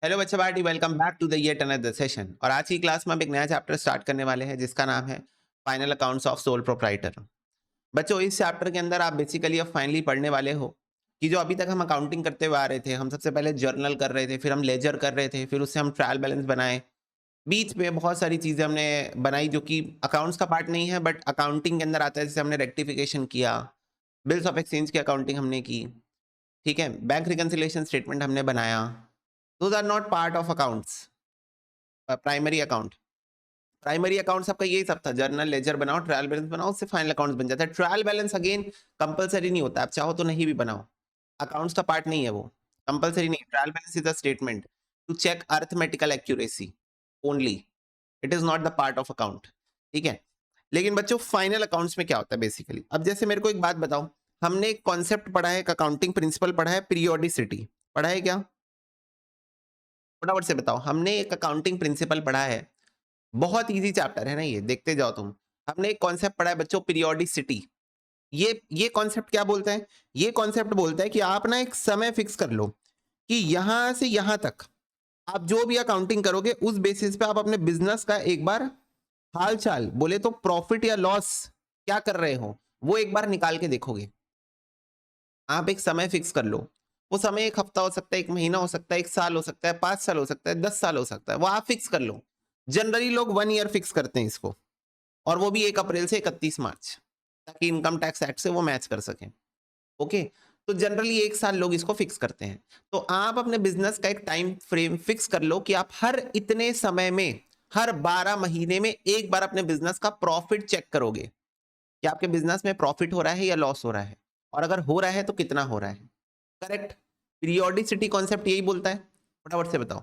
Hello बच्चा party, welcome back to the yet another session. और आज की क्लास में हम एक नया चैप्टर स्टार्ट करने वाले हैं जिसका नाम है final accounts of sole proprietor. बच्चों, इस चैप्टर के अंदर आप बेसिकली अब फाइनली पढ़ने वाले हो कि जो अभी तक हम अकाउंटिंग करते हुए आ रहे थे, हम सबसे पहले जर्नल कर रहे थे, फिर हम लेजर कर रहे थे, फिर उससे हम ट्रायल बैलेंस बनाए। बीच में बहुत सारी चीज़ें हमने बनाई जो कि अकाउंट्स का पार्ट नहीं है बट अकाउंटिंग के अंदर आता है। जैसे हमने रेक्टिफिकेशन किया, बिल्स ऑफ एक्सचेंज की अकाउंटिंग हमने की, ठीक है, बैंक रिकन्सिलिएशन स्टेटमेंट हमने बनाया। Those are not part of accounts. Primary account, primary accounts आपका यही सब था, जर्नल लेजर बनाओ, ट्रायल बैलेंस बनाओ, उससे फाइनल अकाउंट्स बन जाता है। ट्रायल बैलेंस अगेन कंपलसरी नहीं होता, आप चाहो तो नहीं भी बनाओ, अकाउंट्स का पार्ट नहीं है वो, कंपलसरी नहीं। Trial balance is a statement to check arithmetical accuracy only, it is not the part of account, ठीक है। लेकिन बच्चों, फाइनल अकाउंट्स में क्या होता है बेसिकली? अब जैसे मेरे को एक बात बताओ, हमने एक कॉन्सेप्ट पढ़ा है, एक अकाउंटिंग प्रिंसिपल पढ़ा है, पीरियोडिसिटी पढ़ा है क्या? फटाफट से बताओ। हमने एक अकाउंटिंग प्रिंसिपल पढ़ा है, बहुत इजी चैप्टर है ना ये, देखते जाओ तुम। हमने एक कॉन्सेप्ट पढ़ा है बच्चों, पीरियोडिसिटी। ये कॉन्सेप्ट क्या बोलता है? ये कॉन्सेप्ट बोलता है कि आप ना एक समय फिक्स कर लो कि यहां से यहां तक आप जो भी अकाउंटिंग करोगे उस बेसिस पे आप अपने बिजनेस का एक बार हाल चाल, बोले तो प्रॉफिट या लॉस क्या कर रहे हो, वो एक बार निकाल के देखोगे। आप एक समय फिक्स कर लो, वो समय एक हफ्ता हो सकता है, एक महीना हो सकता है, एक साल हो सकता है, 5 साल हो सकता है, 10 साल हो सकता है, वो आप फिक्स कर लो। जनरली लोग 1 ईयर फिक्स करते हैं इसको, और वो भी 1 अप्रैल से 31 मार्च, ताकि इनकम टैक्स एक्ट से वो मैच कर सकें। ओके, तो जनरली 1 साल लोग इसको फिक्स करते हैं। तो आप अपने बिजनेस का एक टाइम फ्रेम फिक्स कर लो कि आप हर इतने समय में, हर 12 महीने में एक बार अपने बिजनेस का प्रॉफिट चेक करोगे कि आपके बिजनेस में प्रॉफिट हो रहा है या लॉस हो रहा है, और अगर हो रहा है तो कितना हो रहा है। करेक्ट, पीरियोडिसिटी कॉन्सेप्ट यही बोलता है। फटाफट से बताओ।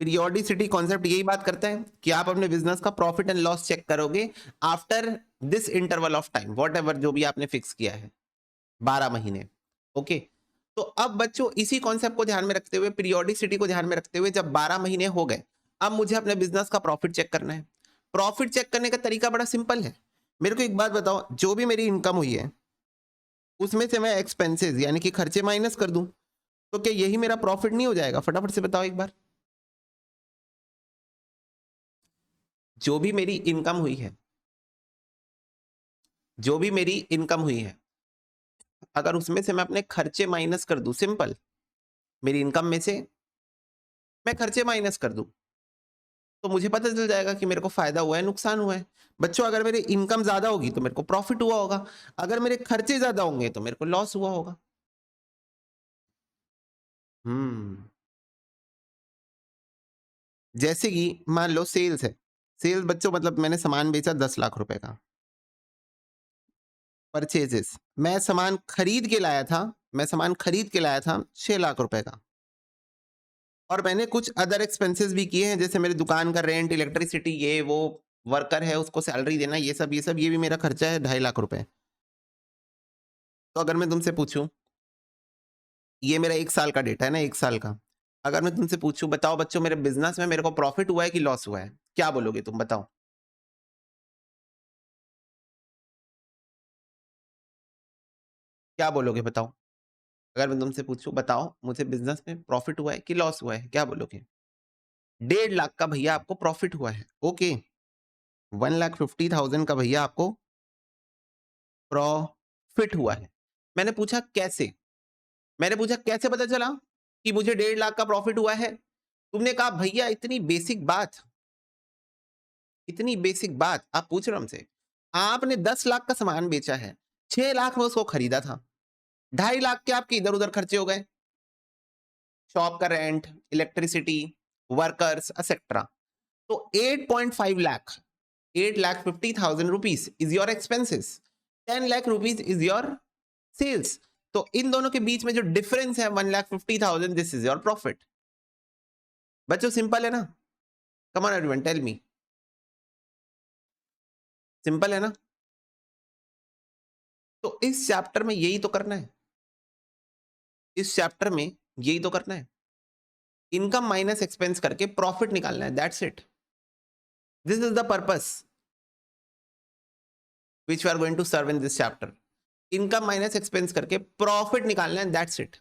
पीरियोडिसिटी कॉन्सेप्ट यही बात करता है कि आप अपने बिजनेस का प्रॉफिट एंड लॉस चेक करोगे after this interval of time, what ever जो भी आपने फिक्स किया है, 12 महीने। ओके, तो अब बच्चों इसी कॉन्सेप्ट को ध्यान में रखते हुए, पीरियोडिसिटी को ध्यान में रखते हुए, जब 12 महीने हो गए, अब मुझे अपने बिजनेस का प्रॉफिट चेक करना है। प्रॉफिट चेक करने का तरीका बड़ा सिंपल है। मेरे को एक बात बताओ, जो भी मेरी इनकम हुई है उसमें से मैं एक्सपेंसेस यानी कि खर्चे माइनस कर दूं, तो क्या यही मेरा प्रॉफिट नहीं हो जाएगा? फटाफट से बताओ एक बार। जो भी मेरी इनकम हुई है, जो भी मेरी इनकम हुई है, अगर उसमें से मैं अपने खर्चे माइनस कर दूं, सिंपल, मेरी इनकम में से मैं खर्चे माइनस कर दूं, तो मुझे पता चल जाएगा कि मेरे को फायदा हुआ है, नुकसान हुआ है। बच्चों, अगर मेरी इनकम ज्यादा होगी तो मेरे को प्रॉफिट हुआ होगा, अगर मेरे खर्चे ज्यादा होंगे तो मेरे को लॉस हुआ होगा। हम्म, जैसे कि मान लो सेल्स है। सेल्स बच्चों मतलब मैंने सामान बेचा 10 लाख रुपए का। परचेजेस, मैं सामान खरीद के लाया था, मैं सामान खरीद के लाया था 6 लाख रुपए का। और मैंने कुछ अदर एक्सपेंसेस भी किए हैं, जैसे मेरी दुकान का रेंट, इलेक्ट्रिसिटी, ये वो, वर्कर है उसको सैलरी देना, ये सब ये भी मेरा खर्चा है 2.5 लाख रुपए। तो अगर मैं तुमसे पूछूं, ये मेरा 1 साल का डेटा है ना, 1 साल का, अगर मैं तुमसे पूछूं, बताओ बच्चों मेरे बिजनेस में मेरे को प्रॉफिट हुआ है कि लॉस हुआ है, क्या बोलोगे तुम? बताओ। क्या बोलोगे बताओ? अगर मैं तुमसे पूछूं, बताओ मुझे बिजनेस में प्रॉफिट हुआ है कि लॉस हुआ है, क्या बोलोगे? 1.5 लाख का भैया आपको प्रॉफिट हुआ है। ओके, 1,50,000 का भैया आपको प्रॉफिट हुआ है। मैंने पूछा कैसे? मैंने पूछा कैसे पता चला कि मुझे 1.5 लाख का प्रॉफिट हुआ है? तुमने कहा भैया इतनी बेसिक बात, इतनी बेसिक बात आप पूछ रहे हो हमसे। आपने 10 लाख का सामान बेचा है, 6 लाख में उसको खरीदा था, 2.5 लाख के आपके इधर उधर खर्चे हो गए, शॉप का रेंट, इलेक्ट्रिसिटी, वर्कर्स एक्सेट्रा। तो 8.5 lakh, 8,50,000 rupees is your expenses, 10 lakh rupees is your sales. तो इन दोनों के बीच में जो डिफरेंस है 1,50,000, दिस इज योर प्रॉफिट। बच्चों सिंपल है ना? Come on everyone tell me, simple है ना? तो इस चैप्टर में यही तो करना है, इस चैप्टर में यही तो करना है, इनकम माइनस एक्सपेंस करके प्रॉफिट निकालना है, that's it. This is the purpose which we are going to serve in this chapter. Income minus expense करके प्रॉफिट निकालना है, दैट्स इट।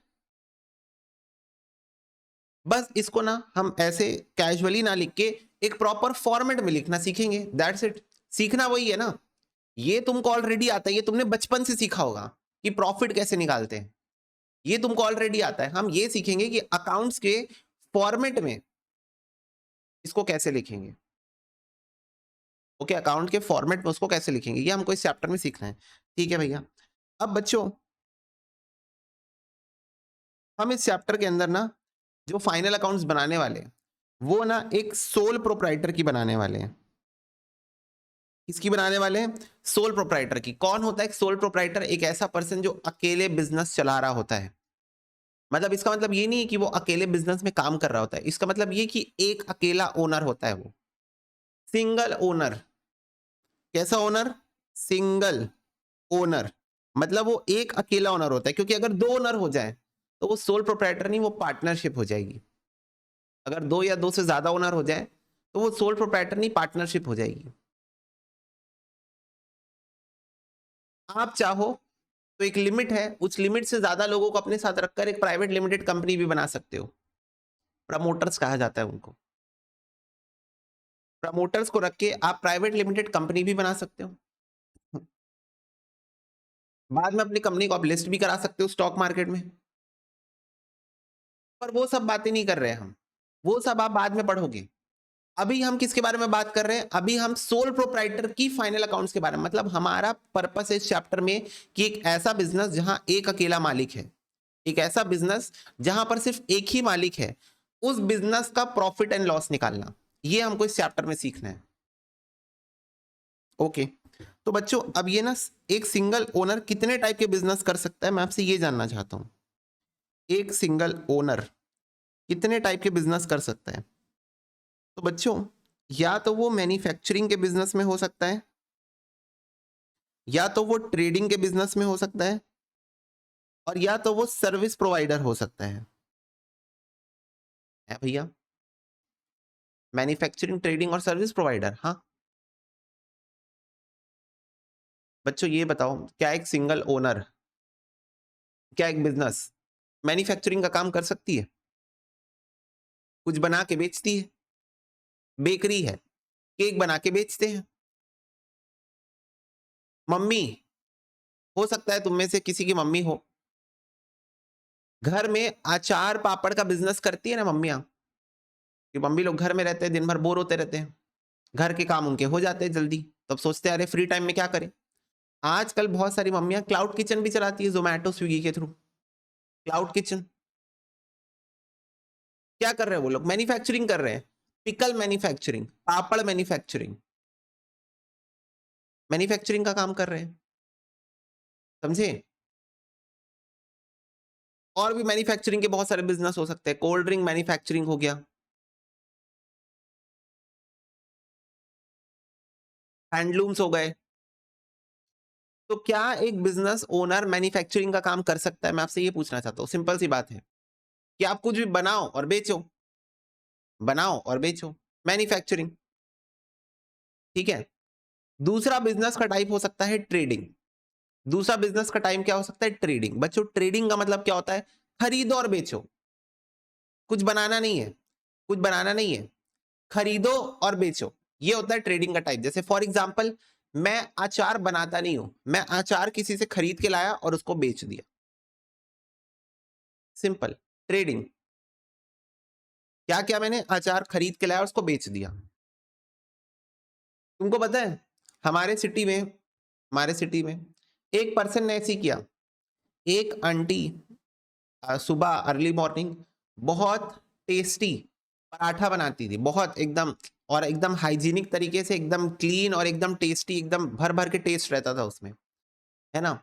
बस इसको ना हम ऐसे कैजुअली ना लिख के एक प्रॉपर फॉर्मेट में लिखना सीखेंगे, दैट्स इट। सीखना वही है ना, ये तुमको ऑलरेडी आता है, ये तुमने बचपन से सीखा होगा कि प्रॉफिट कैसे निकालते हैं, ये तुमको ऑलरेडी आता है। हम ये सीखेंगे कि अकाउंट्स के फॉर्मेट में इसको कैसे लिखेंगे। ओके, अकाउंट के फॉर्मेट में उसको कैसे लिखेंगे, ये हमको इस चैप्टर में सीखना है। ठीक है भैया। अब बच्चों हम इस चैप्टर के अंदर ना जो फाइनल अकाउंट्स बनाने वाले हैं वो ना एक सोल प्रोप्राइटर की बनाने वाले हैं। किसकी बनाने वाले हैं? सोल प्रोप्राइटर की। कौन होता है एक सोल प्रोप्राइटर? एक ऐसा पर्सन जो अकेले बिजनेस चला रहा होता है। मतलब इसका मतलब ये नहीं है कि वो अकेले बिजनेस में काम कर रहा होता है, इसका मतलब ये कि एक अकेला ओनर होता है, वो सिंगल ओनर। कैसा ओनर? Single owner. मतलब वो एक अकेला ओनर होता है, क्योंकि अगर दो ओनर हो जाए तो वो सोल प्रोप्राइटर नहीं, वो पार्टनरशिप हो जाएगी। अगर दो या दो से ज्यादा ओनर हो जाए तो वो सोल प्रोप्राइटर नहीं, पार्टनरशिप हो जाएगी। आप चाहो तो एक लिमिट है, उस लिमिट से ज्यादा लोगों को अपने साथ रखकर एक प्राइवेट लिमिटेड कंपनी भी बना सकते हो। प्रमोटर्स कहा जाता है उनको। प्रमोटर्स को रख के आप प्राइवेट लिमिटेड कंपनी भी बना सकते हो। बाद में अपनी कंपनी को आप लिस्ट भी करा सकते हो स्टॉक मार्केट में। पर वो सब बातें नहीं कर रहे हैं हम, वो सब आप बाद में पढ़ोगे। अभी हम किसके बारे में बात कर रहे हैं? अभी हम सोल प्रोप्राइटर की फाइनल अकाउंट्स के बारे में। मतलब हमारा पर्पस है इस चैप्टर में कि एक ऐसा बिजनेस जहां एक अकेला मालिक है, एक ऐसा बिजनेस जहां पर सिर्फ एक ही मालिक है, उस बिजनेस का प्रॉफिट एंड लॉस निकालना, ये हमको इस चैप्टर में सीखना है। ओके, तो बच्चों अब ये ना एक सिंगल ओनर कितने टाइप के बिजनेस कर सकता है, मैं आपसे ये जानना चाहता हूं। एक सिंगल ओनर कितने टाइप के बिजनेस कर सकता है? तो बच्चों या तो वो मैन्युफैक्चरिंग के बिजनेस में हो सकता है, या तो वो ट्रेडिंग के बिजनेस में हो सकता है, और या तो वो सर्विस प्रोवाइडर हो सकता है भैया। मैन्युफैक्चरिंग, ट्रेडिंग और सर्विस प्रोवाइडर, हाँ। बच्चों ये बताओ, क्या एक सिंगल ओनर, क्या एक बिजनेस मैन्युफैक्चरिंग का काम कर सकती है? कुछ बना के बेचती है, बेकरी है, केक बना के बेचते हैं। मम्मी, हो सकता है तुम में से किसी की मम्मी हो, घर में अचार पापड़ का बिजनेस करती है ना मम्मियां। कि मम्मी लोग घर में रहते हैं, दिन भर बोर होते रहते हैं, घर के काम उनके हो जाते हैं जल्दी, तब सोचते हैं अरे फ्री टाइम में क्या करें। आजकल बहुत सारी मम्मियां क्लाउड किचन भी चलाती है, जोमेटो स्विगी के थ्रू। क्लाउड किचन क्या कर रहे हैं वो लोग? मैन्युफैक्चरिंग कर रहे हैं, पिकल मैन्युफैक्चरिंग, पापड़ मैन्युफैक्चरिंग, मैन्युफैक्चरिंग का काम कर रहे हैं, समझे। और भी मैन्युफैक्चरिंग के बहुत सारे बिजनेस हो सकते हैं, कोल्ड ड्रिंक मैन्युफैक्चरिंग हो गया, हैंडलूम्स हो गए। तो क्या एक बिजनेस ओनर मैन्युफैक्चरिंग का काम कर सकता है? मैं आपसे ये पूछना चाहता हूँ, सिंपल सी बात है कि आप कुछ भी बनाओ और बेचो, बनाओ और बेचो, मैन्युफैक्चरिंग। ठीक है। दूसरा बिजनेस का टाइप हो सकता है ट्रेडिंग। दूसरा बिजनेस का टाइम क्या हो सकता है? ट्रेडिंग। बच्चों ट्रेडिंग का मतलब क्या होता है? खरीदो और बेचो, कुछ बनाना नहीं है, कुछ बनाना नहीं है, खरीदो और बेचो, ये होता है ट्रेडिंग का टाइप। जैसे फॉर एग्जांपल, मैं अचार बनाता नहीं हूं, मैं अचार किसी से खरीद के लाया और उसको बेच दिया, सिंपल ट्रेडिंग। क्या क्या मैंने अचार खरीद के लाया और उसको बेच दिया। तुमको पता है हमारे सिटी में एक पर्सन ने ऐसी किया। एक आंटी सुबह अर्ली मॉर्निंग बहुत टेस्टी पराठा बनाती थी, बहुत एकदम, और एकदम हाइजीनिक तरीके से, एकदम क्लीन और एकदम टेस्टी, एकदम भर भर के टेस्ट रहता था उसमें, है ना।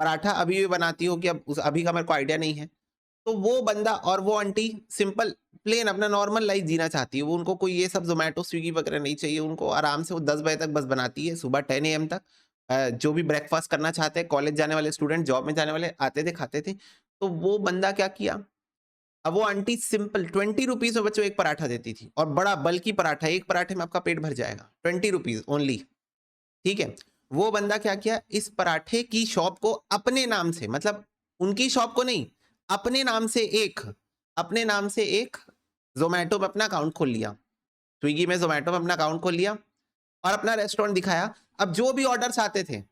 पराठा अभी भी बनाती हो कि अब अभी का मेरे को आइडिया नहीं है। तो वो बंदा और वो आंटी सिंपल प्लेन अपना नॉर्मल लाइफ जीना चाहती है, वो उनको कोई ये सब जोमेटो स्विगी वगैरह नहीं चाहिए, उनको आराम से वो 10 बजे तक बस बनाती है, सुबह 10 AM तक। जो भी ब्रेकफास्ट करना चाहते हैं, कॉलेज जाने वाले स्टूडेंट, जॉब में जाने वाले आते थे खाते थे। तो वो बंदा क्या किया, अब वो आंटी सिंपल 20 रुपीज में बच्चों एक पराठा देती थी, और बड़ा बल्कि पराठा, एक पराठे में आपका पेट भर जाएगा, 20 रुपीज ओनली। ठीक है। वो बंदा क्या किया, इस पराठे की शॉप को अपने नाम से, मतलब उनकी शॉप को नहीं, अपने नाम से एक अपने नाम से एक जोमेटो में अपना अकाउंट खोल लिया, स्विगी में जोमेटो में अपना अकाउंट खोल लिया और अपना रेस्टोरेंट दिखाया। अब जो भी ऑर्डर्स आते थे,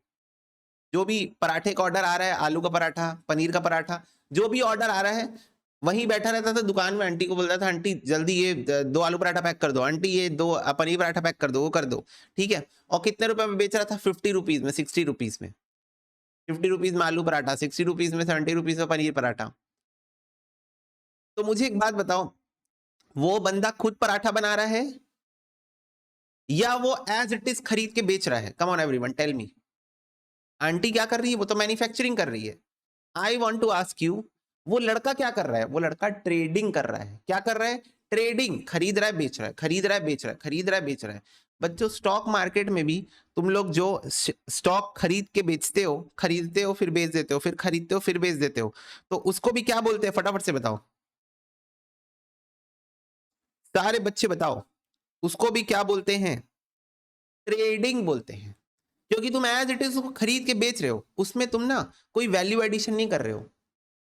जो भी पराठे का ऑर्डर आ रहा है, आलू का पराठा, पनीर का पराठा, जो भी ऑर्डर आ रहा है, वहीं बैठा रहता था दुकान में, आंटी को बोलता था आंटी जल्दी ये 2 आलू पराठा पैक कर दो, आंटी ये 2 पनीर पराठा पैक कर दो, वो कर दो, ठीक है। और कितने रुपए में बेच रहा था? 50 रुपीज में, 60 रुपीज में। 50 रुपीज में आलू पराठा, 60 रुपीज में, 70 रुपीज में पनीर पराठा। तो मुझे एक बात बताओ, वो बंदा खुद पराठा बना रहा है या वो एज इट इज खरीद के बेच रहा है? Come on everyone tell me. Aunty क्या कर रही है? वो तो मैन्युफैक्चरिंग कर रही है। I want to ask you, वो लड़का क्या कर रहा है? वो लड़का ट्रेडिंग कर रहा है। क्या कर रहा है? ट्रेडिंग, खरीद रहा है बेच रहा है, खरीद रहा है बेच रहा है, खरीद रहा है बेच रहा है। बच्चों, स्टॉक मार्केट में भी तुम लोग जो स्टॉक खरीद के बेचते हो, खरीदते हो फिर बेच देते हो, फिर खरीदते हो फिर बेच देते हो, तो उसको भी क्या बोलते हैं? फटाफट से बताओ, सारे बच्चे बताओ, उसको भी क्या बोलते हैं? ट्रेडिंग बोलते हैं। क्योंकि तुम एज इट इज उसको खरीद के बेच रहे हो, उसमें तुम ना कोई वैल्यू एडिशन नहीं कर रहे हो,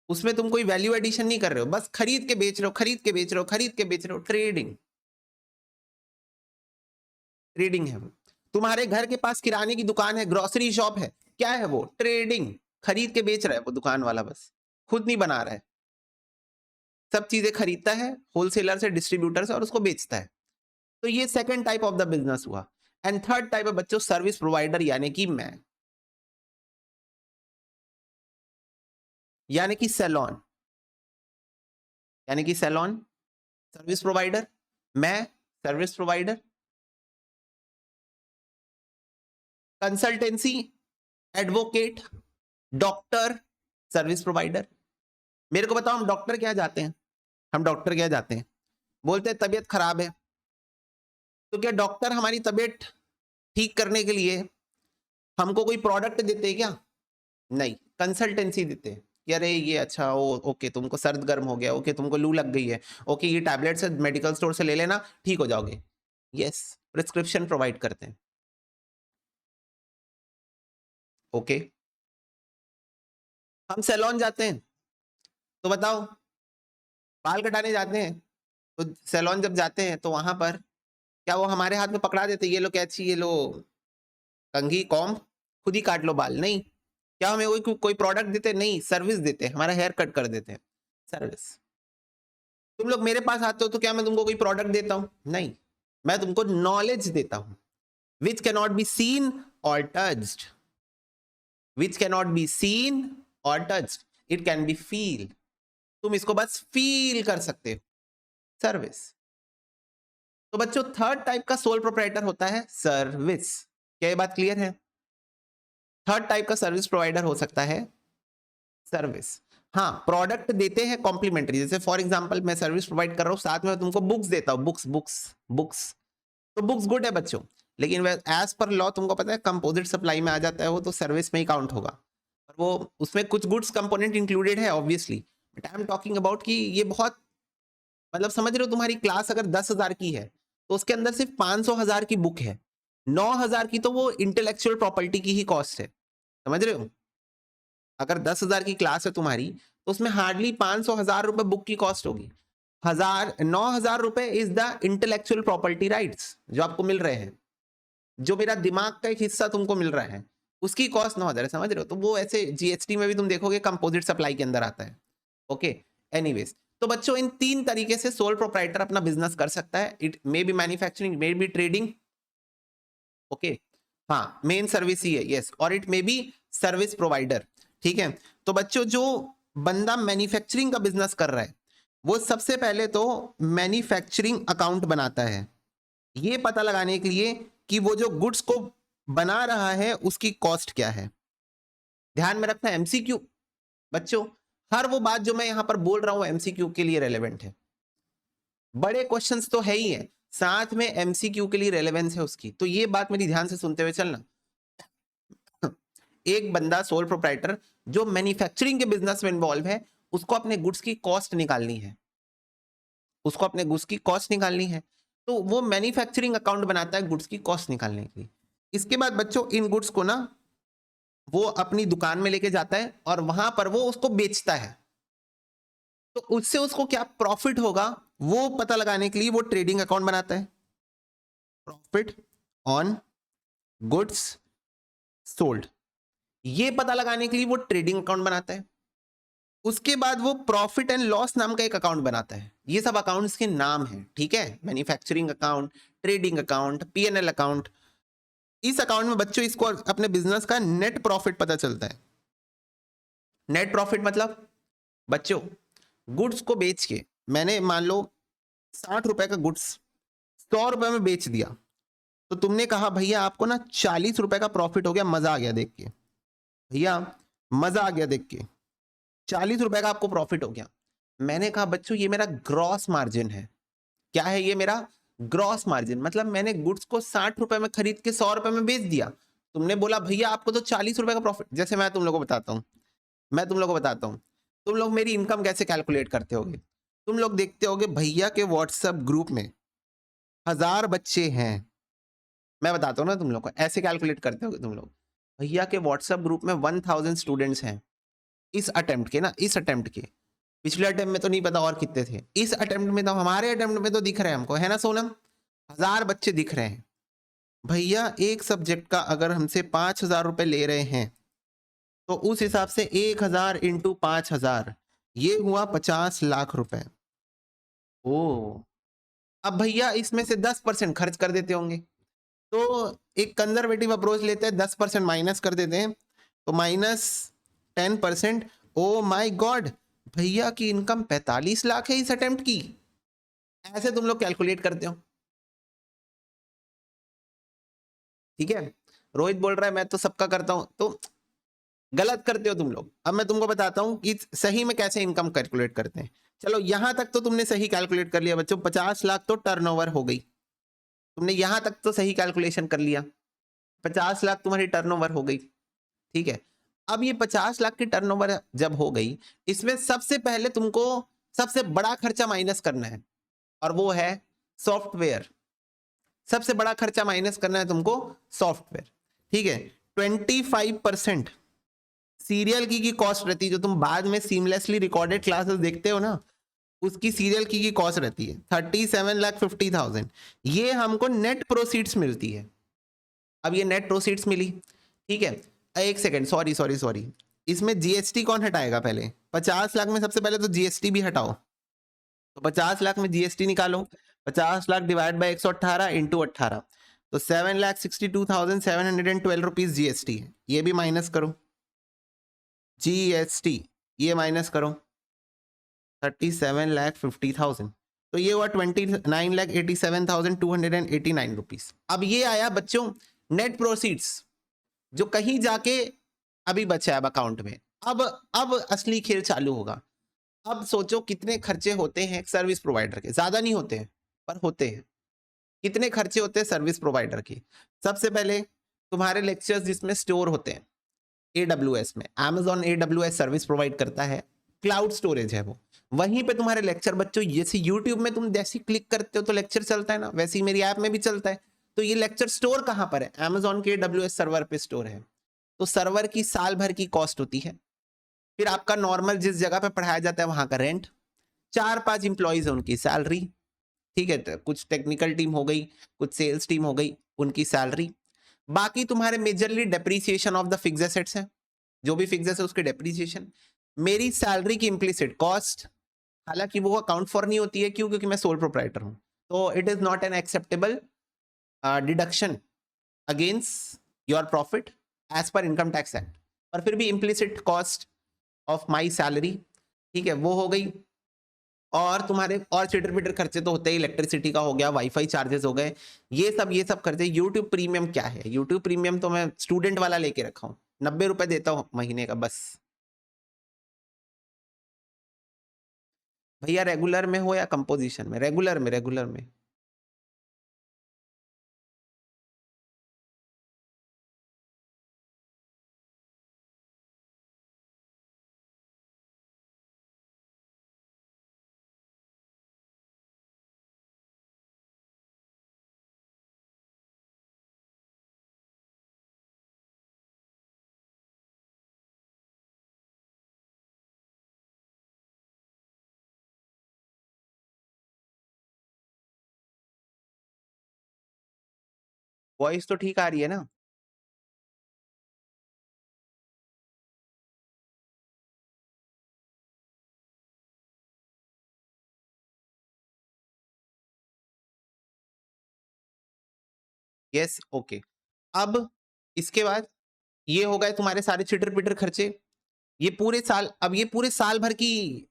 उसमें तुम कोई वैल्यू एडिशन नहीं कर रहे हो, बस खरीद के बेच रहे हो, खरीद के बेच रहे हो, खरीद के बेच रहे हो। ट्रेडिंग, ट्रेडिंग है वो। तुम्हारे घर के पास किराने की दुकान है, ग्रोसरी शॉप है, क्या है वो? ट्रेडिंग। खरीद के बेच रहा है वो दुकान वाला, बस खुद नहीं बना रहा है, सब चीजें खरीदता है होलसेलर से, डिस्ट्रीब्यूटर से, और उसको बेचता है। तो ये second type of the business हुआ। एंड थर्ड टाइप है बच्चों सर्विस प्रोवाइडर, यानी कि मैं, यानी कि सैलून, यानी कि सैलून सर्विस प्रोवाइडर, मैं service provider, consultancy, advocate, doctor, service provider. मेरे को बताओ, हम डॉक्टर क्या जाते हैं? हम डॉक्टर क्या जाते हैं? बोलते हैं तबीयत खराब है, तो क्या डॉक्टर हमारी तबीयत ठीक करने के लिए हमको कोई प्रोडक्ट देते हैं क्या? नहीं, कंसल्टेंसी देते हैं कि अरे ये अच्छा, ओ ओके तुमको सर्द गर्म हो गया, ओके तुमको लू लग गई है, ओके ये टैबलेट से मेडिकल स्टोर से ले लेना, ठीक हो जाओगे। यस, प्रिस्क्रिप्शन प्रोवाइड करते हैं। ओके, हम सैलून जाते हैं, तो बताओ, बाल कटाने जाते हैं, तो सैलून जब जाते हैं तो वहां पर क्या वो हमारे हाथ में पकड़ा देते, ये लो कैची, ये लो कंघी, कॉम्ब, खुद ही काट लो बाल? नहीं। क्या हमें कोई प्रोडक्ट देते? नहीं, सर्विस देते हैं, हमारा हेयर कट कर देते हैं, सर्विस। तुम लोग मेरे पास आते हो तो क्या मैं तुमको कोई प्रोडक्ट देता हूं? नहीं, मैं तुमको नॉलेज देता हूं, which can not be seen or touched, which can not be seen or touched, it can be feel. तुम इसको बस फील कर सकते हो, सर्विस। तो बच्चों, थर्ड टाइप का सोल प्रोप्राइटर होता है सर्विस। क्या ये बात क्लियर है? थर्ड टाइप का सर्विस प्रोवाइडर हो सकता है सर्विस। हाँ, प्रोडक्ट देते हैं कॉम्प्लीमेंट्री, जैसे फॉर एग्जांपल मैं सर्विस प्रोवाइड कर रहा हूँ, साथ में तुमको बुक्स देता हूँ, बुक्स बुक्स बुक्स, तो बुक्स गुड है बच्चों, लेकिन एज पर लॉ तुमको पता है कंपोजिट सप्लाई में आ जाता है वो, तो सर्विस में ही काउंट होगा, और वो उसमें कुछ गुड्स कंपोनेंट इंक्लूडेड है obviously, but I am talking about कि ये बहुत, मतलब समझ रहे हो, तुम्हारी क्लास अगर 10,000 की है तो उसके अंदर सिर्फ 500,000 की बुक है, 9,000 की तो वो इंटेलेक्चुअल प्रॉपर्टी की ही कॉस्ट है, समझ रहे हो? अगर 10,000 की क्लास है तुम्हारी तो उसमें हार्डली 500,000 रुपए बुक की कॉस्ट होगी, 9,000 रुपए is the intellectual property rights जो आपको मिल रहे हैं, जो मेरा दिमाग का एक हिस्सा तुमको मिल रहा है, उसकी कॉस्ट 9,000 है, समझ रहे हो? तो वो ऐसे जीएसटी में भी तुम देखोगे कंपोजिट सप्लाई के अंदर आता है। ओके, एनीवेज, तो बच्चों इन तीन तरीके से सोल प्रोप्राइटर अपना बिजनेस कर सकता है। It may be manufacturing, may be trading, okay, हाँ मेन सर्विस ही है, यस, और it may be service provider, ठीक है। तो बच्चों, जो बंदा मैन्युफैक्चरिंग का बिजनेस कर रहा है वो सबसे पहले तो मैन्युफैक्चरिंग अकाउंट बनाता है, ये पता लगाने के लिए कि वो जो गुड्स को बना रहा है उसकी कॉस्ट क्या है। ध्यान में रखना, एमसीक्यू बच्चों, हर वो बात जो मैं यहां पर बोल रहा हूं एमसीक्यू के लिए रेलेवेंट है, बड़े क्वेश्चंस तो है ही है, साथ में एमसीक्यू के लिए रेलेवेंस है उसकी, तो ये बात मेरी ध्यान से सुनते हुए चलना। एक बंदा सोल प्रोप्राइटर जो मैन्युफैक्चरिंग के बिजनेस में इन्वॉल्व है, उसको अपने गुड्स की कॉस्ट निकालनी है, उसको अपने गुड्स की कॉस्ट निकालनी है, तो वो मैन्युफैक्चरिंग अकाउंट बनाता है गुड्स की कॉस्ट निकालने के लिए। इसके बाद बच्चों, इन गुड्स को ना वो अपनी दुकान में लेके जाता है और वहां पर वो उसको बेचता है, तो उससे उसको क्या प्रॉफिट होगा वो पता लगाने के लिए वो ट्रेडिंग अकाउंट बनाता है, प्रॉफिट ऑन गुड्स सोल्ड, ये पता लगाने के लिए वो ट्रेडिंग अकाउंट बनाता है। उसके बाद वो प्रॉफिट एंड लॉस नाम का एक अकाउंट बनाता है। ये सब अकाउंट्स के नाम हैं, ठीक है, manufacturing account, trading account, PNL account. इस अकाउंट में बच्चों इसको अपने बिजनेस का नेट प्रॉफिट पता चलता है। नेट प्रॉफिट मतलब बच्चों गुड्स को बेच के मैंने मान लो 60 रुपए का गुड्स 100 रुपए में बेच दिया, तो तुमने कहा भैया आपको ना 40 रुपए का प्रॉफिट हो गया, मजा आ गया देख के, भैया मजा आ गया देख के, 40 रुपए का आपको प्रॉफिट हो गया। मैंने कहा बच्चों ये मेरा ग्रॉस मार्जिन है। क्या है ये मेरा ग्रॉस मार्जिन, मतलब मैंने गुड्स को 60 रुपए में खरीद के 100 रुपए में बेच दिया। तुमने बोला भैया आपको तो 40 रुपए का प्रॉफिट। जैसे मैं तुम लोगों को बताता हूँ, तुम लोग मेरी इनकम कैसे कैलकुलेट करते होगे। तुम लोग देखते होगे भैया के व्हाट्सएप ग्रुप में 1000 बच्चे हैं, मैं बताता हूँ ना तुम लोग को ऐसे कैलकुलेट करते होगे तुम लोग। भैया के व्हाट्सएप ग्रुप में 1000 स्टूडेंट्स हैं इस अटेम्प्ट के ना, इस अटेम्प्ट के। पिछले अटेम्प्ट में तो नहीं पता और कितने थे, इस अटेम्प्ट में तो हमारे अटेम्प्ट में तो दिख रहे हैं हमको, है ना सोनम, 1000 बच्चे दिख रहे हैं। भैया एक सब्जेक्ट का अगर हमसे 5000 रुपए ले रहे हैं तो उस हिसाब से 1000 इंटू 5000 ये हुआ 50 लाख रुपए। ओ, अब भैया इसमें से 10% खर्च कर देते होंगे, तो एक कंजर्वेटिव अप्रोच लेते हैं, 10% माइनस कर देते हैं, तो -10%। ओ माय गॉड, भैया की इनकम 45 लाख है इस अटेम्प्ट की। ऐसे तुम लोग कैलकुलेट करते हो, ठीक है। रोहित बोल रहा है मैं तो सबका करता हूं, तो गलत करते हो तुम लोग। अब मैं तुमको बताता हूं कि सही में कैसे इनकम कैलकुलेट करते हैं। चलो यहां तक तो तुमने सही कैलकुलेट कर लिया बच्चों, 50 लाख तो टर्नओवर हो गई, तुमने यहां तक तो सही कैलकुलेशन कर लिया, 50 लाख तुम्हारी टर्नओवर हो गई, ठीक है। अब ये 50 लाख की टर्नओवर जब हो गई, इसमें सबसे पहले तुमको सबसे बड़ा खर्चा माइनस करना है, और वो है सॉफ्टवेयर। सबसे बड़ा खर्चा माइनस करना है तुमको सॉफ्टवेयर, ठीक है। 25% सीरियल की कॉस्ट रहती है, जो तुम बाद में सीमलेसली रिकॉर्डेड क्लासेस देखते हो ना, उसकी सीरियल की कॉस्ट रहती है 37,50,000। ये हमको नेट प्रोसीड्स मिलती है। अब ये नेट प्रोसीड्स मिली, ठीक है। एक सेकेंड, सॉरी सॉरी सॉरी, इसमें जीएसटी कौन हटाएगा पहले, 50 लाख में सबसे पहले तो जीएसटी भी हटाओ, तो 50 लाख में जीएसटी निकालो, 50 लाख डिवाइड बाई 118 इंटू 18, तो 7,62,712 जीएसटी है, ये भी माइनस करो, जीएसटी ये माइनस करो, 37,50,000, तो ये हुआ 29,87,289 रुपीज। अब ये आया बच्चों नेट प्रोसीड्स, जो कहीं जाके अभी बचा है अब अकाउंट में। अब असली खेल चालू होगा। अब सोचो कितने खर्चे होते हैं सर्विस प्रोवाइडर के, ज्यादा नहीं होते हैं पर होते हैं। कितने खर्चे होते हैं सर्विस प्रोवाइडर के, सबसे पहले तुम्हारे लेक्चर्स जिसमें स्टोर होते हैं AWS में, Amazon AWS सर्विस प्रोवाइड करता है, क्लाउड स्टोरेज है वो, वहीं पे तुम्हारे लेक्चर बच्चों, जैसे यूट्यूब में तुम जैसे क्लिक करते हो तो लेक्चर चलता है ना, वैसे ही मेरी ऐप में भी चलता है। तो ये लेक्चर स्टोर कहाँ पर है, Amazon के AWS सर्वर पे स्टोर है। तो सर्वर की साल भर की कॉस्ट होती है, फिर आपका नॉर्मल जिस जगह पे पढ़ाया जाता है वहां का रेंट, 4-5 इंप्लॉइज है उनकी सैलरी, ठीक है, तो कुछ टेक्निकल टीम हो गई, कुछ सेल्स टीम हो गई, उनकी सैलरी। बाकी तुम्हारे majorly depreciation of the fix assets है, जो भी फिक्स है उसके डेप्रीसिएशन। मेरी सैलरी की इम्प्लिसिट कॉस्ट, हालांकि वो अकाउंट फॉर नहीं होती है, क्यों, क्योंकि मैं सोल प्रोप्राइटर हूं, तो it is not an acceptable deduction against your profit as per income tax act, पर फिर भी implicit cost of my salary, ठीक है, वो हो गई। और तुम्हारे और चिटर पिटर खर्चे तो होते ही, इलेक्ट्रिसिटी का हो गया, वाईफाई चार्जेस हो गए, ये सब खर्चे। यूट्यूब प्रीमियम क्या है, यूट्यूब प्रीमियम तो मैं स्टूडेंट वाला लेके रखा हूँ, 90 रुपए देता हूँ महीने का बस। भैया रेगुलर में हो या कंपोजिशन में, रेगुलर में। वॉइस तो ठीक आ रही है ना? Yes, okay. अब इसके बाद ये हो गए तुम्हारे सारे चिटर-पिटर खर्चे। ये पूरे साल भर की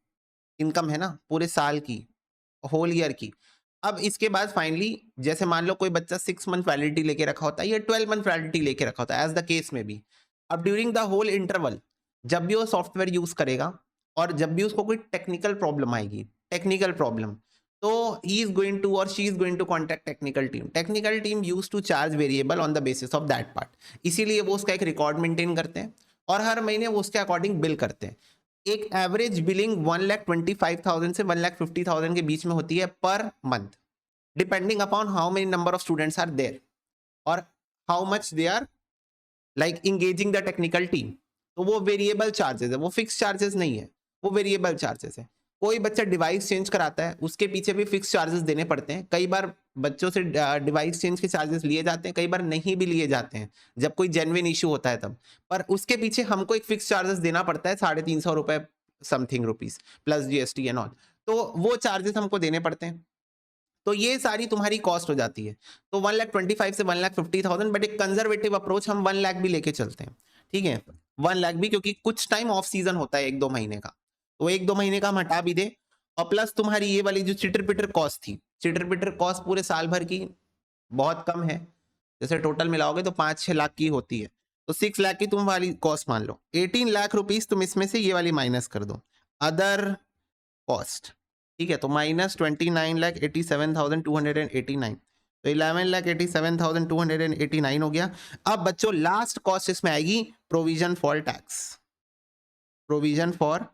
इनकम है ना, पूरे साल की, होल ईयर की। अब इसके बाद फाइनली जैसे मान लो कोई बच्चा 6 मंथ वैलिडिटी लेके रखा होता है या 12 मंथ वैलिडिटी लेके रखा होता है, एज़ द केस में बी। अब ड्यूरिंग द होल इंटरवल जब भी वो सॉफ्टवेयर यूज़ करेगा और जब भी उसको कोई टेक्निकल प्रॉब्लम, तो ही इज़ गोइंग टू और she is going to contact technical team. Technical team used to charge variable on the basis of that part. इसीलिए वो उसका एक रिकॉर्ड मेंटेन करते हैं और हर महीने वो उसके अकॉर्डिंग बिल करते हैं। एक एवरेज बिलिंग 1,25,000 से 1,50,000 के बीच में होती है per month, depending upon how many number of students are there or how much they are like engaging the technical team. तो वो वेरिएबल चार्जेस है, वो फिक्स चार्जेस नहीं है, वो वेरिएबल चार्जेस है। कोई बच्चा डिवाइस चेंज कराता है, उसके पीछे भी फिक्स चार्जेस देने पड़ते हैं। कई बार बच्चों से डिवाइस चेंज के चार्जेस लिए जाते हैं, कई बार नहीं भी लिए जाते हैं, जब कोई जेन्युइन इश्यू होता है तब। पर उसके पीछे हमको एक फिक्स चार्जेस देना पड़ता है, 350 something rupees plus GST and all. तो वो चार्जेस हमको देने पड़ते हैं। तो ये सारी तुम्हारी कॉस्ट हो जाती है। तो 1,25,000 से 1,50,000, बट एक कंजर्वेटिव अप्रोच हम 1 लाख भी लेके चलते हैं। ठीक है, 1 लाख भी, क्योंकि कुछ टाइम ऑफ सीजन होता है 1-2 महीने का, तो 1-2 महीने का हम हटा भी दे। और प्लस तुम्हारी ये वाली जो चिटर पिटर कॉस्ट थी, चिटर पिटर कॉस्ट पूरे साल भर की बहुत कम है। जैसे टोटल मिलाओगे तो 5-6 लाख की होती है, तो 6 लाख की तुम वाली कॉस्ट मान लो। 18 लाख रुपीज तुम इसमें से ये वाली माइनस कर दो, अदर कॉस्ट। ठीक है, तो -29,87,289, तो 11,87,289 हो गया। अब बच्चों लास्ट कॉस्ट इसमें आएगी provision for tax. Provision for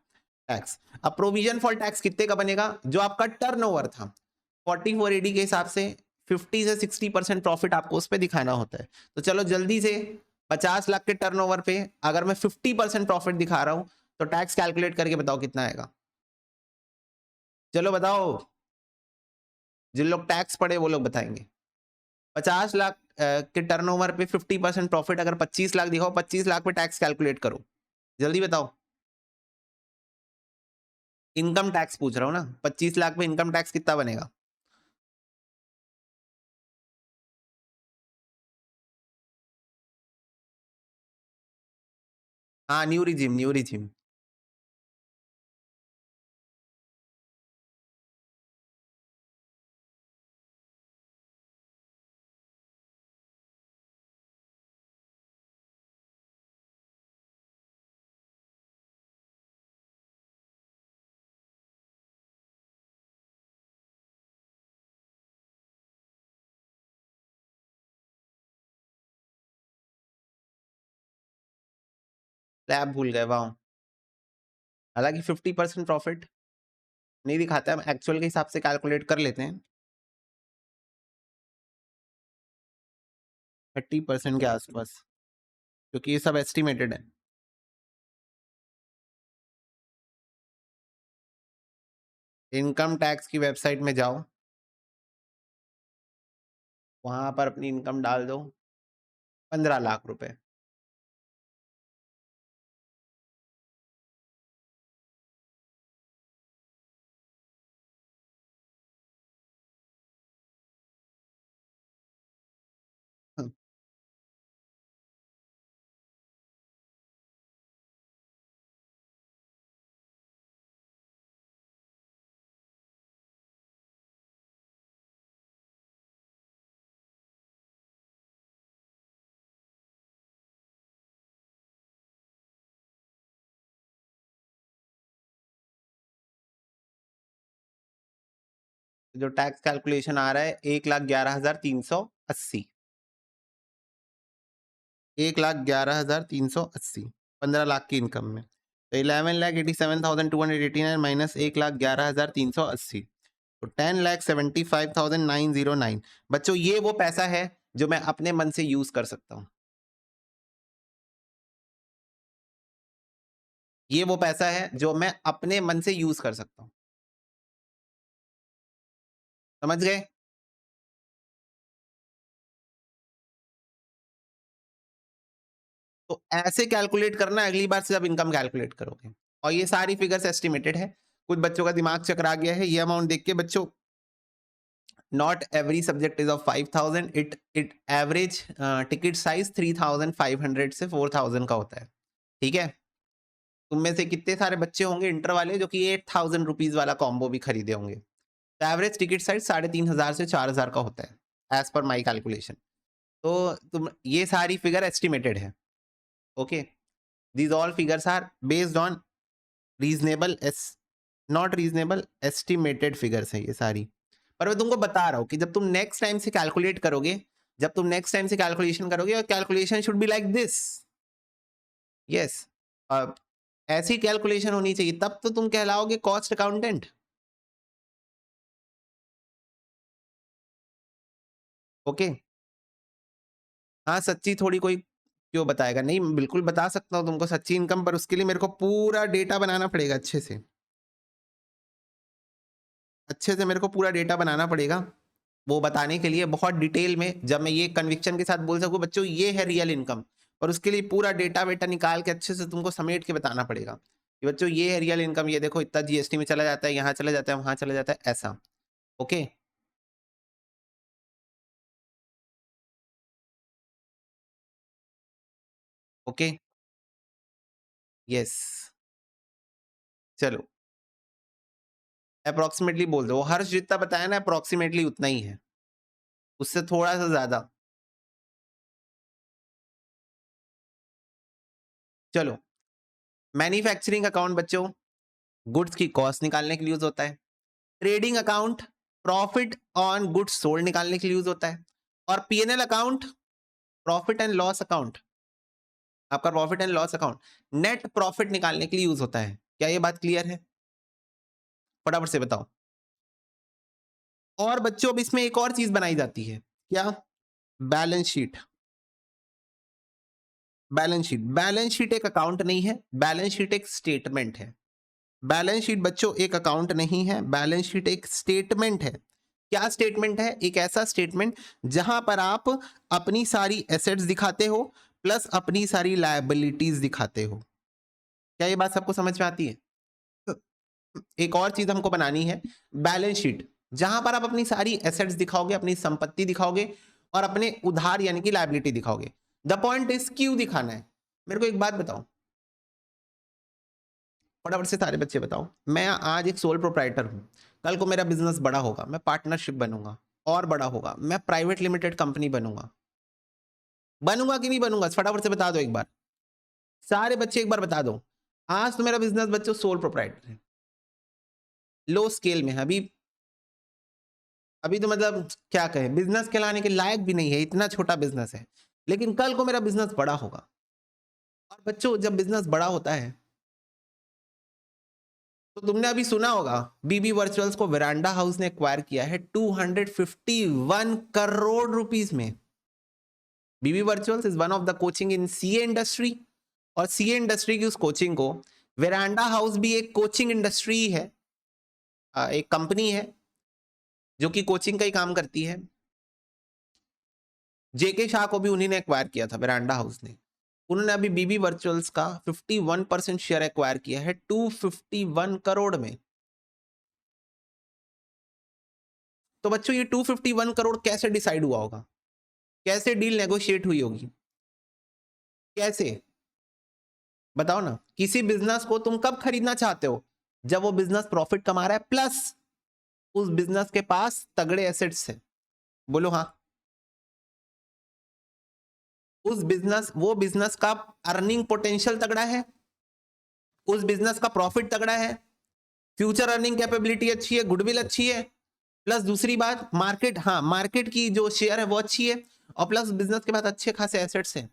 tax, अब प्रोविजन फॉर टैक्स कितने का बनेगा? जो आपका टर्नओवर था 4480 के हिसाब से 50 से 60% प्रॉफिट आपको उस पर दिखाना होता है। तो चलो जल्दी से 50 लाख के टर्नओवर पे अगर मैं 50% प्रॉफिट दिखा रहा हूं तो टैक्स कैलकुलेट करके बताओ कितना आएगा। चलो बताओ, जिन लोग टैक्स पढ़े वो लोग बताएंगे। 50 लाख के टर्नओवर पे 50% प्रॉफिट अगर 25 लाख दिखाओ, 25 लाख पे टैक्स कैलकुलेट करो, जल्दी बताओ। इनकम टैक्स पूछ रहा हूं ना, 25 लाख पे इनकम टैक्स कितना बनेगा? हाँ, new regime, new regime. Slab भूल गए, वाह। हालांकि 50% प्रॉफिट नहीं दिखाता है, एक्चुअल के हिसाब से कैलकुलेट कर लेते हैं, 30% के आसपास, क्योंकि ये सब एस्टिमेटेड है। इनकम टैक्स की वेबसाइट में जाओ, वहां पर अपनी इनकम डाल दो, 15 लाख रुपए। जो टैक्स कैलकुलेशन आ रहा है 1,11,380, 1,11,380, 15 लाख की इनकम में, तो 11,87,289 माइनस 1,11,380, तो 10,75,909। बच्चों ये वो पैसा है जो मैं अपने मन से यूज कर सकता हूं, ये वो पैसा है जो मैं अपने मन से यूज कर सकता हूं। समझ गए? तो ऐसे कैलकुलेट करना अगली बार से जब इनकम कैलकुलेट करोगे। और ये सारी फिगर्स एस्टिमेटेड है। कुछ बच्चों का दिमाग चकरा गया है ये अमाउंट देख के बच्चों। Not every subject is of 5000, it average ticket size 3500 से 4000 का होता है। ठीक है, तुम में से कितने सारे बच्चे होंगे इंटर वाले जो कि 8000 रुपीज वाला कॉम्बो भी खरीदे होंगे। तो एवरेज टिकट साइज 3500 से 4000 का होता है एज पर माई कैलकुलेशन। तो तुम ये सारी फिगर एस्टिमेटेड है। Okay, these all figures are based on reasonable not reasonable estimated figures है ये सारी। पर मैं तुमको बता रहा हूं कि जब तुम नेक्स्ट टाइम से कैलकुलेट करोगे, जब तुम नेक्स्ट टाइम से कैलकुलेशन करोगे, और calculation should be like this. Yes, ऐसी कैलकुलेशन होनी चाहिए, तब तो तुम कहलाओगे कॉस्ट अकाउंटेंट। ओके, हाँ सच्ची थोड़ी कोई क्यों बताएगा, नहीं बिल्कुल बता सकता हूँ तुमको सच्ची इनकम, पर उसके लिए मेरे को पूरा डेटा बनाना पड़ेगा अच्छे से, अच्छे से मेरे को पूरा डेटा बनाना पड़ेगा वो बताने के लिए बहुत डिटेल में, जब मैं ये कन्विक्शन के साथ बोल सकूं बच्चों ये है रियल इनकम। और उसके लिए पूरा डेटा वेटा निकाल के अच्छे से तुमको समेट के बताना पड़ेगा कि बच्चों ये है रियल इनकम, ये देखो इतना जीएसटी में चला जाता है, यहाँ चला जाता है, वहां चला जाता है, ऐसा। ओके, ओके, यस, चलो अप्रोक्सीमेटली बोल दो, हर्ष जितना बताया ना अप्रोक्सीमेटली उतना ही है, उससे थोड़ा सा ज्यादा। चलो, मैन्युफैक्चरिंग अकाउंट बच्चों गुड्स की कॉस्ट निकालने के लिए यूज होता है। Trading account profit on goods sold निकालने के लिए यूज होता है। और PNL account profit and loss account, आपका profit and loss account net profit निकालने के लिए यूज होता है। क्या ये बात क्लियर है? फटाफट से बताओ। और बच्चों अब इसमें एक और चीज बनाई जाती है, क्या? Balance sheet. Balance sheet, balance sheet एक अकाउंट नहीं है, बैलेंस शीट एक स्टेटमेंट है। बैलेंस शीट बच्चों एक अकाउंट नहीं है, बैलेंस शीट एक स्टेटमेंट है। क्या स्टेटमेंट है? एक ऐसा स्टेटमेंट जहां पर आप अपनी सारी एसेट्स दिखाते हो प्लस अपनी सारी लायबिलिटीज दिखाते हो। क्या ये बात सबको समझ में आती है? तो एक और चीज हमको बनानी है, बैलेंस शीट, जहां पर आप अपनी सारी एसेट्स दिखाओगे, अपनी संपत्ति दिखाओगे और अपने उधार यानी कि लायबिलिटी दिखाओगे। द पॉइंट इज क्यों दिखाना है? मेरे को एक बात बताओ, फटाफट से सारे बच्चे बताओ। मैं आज एक सोल प्रोप्राइटर हूं, कल को मेरा बिजनेस बड़ा होगा, मैं पार्टनरशिप बनूंगा और बड़ा होगा, मैं प्राइवेट लिमिटेड कंपनी बनूंगा, बनूंगा कि नहीं बनूंगा? फटाफट से बता दो एक बार, सारे बच्चे एक बार बता दो। आज तो मेरा बिजनेस बच्चों सोल प्रोप्राइटर है, लो स्केल में है अभी, अभी तो मतलब क्या कहें, बिजनेस कहलाने के लायक भी नहीं है, इतना छोटा बिजनेस है। लेकिन कल को मेरा बिजनेस बड़ा होगा, और बच्चों जब बिजनेस बड़ा होता है तो तुमने अभी सुना होगा बीबी वर्चुअल्स को वेरांडा हाउस ने एक्वायर किया है 251 करोड़ रुपीस में। BB virtuals is one of the coaching in CA industry, और सीए इंडस्ट्री की उस कोचिंग को वेरांडा हाउस भी एक कोचिंग इंडस्ट्री है, एक कंपनी है जो कि कोचिंग का ही काम करती है। जेके शाह को भी उन्हीं ने एक्वायर किया था, वेरांडा हाउस ने। उन्होंने अभी बीबी वर्चुअल्स का 51% शेयर एक्वायर किया है 251 करोड़ में। तो बच्चों ये 251 करोड़ कैसे डिसाइड हुआ होगा? कैसे डील नेगोशिएट हुई होगी? कैसे? बताओ ना। किसी बिजनेस को तुम कब खरीदना चाहते हो? जब वो बिजनेस प्रॉफिट कमा रहा है प्लस उस बिजनेस के पास तगड़े एसेट्स है। बोलो हाँ। उस बिजनेस, वो बिजनेस का अर्निंग पोटेंशियल तगड़ा है, उस बिजनेस का प्रॉफिट तगड़ा है, फ्यूचर अर्निंग कैपेबिलिटी अच्छी है, गुडविल अच्छी है, प्लस दूसरी बात मार्केट, हाँ मार्केट की जो शेयर है वो अच्छी है, और प्लस बिजनेस के पास अच्छे खासे एसेट्स हैं।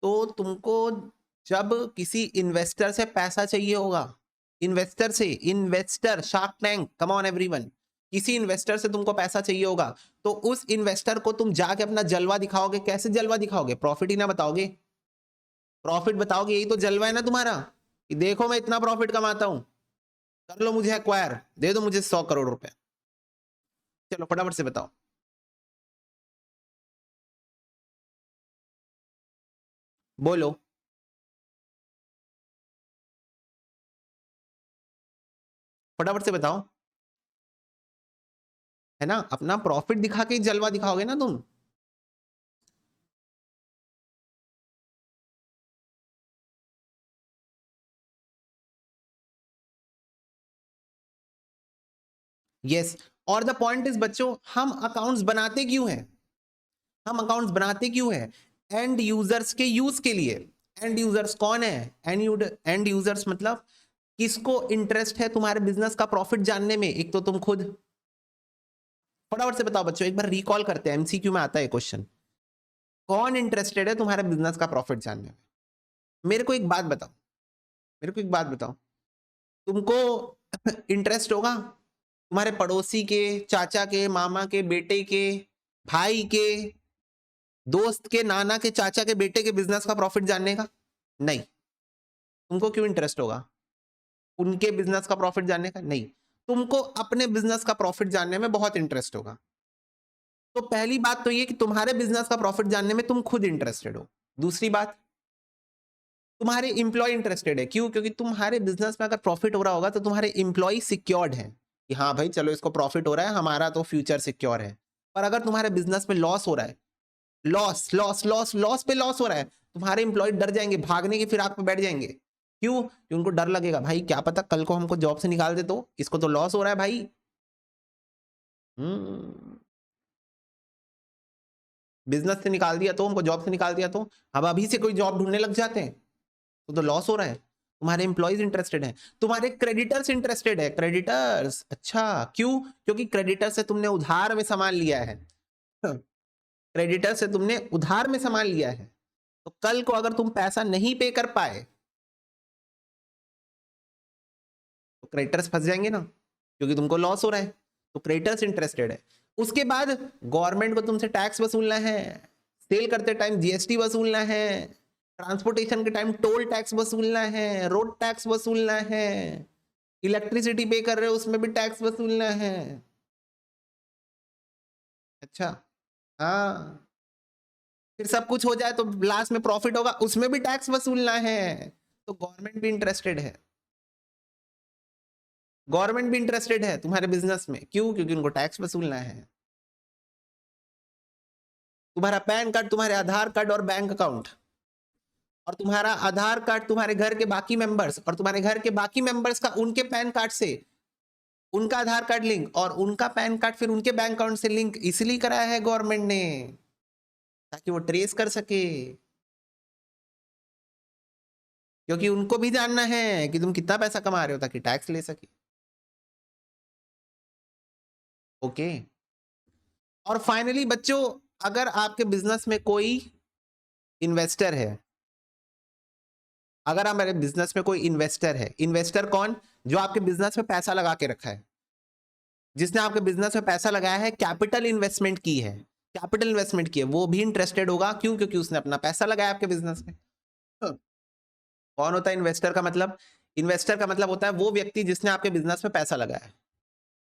तो तुमको जब किसी इन्वेस्टर से पैसा चाहिए होगा, इन्वेस्टर से, investor, shark tank, come on everyone, किसी इन्वेस्टर से तुमको पैसा चाहिए होगा, तो उस इन्वेस्टर को तुम जाके अपना जलवा दिखाओगे। कैसे जलवा दिखाओगे? प्रॉफिट ही ना बताओगे, प्रॉफिट बताओगे, यही तो जलवा है ना तुम्हारा, कि देखो मैं इतना प्रॉफिट कमाता हूं, कर लो मुझे एक्वायर, दे दो मुझे 100 करोड़ रुपए। चलो फटाफट से बताओ। बोलो। फटाफट से बताओ। है ना, अपना प्रॉफिट दिखा के जलवा दिखाओगे ना तुम। यस, और द पॉइंट इज बच्चों, हम अकाउंट्स बनाते क्यों हैं? हम अकाउंट्स बनाते क्यों हैं? एंड यूजर्स के यूज के लिए। एंड यूजर्स कौन है? एंड यूजर्स मतलब किसको इंटरेस्ट है तुम्हारे बिजनेस का प्रॉफिट जानने में? एक तो तुम खुद। फटाफट से बताओ बच्चों, एक बार रिकॉल करते हैं, एमसीक्यू में आता है क्वेश्चन। कौन इंटरेस्टेड है तुम्हारे बिजनेस का प्रॉफिट जानने में? मेरे को एक बात बताओ, मेरे को एक बात बताओ, तुमको इंटरेस्ट होगा तुम्हारे पड़ोसी के, चाचा के, मामा के बेटे के, भाई के, दोस्त के, नाना के, चाचा के बेटे के बिजनेस का प्रॉफिट जानने का? नहीं। तुमको क्यों इंटरेस्ट होगा उनके बिजनेस का प्रॉफिट जानने का? नहीं। तुमको अपने बिजनेस का प्रॉफिट जानने में बहुत इंटरेस्ट होगा। तो पहली बात तो ये कि तुम्हारे बिजनेस का प्रॉफिट जानने में तुम खुद इंटरेस्टेड हो। दूसरी बात, तुम्हारे इंप्लॉय इंटरेस्टेड है। क्यों? क्योंकि तुम्हारे बिजनेस में अगर प्रॉफिट हो रहा होगा तो तुम्हारे इंप्लॉय सिक्योर्ड है कि हाँ भाई चलो इसको प्रॉफिट हो रहा है, हमारा तो फ्यूचर सिक्योर है। पर अगर तुम्हारे बिजनेस में लॉस हो रहा है, लॉस लॉस लॉस लॉस पे लॉस हो रहा है, तुम्हारे इंप्लॉय डर जाएंगे, भागने की फिराक पे बैठ जाएंगे। क्यों? क्योंकि उनको डर लगेगा, भाई क्या पता कल को हमको जॉब से निकाल दे, तो इसको तो लॉस हो रहा है भाई। बिजनेस से निकाल दिया तो, हमको जॉब से निकाल दिया तो, अब अभी से कोई जॉब ढूंढने लग जाते हैं तो लॉस हो रहा है। तुम्हारे एम्प्लॉयज इंटरेस्टेड हैं, तुम्हारे क्रेडिटर्स इंटरेस्टेड है। क्रेडिटर्स, अच्छा क्यों? क्योंकि क्रेडिटर से तुमने उधार में सामान लिया है। क्रेडिटर से तुमने उधार में सामान लिया है, तो कल को अगर तुम पैसा नहीं पे कर पाए तो क्रेडिटर्स फंस जाएंगे ना, क्योंकि तुमको लॉस हो रहा है। तो क्रेडिटर्स इंटरेस्टेड है। उसके बाद गवर्नमेंट को तुमसे टैक्स वसूलना है, सेल करते टाइम जीएसटी वसूलना है, ट्रांसपोर्टेशन के टाइम टोल टैक्स वसूलना है, रोड टैक्स वसूलना है, इलेक्ट्रिसिटी पे कर रहे हो उसमें भी टैक्स वसूलना है। अच्छा, हाँ, फिर सब कुछ हो जाए तो लास्ट में प्रॉफिट होगा, उसमें भी टैक्स वसूलना है। तो गवर्नमेंट भी इंटरेस्टेड है, गवर्नमेंट भी इंटरेस्टेड है तुम्हारे बिजनेस में। क्यों? क्योंकि उनको टैक्स वसूलना है। तुम्हारा पैन कार्ड, तुम्हारे आधार कार्ड और बैंक अकाउंट, और तुम्हारा आधार कार्ड तुम्हारे घर के बाकी मेंबर्स, और तुम्हारे घर के बाकी मेंबर्स का उनके पैन कार्ड से उनका आधार कार्ड लिंक, और उनका पैन कार्ड फिर उनके बैंक अकाउंट से लिंक इसलिए कराया है गवर्नमेंट ने, ताकि वो ट्रेस कर सके। क्योंकि उनको भी जानना है कि तुम कितना पैसा कमा रहे हो, ताकि टैक्स ले सके। ओके। और फाइनली बच्चों, अगर आपके बिजनेस में कोई इन्वेस्टर है, अगर हमारे बिजनेस में कोई इन्वेस्टर है, इन्वेस्टर कौन? जो आपके बिजनेस में पैसा लगा के रखा है, जिसने आपके बिजनेस में पैसा लगाया है, कैपिटल इन्वेस्टमेंट की है, कैपिटल इन्वेस्टमेंट की है, वो भी इंटरेस्टेड होगा। क्यों? क्योंकि उसने अपना पैसा लगाया आपके बिजनेस में। कौन होता है इन्वेस्टर का मतलब? इन्वेस्टर का मतलब होता है वो व्यक्ति जिसने आपके बिजनेस में पैसा लगाया है।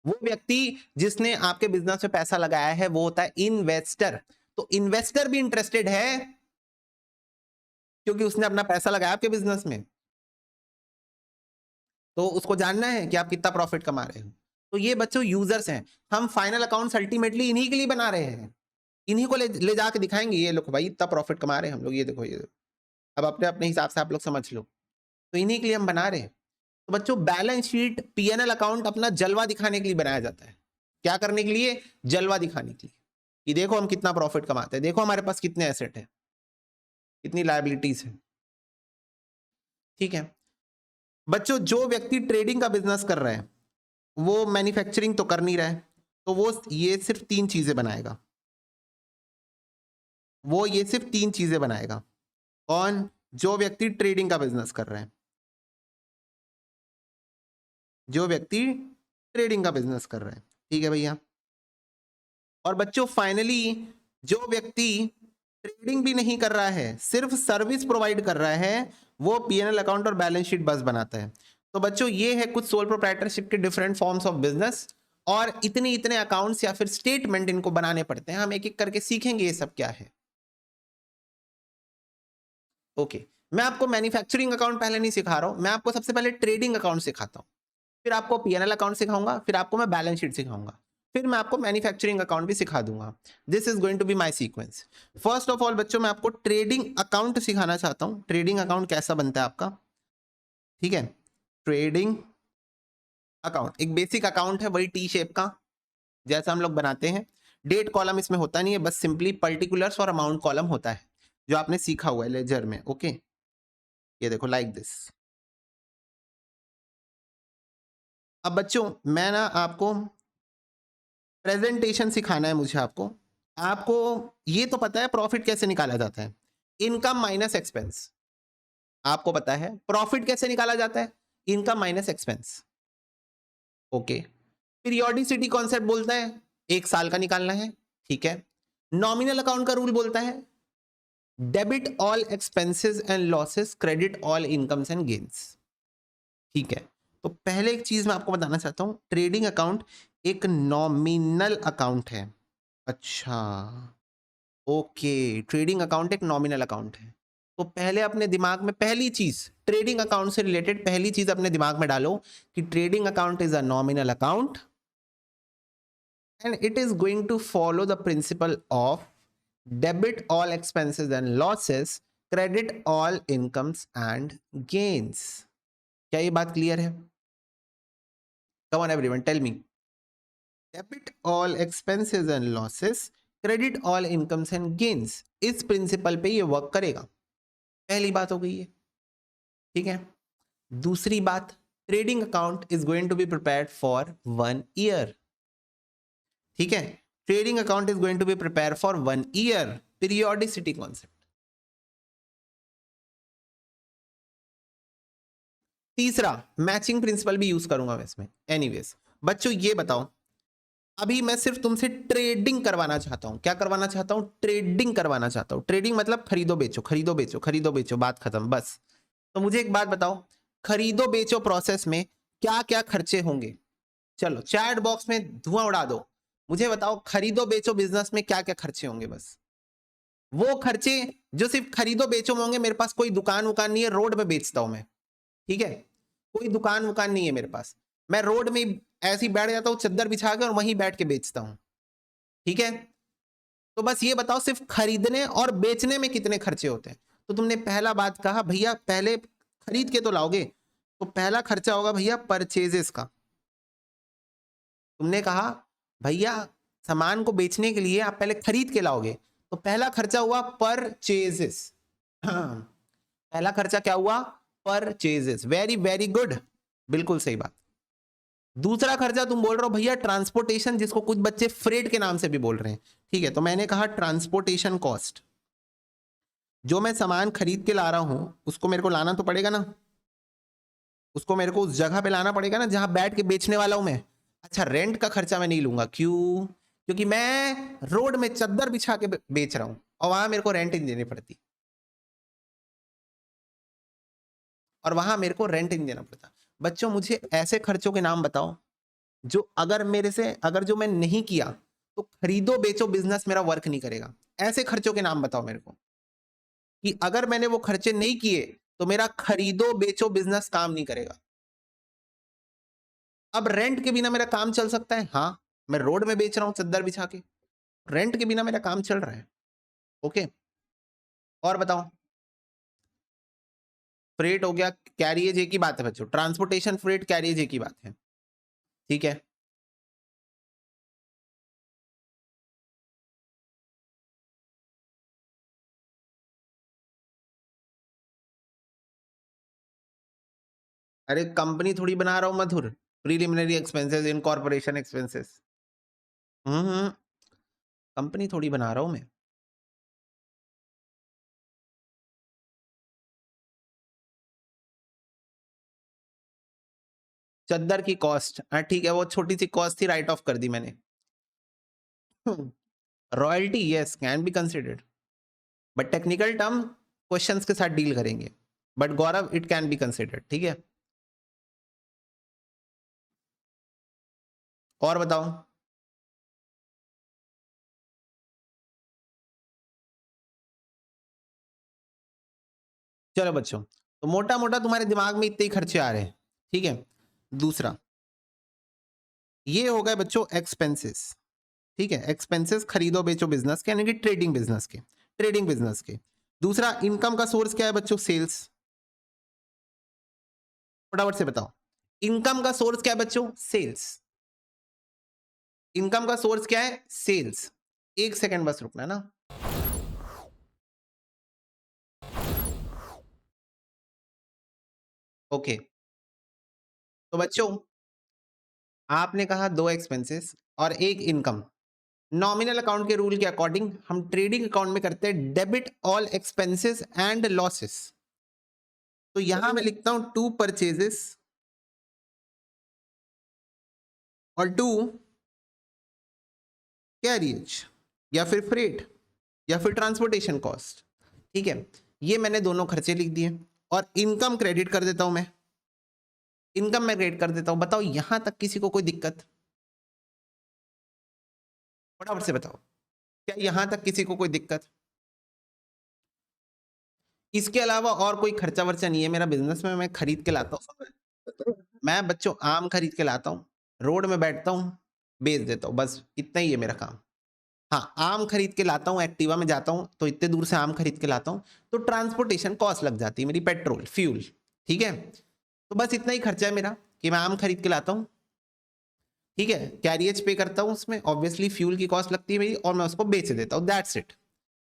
वो व्यक्ति जिसने आपके बिजनेस में पैसा लगाया है वो होता है इन्वेस्टर। तो इन्वेस्टर भी इंटरेस्टेड है क्योंकि उसने अपना पैसा लगाया आपके बिजनेस में, तो उसको जानना है कि आप कितना प्रॉफिट कमा रहे हो। तो ये बच्चों यूजर्स हैं। हम फाइनल अकाउंट्स अल्टीमेटली इन्हीं के लिए बना रहे हैं, इन्हीं को ले जाके दिखाएंगे, ये लोग भाई इतना प्रॉफिट कमा रहे हैं हम लोग, ये देखो, ये देखो। अब अपने अपने हिसाब से आप लोग समझ लो, तो इन्हीं के लिए हम बना रहे हैं। तो बच्चों बैलेंस शीट, पीएनएल अकाउंट अपना जलवा दिखाने के लिए बनाया जाता है। क्या करने के लिए? जलवा दिखाने के लिए कि देखो हम कितना प्रॉफिट कमाते हैं, देखो हमारे पास कितने एसेट है, कितनी लायबिलिटीज है। ठीक है बच्चों, जो व्यक्ति ट्रेडिंग का बिजनेस कर रहा है वो मैन्युफैक्चरिंग तो कर नहीं रहा है, तो वो ये सिर्फ 3 चीजें बनाएगा, वो ये सिर्फ 3 चीजें बनाएगा। कौन? जो व्यक्ति ट्रेडिंग का बिजनेस कर रहा है, जो व्यक्ति ट्रेडिंग का बिजनेस कर रहा है। ठीक है भैया। और बच्चों फाइनली जो व्यक्ति ट्रेडिंग भी नहीं कर रहा है, सिर्फ सर्विस प्रोवाइड कर रहा है, वो पीएनएल अकाउंट और बैलेंस शीट बस बनाता है। तो बच्चों ये है कुछ सोल प्रोप्राइटरशिप के डिफरेंट फॉर्म्स ऑफ बिजनेस, और इतने इतने अकाउंट्स या फिर स्टेटमेंट इनको बनाने पड़ते हैं। हम एक एक करके सीखेंगे ये सब क्या है। ओके, मैं आपको मैन्युफैक्चरिंग अकाउंट पहले नहीं सिखा रहा हूँ, मैं आपको सबसे पहले ट्रेडिंग अकाउंट सिखाता हूँ, फिर आपको पीएनएल अकाउंट सिखाऊंगा, फिर आपको मैं बैलेंस शीट सिखाऊंगा, फिर मैं आपको मैन्युफैक्चरिंग अकाउंट भी सिखा दूंगा। This is going to be my sequence. First of all बच्चों, मैं आपको ट्रेडिंग अकाउंट सिखाना चाहता हूँ। ट्रेडिंग अकाउंट कैसा बनता है आपका, ठीक है। ट्रेडिंग अकाउंट एक बेसिक अकाउंट है, वही टी शेप का जैसा हम लोग बनाते हैं। डेट कॉलम इसमें होता नहीं है, बस सिंपली पर्टिकुलर्स और अमाउंट कॉलम होता है, जो आपने सीखा हुआ है लेजर में। ओके, ये देखो लाइक दिस। अब बच्चों मैं ना आपको प्रेजेंटेशन सिखाना है, मुझे आपको आपको ये तो पता है प्रॉफिट कैसे निकाला जाता है, इनकम माइनस एक्सपेंस। आपको पता है प्रॉफिट कैसे निकाला जाता है, income minus expense. Okay, periodicity concept बोलता है एक साल का निकालना है, ठीक है। नॉमिनल अकाउंट का रूल बोलता है debit all expenses and losses, credit all incomes and gains, ठीक है। तो पहले एक चीज मैं आपको बताना चाहता हूं, ट्रेडिंग अकाउंट एक नॉमिनल अकाउंट है। अच्छा, ओके, ट्रेडिंग अकाउंट एक नॉमिनल अकाउंट है। तो पहले अपने दिमाग में पहली चीज ट्रेडिंग अकाउंट से रिलेटेड पहली चीज अपने दिमाग में डालो कि trading account is a nominal account and it is going to follow the principle of debit all expenses and losses, credit all incomes and gains। क्या ये बात क्लियर है? Come on everyone, tell me। Debit all expenses and losses, credit all incomes and gains, इस principal पे ये work करेगा। पहली बात हो गई है, ठीक है। दूसरी बात, trading account is going to be prepared for 1 year, ठीक है। Trading account is going to be prepare for 1 year, periodicity concept. तीसरा, मैचिंग प्रिंसिपल भी यूज करूंगा मैं इसमें। एनीवेज बच्चों ये बताओ, अभी मैं सिर्फ तुमसे ट्रेडिंग करवाना चाहता हूं। क्या करवाना चाहता हूं? ट्रेडिंग करवाना चाहता हूं। ट्रेडिंग मतलब खरीदो बेचो, खरीदो बेचो, खरीदो बेचो, बात खत्म बस। तो मुझे एक बात बताओ, खरीदो बेचो प्रोसेस में क्या क्या खर्चे होंगे? चलो चैट बॉक्स में धुआं उड़ा दो, मुझे बताओ खरीदो बेचो बिजनेस में क्या क्या खर्चे होंगे? बस वो खर्चे जो सिर्फ खरीदो बेचो में होंगे। मेरे पास कोई दुकान वुकान नहीं है, रोड पे बेचता हूं मैं, ठीक है। कोई दुकान वुकान नहीं है मेरे पास, मैं रोड में ऐसे ही बैठ जाता हूँ चादर बिछा के और वहीं बैठ के बेचता हूँ, ठीक है। तो बस ये बताओ सिर्फ खरीदने और बेचने में कितने खर्चे होते हैं? तो तुमने पहला बात कहा भैया पहले खरीद के तो लाओगे, तो पहला खर्चा होगा भैया परचेजेस का। तुमने कहा भैया सामान को बेचने के लिए आप पहले खरीद के लाओगे, तो पहला खर्चा हुआ परचेजेस। पहला खर्चा क्या हुआ? परचेजेस। वेरी वेरी गुड, बिल्कुल सही बात। दूसरा खर्चा तुम बोल रहे हो भैया ट्रांसपोर्टेशन, जिसको कुछ बच्चे फ्रेट के नाम से भी बोल रहे हैं, ठीक है। तो मैंने कहा ट्रांसपोर्टेशन कॉस्ट, जो मैं सामान खरीद के ला रहा हूं उसको मेरे को लाना तो पड़ेगा ना, उसको मेरे को उस जगह पे लाना पड़ेगा ना जहां बैठ के बेचने वाला हूं मैं। अच्छा, रेंट का खर्चा मैं नहीं लूंगा, क्यों? क्योंकि मैं रोड में चद्दर बिछा के बेच रहा हूं और वहां मेरे को रेंट नहीं देनी पड़ती, और वहां मेरे को रेंट नहीं देना पड़ता। बच्चों मुझे ऐसे खर्चों के नाम बताओ जो अगर मेरे से अगर जो मैं नहीं किया तो खरीदो बेचो बिजनेस मेरा वर्क नहीं करेगा। ऐसे खर्चों के नाम बताओ मेरे को कि अगर मैंने वो खर्चे नहीं किए तो मेरा खरीदो बेचो बिजनेस काम नहीं करेगा। अब रेंट के बिना मेरा काम चल सकता है? हाँ, मैं रोड में बेच रहा हूं चद्दर बिछा के, रेंट के बिना मेरा काम चल रहा है। ओके, और बताओ। फ्रेट हो गया, कैरियज एक ही बात है बच्चों, ट्रांसपोर्टेशन फ्रेट कैरियज एक ही बात है, ठीक है। अरे कंपनी थोड़ी बना रहा हूं मधुर, प्रीलिमिनरी एक्सपेंसेस, इनकॉर्पोरेशन एक्सपेंसेस। हम्म, कंपनी थोड़ी बना रहा हूं मैं। चद्दर की कॉस्ट, हाँ ठीक है, वो छोटी सी कॉस्ट थी, राइट ऑफ कर दी मैंने। Royalty yes can be considered, but technical term questions के साथ डील करेंगे, but Gaurav it can be considered, ठीक है। और बताओ। चलो बच्चों, तो मोटा-मोटा तुम्हारे दिमाग में इतने ही खर्चे आ रहे हैं, ठीक है? दूसरा, ये हो गए बच्चों एक्सपेंसेस, ठीक है? एक्सपेंसेस खरीदो बेचो बिज़नेस के, यानी कि ट्रेडिंग बिज़नेस के। दूसरा इनकम का सोर्स क्या है बच्चों? सेल्स। फटाफट से बताओ। इनकम का सोर्स क्या है बच्चों? सेल्स। इनकम का सोर्स क्या है? सेल्स। 1 सेकंड बस रुकना ना। ओके, तो बच्चों आपने कहा 2 एक्सपेंसेस और 1 इनकम। नॉमिनल अकाउंट के रूल के अकॉर्डिंग हम ट्रेडिंग अकाउंट में करते हैं debit all expenses and losses. तो यहां मैं लिखता हूं 2 परचेजेस और 2 कैरियज या फिर फ्रेट या फिर ट्रांसपोर्टेशन कॉस्ट, ठीक है? ये मैंने दोनों खर्चे लिख दिए और इनकम क्रेडिट कर देता हूं मैं। इनकम मैं क्रेडिट कर देता हूं। बताओ यहां तक किसी को कोई दिक्कत? फटाफट से बताओ, क्या यहां तक किसी को कोई दिक्कत? इसके अलावा और कोई खर्चा वर्चा नहीं है मेरा बिजनेस में। मैं खरीद के लाता हूँ, मैं बच्चों आम खरीद के लाता हूँ, रोड में बैठता हूँ, बेच देता हूँ, बस इतना ही है मेरा काम। हाँ, आम खरीद के लाता हूँ, एक्टिवा में जाता हूँ तो इतने दूर से आम खरीद के लाता हूँ, तो ट्रांसपोर्टेशन कॉस्ट लग जाती है मेरी, पेट्रोल फ्यूल, ठीक है? तो बस इतना ही खर्चा है मेरा कि मैं आम खरीद के लाता हूँ, ठीक है? कैरियज पे करता हूँ, उसमें ऑब्वियसली फ्यूल की कॉस्ट लगती है मेरी और मैं उसको बेच देता हूँ, दैट्स इट।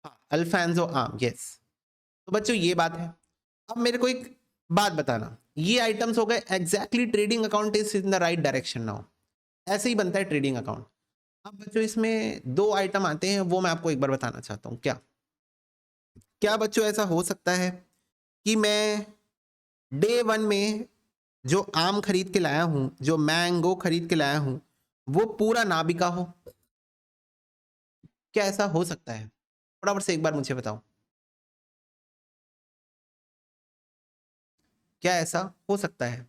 हाँ, अल्फांसो आम, यस। तो बच्चों ये बात है। अब मेरे को एक बात बताना, ये आइटम्स हो गए exactly trading account is in the right direction now. ऐसे ही बनता है ट्रेडिंग अकाउंट। अब बच्चों इसमें 2 आइटम आते हैं, वो मैं आपको एक बार बताना चाहता हूँ। क्या क्या बच्चों ऐसा हो सकता है कि मैं डे 1 में जो आम खरीद के लाया हूँ, जो मैंगो खरीद के लाया हूँ, वो पूरा ना बिका हो? क्या ऐसा हो सकता है? फटाफट से एक बार मुझे बताओ। क्या ऐसा हो सकता है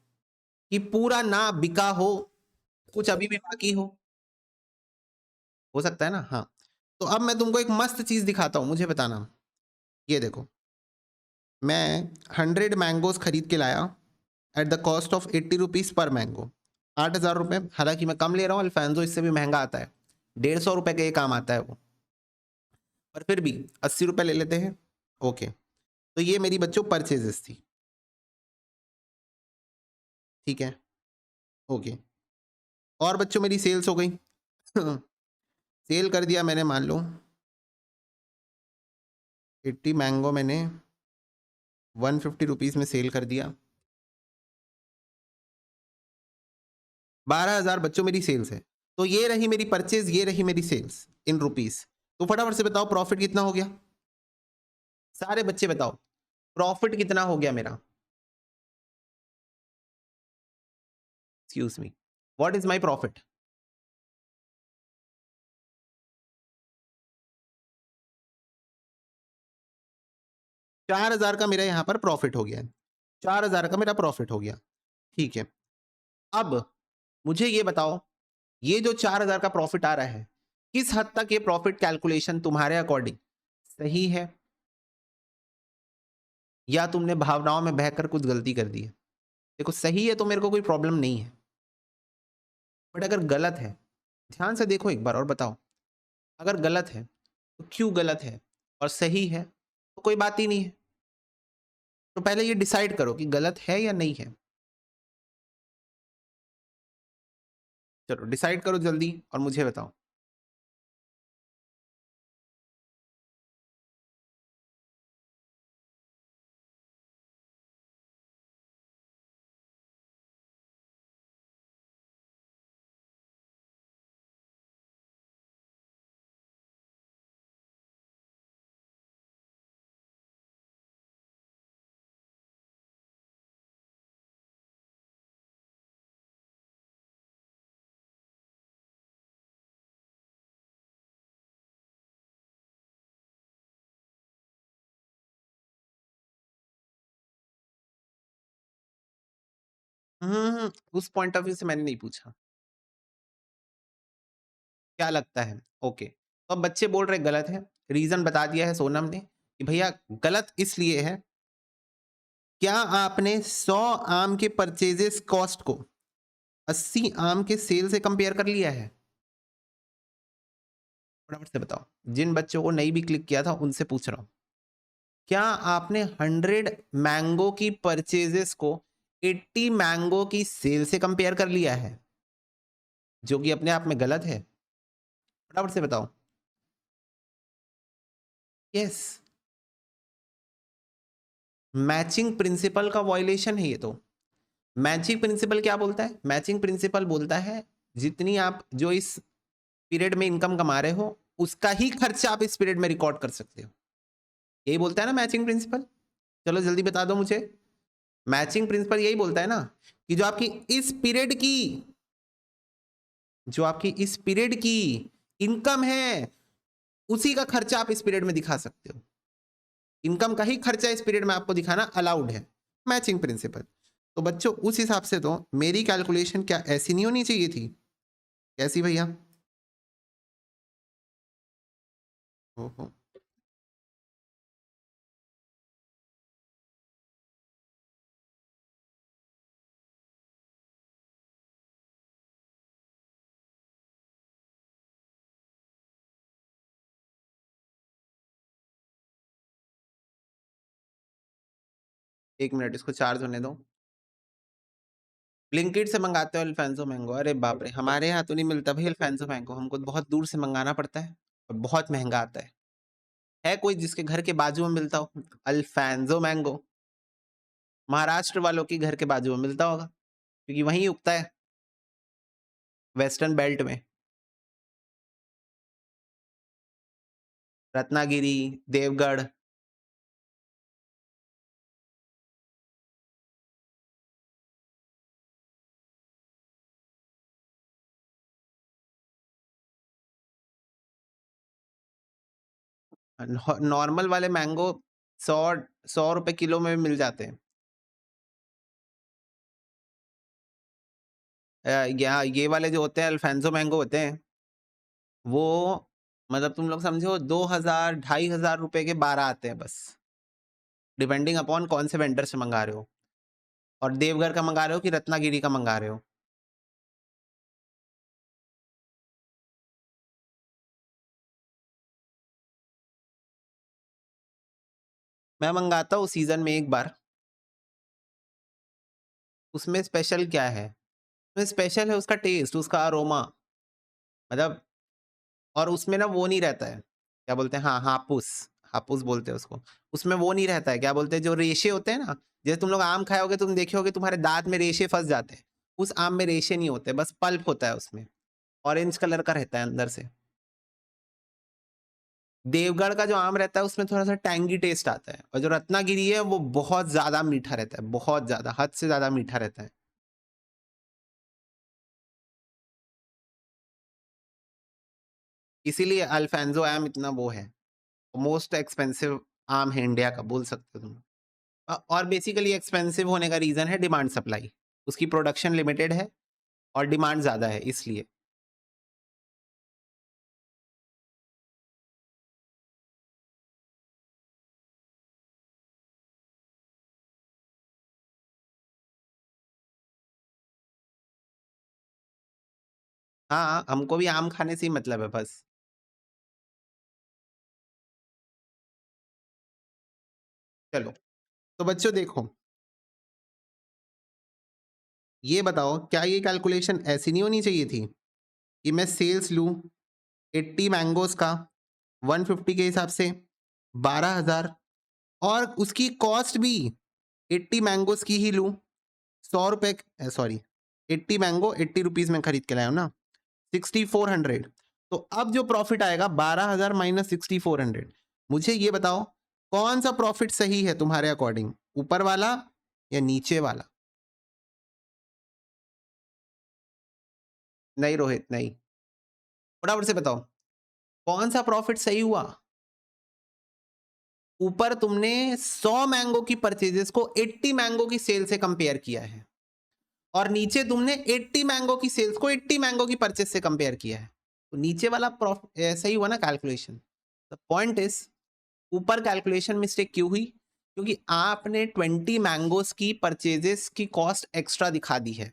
कि पूरा ना बिका हो, कुछ अभी भी बाकी हो सकता है ना? हाँ। तो अब मैं तुमको एक मस्त चीज़ दिखाता हूँ, मुझे बताना। ये देखो, मैं 100 मैंगोज़ खरीद के लाया at the cost of 80 rupees पर मैंगो। 8,000 रुपए, हालाँकि मैं कम ले रहा हूँ, अल्फांसो इससे भी महँगा आता है। 150 रुपए का ये काम आता है वो। पर फिर भी 80 रुपए ले लेते हैं। ओके, तो ये मेरी बच्चों परचेज़ेज़ थी, ठीक है? ओके। और बच्चों मेरी सेल्स हो गई। सेल कर दिया मैंने, मान लो 80 मैंगो मैंने 150 रुपीज़ में सेल कर दिया। 12,000 बच्चों मेरी सेल्स है। तो ये रही मेरी परचेज़, ये रही मेरी सेल्स इन रुपीज़। तो फटाफट से बताओ प्रॉफिट कितना हो गया? सारे बच्चे बताओ, प्रॉफिट कितना हो गया मेरा? Excuse me, what is my profit? 4,000 का मेरा यहाँ पर प्रॉफिट हो गया है। 4,000 का मेरा प्रॉफिट हो गया, ठीक है। अब मुझे ये बताओ, ये जो 4,000 का प्रॉफिट आ रहा है, किस हद तक ये प्रॉफिट कैलकुलेशन तुम्हारे अकॉर्डिंग सही है, या तुमने भावनाओं में बहकर कुछ गलती कर दी है? देखो सही है तो मेरे को कोई प्रॉब्लम नहीं है, बट अगर गलत है, ध्यान से देखो एक बार और बताओ। अगर गलत है, तो क्यों गलत है? और सही है, तो कोई बात ही नहीं है। तो पहले ये डिसाइड करो कि गलत है या नहीं है। चलो डिसाइड करो जल्दी और मुझे बताओ। उस पॉइंट ऑफ व्यू से मैंने नहीं पूछा। क्या लगता है? ओके। तो अब बच्चे बोल रहे गलत है, रीज़न बता दिया है सोनम ने कि भैया गलत इसलिए है क्या आपने 100 आम के परचेजेस कॉस्ट को 80 आम के सेल से कंपेयर कर लिया है? फटाफट से बताओ। जिन बच्चों को नहीं भी क्लिक किया था उनसे पूछ रहा हूं। क्या आपने 100 मैंगो की परचेजेस को 80 मैंगो की सेल से कंपेयर कर लिया है, जो कि अपने आप में गलत है? फटाफट से बताओ। यस, मैचिंग प्रिंसिपल का वॉयलेशन है ये तो। मैचिंग प्रिंसिपल क्या बोलता है? मैचिंग प्रिंसिपल बोलता है जितनी आप जो इस पीरियड में इनकम कमा रहे हो उसका ही खर्चा आप इस पीरियड में रिकॉर्ड कर सकते हो। यही बोलता है ना मैचिंग प्रिंसिपल? चलो जल्दी बता दो मुझे। मैचिंग प्रिंसिपल यही बोलता है ना कि जो आपकी इस पीरियड की इनकम है उसी का खर्चा आप इस पीरियड में दिखा सकते हो। इनकम का ही खर्चा इस पीरियड में आपको दिखाना अलाउड है, मैचिंग प्रिंसिपल। तो बच्चों उस हिसाब से तो मेरी कैलकुलेशन क्या ऐसी नहीं होनी चाहिए थी? कैसी भैया? ओहो, एक मिनट इसको चार्ज होने दो। ब्लिंकिट से मंगाते हो अल्फांसो मैंगो? अरे बाप रे, हमारे यहाँ तो नहीं मिलता भाई अल्फांसो मैंगो, हमको बहुत दूर से मंगाना पड़ता है और बहुत महंगा आता है कोई जिसके घर के बाजू में मिलता हो अल्फांसो मैंगो? महाराष्ट्र वालों की घर के बाजू में मिलता होगा क्योंकि वहीं उगता है, वेस्टर्न बेल्ट में। रत्नागिरी, देवगढ़। नॉर्मल वाले मैंगो 100 रुपए किलो में भी मिल जाते हैं। यहाँ ये वाले जो होते हैं अल्फांसो मैंगो होते हैं वो, मतलब तुम लोग समझो 2000 2500 रुपए के 12 आते हैं बस, डिपेंडिंग अपॉन कौन से वेंडर से मंगा रहे हो और देवघर का मंगा रहे हो कि रत्नागिरी का मंगा रहे हो। मैं मंगाता हूँ सीजन में एक बार। उसमें स्पेशल क्या है? उसमें स्पेशल है उसका टेस्ट, उसका अरोमा, मतलब। और उसमें ना वो नहीं रहता है, क्या बोलते हैं, हाँ हापुस, हापुस बोलते हैं उसको। उसमें वो नहीं रहता है, क्या बोलते हैं, जो रेशे होते हैं ना, जैसे तुम लोग आम खाए होगे तुम देखे होगे तुम्हारे दांत में रेशे फंस जाते हैं। उस आम में रेशे नहीं होते, बस पल्प होता है उसमें, ऑरेंज कलर का रहता है अंदर से। देवगढ़ का जो आम रहता है उसमें थोड़ा सा टैंगी टेस्ट आता है, और जो रत्नागिरी है वो बहुत ज्यादा मीठा रहता है, बहुत ज्यादा, हद से ज्यादा मीठा रहता है। इसीलिए अल्फांसो आम इतना वो है, मोस्ट एक्सपेंसिव आम है इंडिया का, बोल सकते हो तुम। और बेसिकली एक्सपेंसिव होने का रीजन है डिमांड सप्लाई, उसकी प्रोडक्शन लिमिटेड है और डिमांड ज्यादा है इसलिए। हाँ, हमको भी आम खाने से ही मतलब है बस। चलो, तो बच्चों देखो, ये बताओ क्या ये कैलकुलेशन ऐसी नहीं होनी चाहिए थी कि मैं सेल्स लूं 80 मैंगोज का 150 के हिसाब से 12,000, और उसकी कॉस्ट भी 80 मैंगोज की ही लूं, 100 रुपए, सॉरी 80 मैंगो 80 रुपीज में खरीद के लाया हूं ना, 6400। तो अब जो प्रॉफिट आएगा 12,000 माइनस 6400, मुझे ये बताओ कौन सा प्रॉफिट सही है तुम्हारे अकॉर्डिंग, ऊपर वाला या नीचे वाला? नहीं रोहित, नहीं, फटाफट से बताओ कौन सा प्रॉफिट सही हुआ। ऊपर तुमने 100 मैंगो की परचेजेस को 80 मैंगो की सेल से कंपेयर किया है, और नीचे तुमने 80 मैंगो की सेल्स को 80 मैंगो की परचेज से कंपेयर किया है। तो नीचे वाला प्रॉफिट सही हुआ ना कैलकुलेशन। द पॉइंट इज ऊपर कैलकुलेशन मिस्टेक क्यों हुई? क्योंकि आपने 20 मैंगोज की परचेजेस की कॉस्ट एक्स्ट्रा दिखा दी है।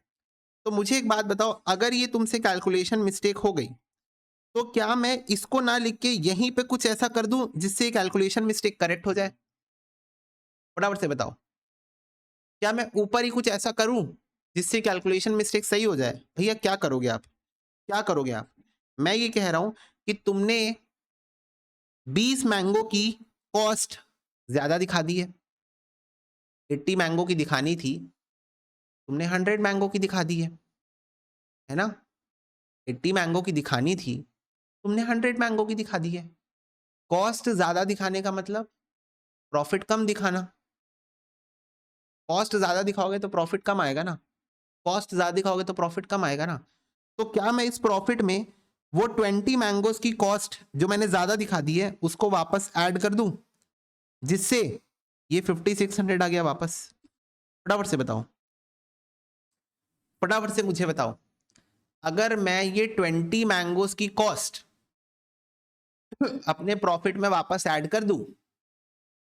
तो मुझे एक बात बताओ, अगर ये तुमसे कैलकुलेशन मिस्टेक हो गई तो क्या मैं इसको ना लिख के यहीं पे कुछ ऐसा कर दूं जिससे कैलकुलेशन मिस्टेक करेक्ट हो जाए? फटाफट से बताओ, क्या मैं ऊपर ही कुछ ऐसा करूं जिससे कैलकुलेशन मिस्टेक सही हो जाए? भैया क्या करोगे आप, क्या करोगे आप? मैं ये कह रहा हूं कि तुमने 20 मैंगो की कॉस्ट ज्यादा दिखा दी है, 80 मैंगो की दिखानी थी, तुमने 100 मैंगो की दिखा दी है ना? 80 मैंगो की दिखानी थी, तुमने 100 मैंगो की दिखा दी है। कॉस्ट ज्यादा दिखाने का मतलब प्रॉफिट कम दिखाना। कॉस्ट ज्यादा दिखाओगे तो प्रॉफिट कम आएगा ना, कॉस्ट ज्यादा दिखाओगे तो प्रॉफिट कम आएगा ना। तो क्या मैं इस प्रॉफिट में वो 20 मैंगोज की कॉस्ट जो मैंने ज्यादा दिखा दी है उसको वापस ऐड कर दूं, जिससे ये 5600 आ गया वापस? फटाफट से बताओ, फटाफट से मुझे बताओ, अगर मैं ये 20 मैंगोज की कॉस्ट अपने प्रॉफिट में वापस ऐड कर दूं,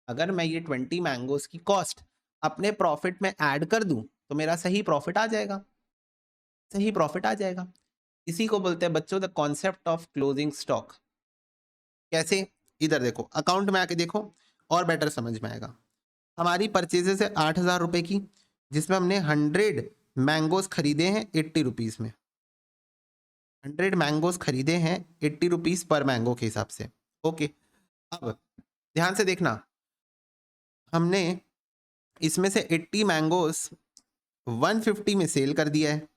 अगर मैं ये 20 मैंगोज की कॉस्ट अपने प्रॉफिट में ऐड कर दूं तो मेरा सही प्रॉफिट आ जाएगा, सही प्रॉफिट आ जाएगा। इसी को बोलते हैं बच्चों the concept of closing stock. कैसे? इधर देखो, अकाउंट में आके देखो और बेटर समझ में आएगा। हमारी परचेजेस है 8,000 रुपए की, जिसमें हमने 100 मैंगोज खरीदे हैं 80 रुपीज में। 100 मैंगोज खरीदे हैं 80 रुपीज पर मैंगो के हिसाब से। ओके, अब ध्यान से देखना, हमने इसमें से 80 मैंगोज 150 में सेल कर दिया है।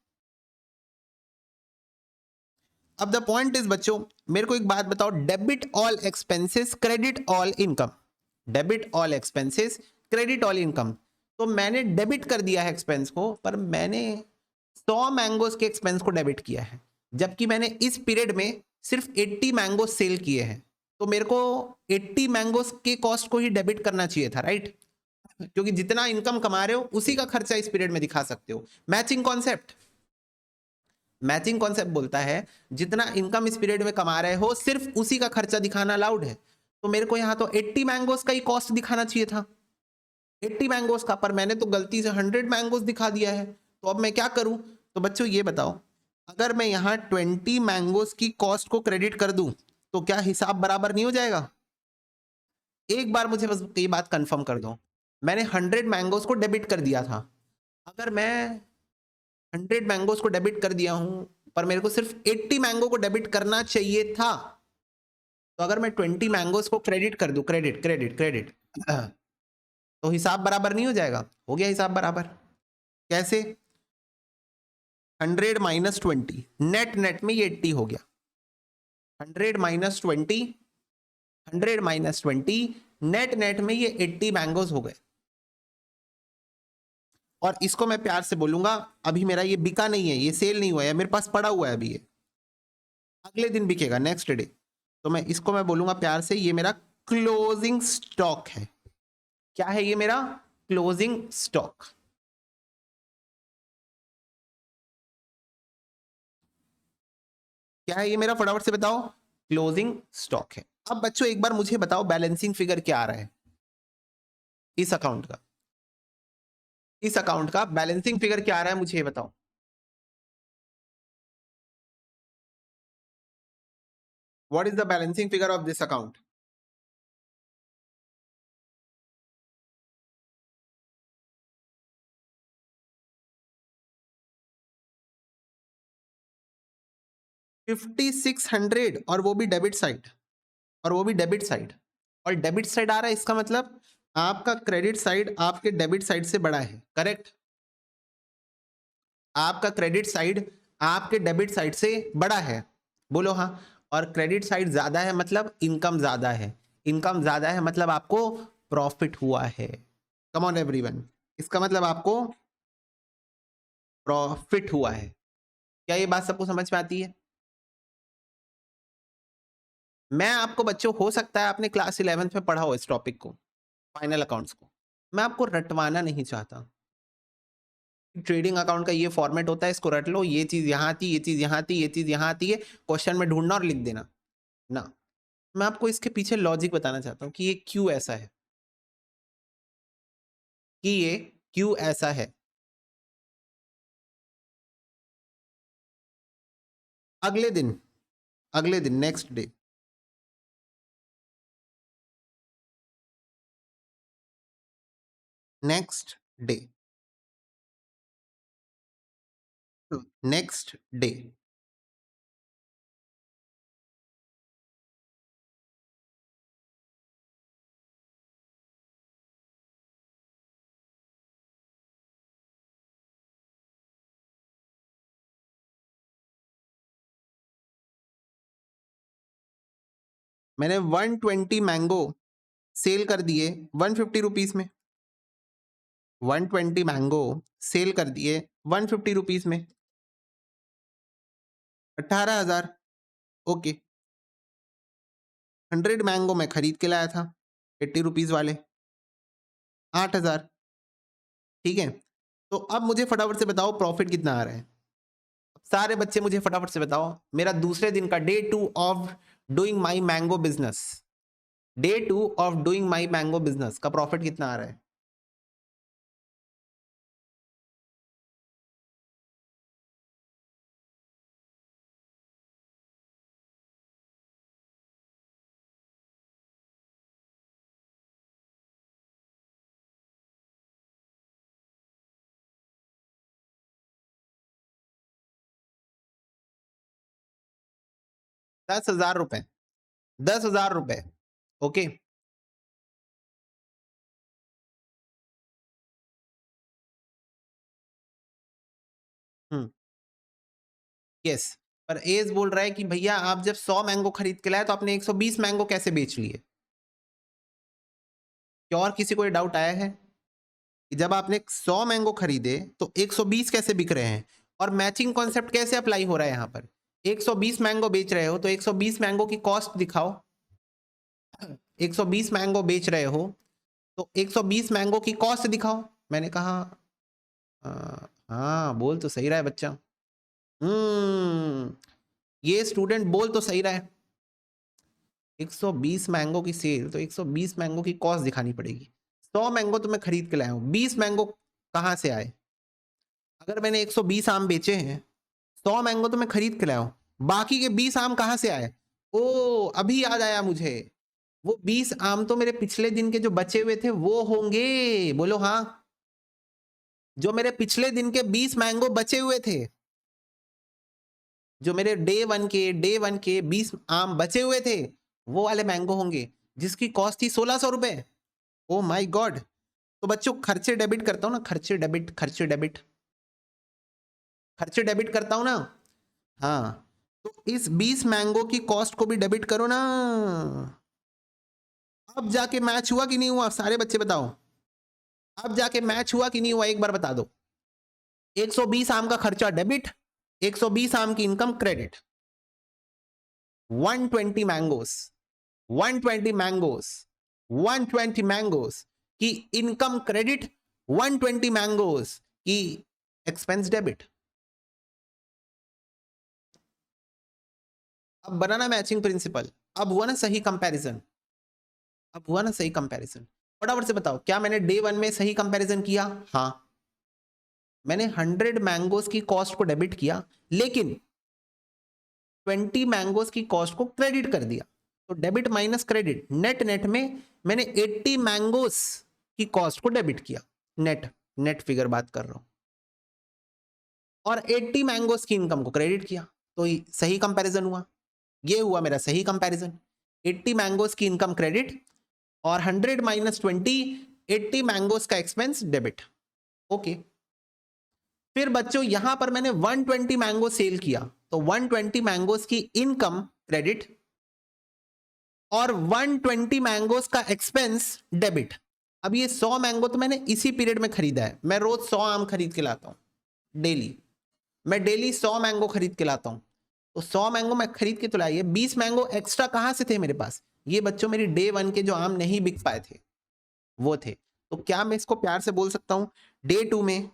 अब द पॉइंट इज बच्चों, मेरे को एक बात बताओ, debit all expenses credit all income, debit all expenses credit all income. तो मैंने डेबिट कर दिया है एक्सपेंस को, पर मैंने 100 मैंगोज के एक्सपेंस को डेबिट किया है, जबकि मैंने इस पीरियड में सिर्फ 80 मैंगोज सेल किए हैं। तो मेरे को 80 मैंगोज के कॉस्ट को ही डेबिट करना चाहिए था, राइट? क्योंकि जितना इनकम कमा रहे हो उसी का खर्चा इस पीरियड में दिखा सकते हो। मैचिंग कॉन्सेप्ट, मैचिंग कॉन्सेप्ट बोलता है जितना इनकम इस पीरियड में कमा रहे हो सिर्फ उसी का खर्चा दिखाना अलाउड है। तो मेरे को यहाँ तो 80 मैंगोज का ही कॉस्ट दिखाना चाहिए था, 80 मैंगोज का, पर मैंने तो गलती से 100 मैंगोज दिखा दिया है। तो अब मैं क्या करूं? तो बच्चों ये बताओ, अगर मैं यहाँ 20 मैंगोज की कॉस्ट को क्रेडिट कर दूं तो क्या हिसाब बराबर नहीं हो जाएगा? एक बार मुझे बस ये बात कंफर्म कर दो, मैंने 100 मैंगोज को डेबिट कर दिया था, अगर मैं 100 मैंगोज को डेबिट कर दिया हूं पर मेरे को सिर्फ 80 मैंगो को डेबिट करना चाहिए था, तो अगर मैं 20 मैंगोज को क्रेडिट कर दूं, क्रेडिट क्रेडिट क्रेडिट, तो हिसाब बराबर नहीं हो जाएगा? हो गया हिसाब बराबर। कैसे? 100 माइनस 20, नेट नेट में ये 80 हो गया। 100 माइनस 20, 100 माइनस 20, नेट नेट में ये 80 मैंगोज हो गए। और इसको मैं प्यार से बोलूंगा, अभी मेरा ये बिका नहीं है, ये सेल नहीं हुआ है, मेरे पास पड़ा हुआ है अभी, ये अगले दिन बिकेगा, नेक्स्ट डे। तो मैं इसको मैं बोलूंगा प्यार से, ये मेरा क्लोजिंग स्टॉक है। क्या है ये? मेरा क्लोजिंग स्टॉक। क्या है ये मेरा? फटाफट से बताओ। क्लोजिंग स्टॉक है। अब बच्चों एक बार मुझे बताओ, बैलेंसिंग फिगर क्या आ रहा है इस अकाउंट का? इस अकाउंट का बैलेंसिंग फिगर क्या आ रहा है, मुझे बताओ। What is the balancing figure of this account? $5600, और वो भी डेबिट साइड, और वो भी डेबिट साइड। और डेबिट साइड आ रहा है, इसका मतलब आपका क्रेडिट साइड आपके डेबिट साइड से बड़ा है, करेक्ट? आपका क्रेडिट साइड आपके डेबिट साइड से बड़ा है, बोलो हाँ। और क्रेडिट साइड ज्यादा है मतलब इनकम ज्यादा है, इनकम ज्यादा है मतलब आपको प्रॉफिट हुआ है। कम ऑन एवरीवन, इसका मतलब आपको प्रॉफिट हुआ है। क्या ये बात सबको समझ में आती है? मैं आपको बच्चों, हो सकता है आपने क्लास 11th में पढ़ा हो इस टॉपिक को, फाइनल अकाउंट्स को, मैं आपको रटवाना नहीं चाहता। ट्रेडिंग अकाउंट का ये फॉर्मेट होता है, इसको रट लो, ये चीज यहाँ आती, ये चीज यहाँ आती, ये चीज यहाँ आती है, क्वेश्चन में ढूंढना और लिख देना ना। मैं आपको इसके पीछे लॉजिक बताना चाहता हूँ कि ये क्यों ऐसा है। कि ये क्यों ऐसा है। अगले दिन next day, next day, next day, मैंने 120 मैंगो सेल कर दिए 150 रुपीज में। 120 मैंगो सेल कर दिए 150 रुपीज में, 18,000। ओके, 100 मैंगो मैं खरीद के लाया था 80 रुपीज वाले, 8,000। ठीक है, तो अब मुझे फटाफट से बताओ प्रॉफिट कितना आ रहा है। सारे बच्चे मुझे फटाफट से बताओ, मेरा दूसरे दिन का day 2 of doing my mango business, day 2 of doing my mango business का प्रॉफिट कितना आ रहा है। ₹10,000, ₹10,000। ओके, हम्म, यस। पर एज बोल रहा है कि भैया आप जब 100 मैंगो खरीद के लाए तो आपने 120 मैंगो कैसे बेच लिए। क्या और किसी को ये डाउट आया है कि जब आपने 100 मैंगो खरीदे तो 120 कैसे बिक रहे हैं, और मैचिंग कॉन्सेप्ट कैसे अप्लाई हो रहा है यहाँ पर। 120 मैंगो बेच रहे हो तो 120 मैंगो की कॉस्ट दिखाओ। 120 मैंगो बेच रहे हो तो 120 मैंगो की कॉस्ट दिखाओ। मैंने कहा हाँ बोल तो सही रहा है बच्चा। ये स्टूडेंट बोल तो सही रहा है। 120 मैंगो की सेल तो 120 मैंगो की कॉस्ट दिखानी पड़ेगी। 100 मैंगो तो मैं खरीद के लाया हूँ, 20 मैंगो कहाँ से आए। अगर मैंने 120 आम बेचे हैं, 100 मैंगो तो मैं खरीद के लाया हूँ, बाकी के 20 आम कहाँ से आए। ओ अभी याद आया मुझे, वो 20 आम तो मेरे पिछले दिन के जो बचे हुए थे वो होंगे। बोलो हाँ, जो मेरे पिछले दिन के 20 मैंगो बचे हुए थे, जो मेरे डे वन के 20 आम बचे हुए थे, वो वाले मैंगो होंगे जिसकी कॉस्ट थी 1,600 रुपए। Oh my God. तो बच्चों खर्चे डेबिट करता हूं ना, खर्चे डेबिट करता हूं ना। हाँ, तो इस 20 मैंगो की कॉस्ट को भी डेबिट करो ना। अब जाके मैच हुआ कि नहीं हुआ, सारे बच्चे बताओ। अब जाके मैच हुआ कि नहीं हुआ, एक बार बता दो। 120 आम का खर्चा डेबिट, 120 आम की income credit. 120 mangoes, 120 mangoes, 120 mangoes की इनकम क्रेडिट, 120 मैंगोस की एक्सपेंस डेबिट। अब बनाना मैचिंग प्रिंसिपल, अब हुआ ना सही कंपैरिजन, अब हुआ ना सही कंपैरिजन। फटाफट से बताओ, क्या मैंने डे 1 में सही कंपैरिजन किया। हाँ, मैंने 100 मैंगोस की कॉस्ट को डेबिट किया, लेकिन 20 मैंगोस की कॉस्ट को क्रेडिट कर दिया। तो debit minus credit, net net में मैंने 80 मैंगोस की कॉस्ट को डेबिट किया। नेट नेट फिगर बात कर रहा हूं, और 80 मैंगोस की इनकम को क्रेडिट किया। तो सही कंपैरिजन हुआ, ये हुआ मेरा सही कंपैरिजन। 80 मैंगोस की इनकम क्रेडिट और 100 माइनस 20, 80 मैंगोस का एक्सपेंस डेबिट। ओके, फिर बच्चों यहां पर मैंने 120 मैंगो सेल किया, तो 120 मैंगोस की इनकम क्रेडिट और 120 मैंगोस का एक्सपेंस डेबिट। अब ये 100 मैंगो तो मैंने इसी पीरियड में खरीदा है, मैं रोज 100 आम खरीद के लाता हूं डेली, मैं डेली 100 मैंगो खरीद के लाता हूं। तो 100 मैंगो मैं खरीद के तो लाइए, 20 मैंगो एक्स्ट्रा कहां से थे मेरे पास। ये बच्चों मेरी डे 1 के जो आम नहीं बिक पाए थे वो थे। तो क्या मैं इसको प्यार से बोल सकता हूं, डे 2 में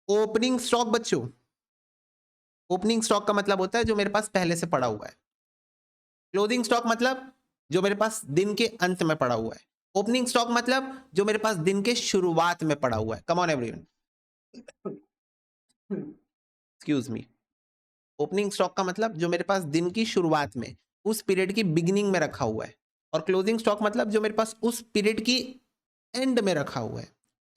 ओपनिंग स्टॉक। बच्चों ओपनिंग स्टॉक का मतलब होता है जो मेरे पास पहले से पड़ा हुआ है। क्लोजिंग स्टॉक मतलब जो मेरे पास दिन के अंत में पड़ा हुआ है। ओपनिंग स्टॉक मतलब जो मेरे पास दिन के शुरुआत में पड़ा हुआ है। Come on everyone, excuse me. Opening stock का मतलब जो मेरे पास दिन की शुरुआत में, उस पीरियड की बिगिनिंग में रखा हुआ है। और क्लोजिंग स्टॉक मतलब जो मेरे पास उस पीरियड की एंड में रखा हुआ है,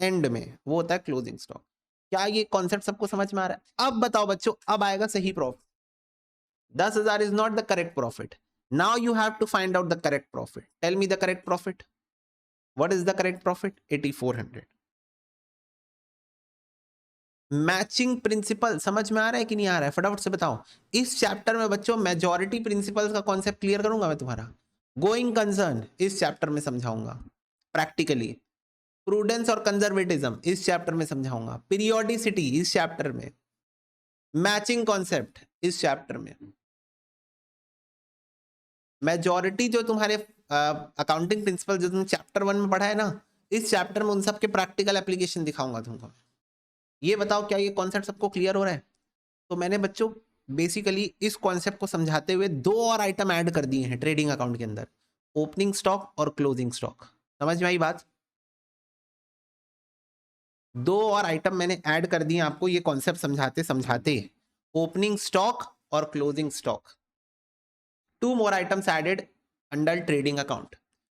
एंड में, वो होता है क्लोजिंग स्टॉक। क्या ये कॉन्सेप्ट सबको समझ में आ रहा है? अब बताओ बच्चों, अब आएगा सही profit. 10,000 is not the correct profit. Now you have to find out the correct profit. Tell me the correct profit. What is the correct profit? 8,400. Matching principal समझ में आ रहा है कि नहीं आ रहा है? फटाफट से बताओ। इस चैप्टर में बच्चों मेजॉरिटी प्रिंसिपल्स का कॉन्सेप्ट क्लियर करूंगा मैं तुम्हारा। गोइंग कंसर्न इस चैप्टर में समझाऊंगा प्रैक्टिकली। प्रूडेंस और कंजर्वेटिज्म इस चैप्टर में समझाऊंगा। पीरियोडिसिटी इस चैप्टर में। मैचिंग कॉन्सेप्ट इस चैप्टर में। मेजॉरिटी जो तुम्हारे अकाउंटिंग प्रिंसिपल जो तुम चैप्टर 1 में पढ़ा है ना, इस चैप्टर में उन सब के प्रैक्टिकल एप्लीकेशन दिखाऊंगा तुमको। ये बताओ क्या ये कॉन्सेप्ट सबको क्लियर हो रहा है? तो मैंने बच्चों बेसिकली इस कॉन्सेप्ट को समझाते हुए 2 और आइटम ऐड कर दिए हैं ट्रेडिंग अकाउंट के अंदर, ओपनिंग स्टॉक और क्लोजिंग स्टॉक। समझ में आई बात? 2 और आइटम मैंने ऐड कर दिए आपको ये कॉन्सेप्ट समझाते समझाते, ओपनिंग स्टॉक और closing stock. 2 more items added under trading account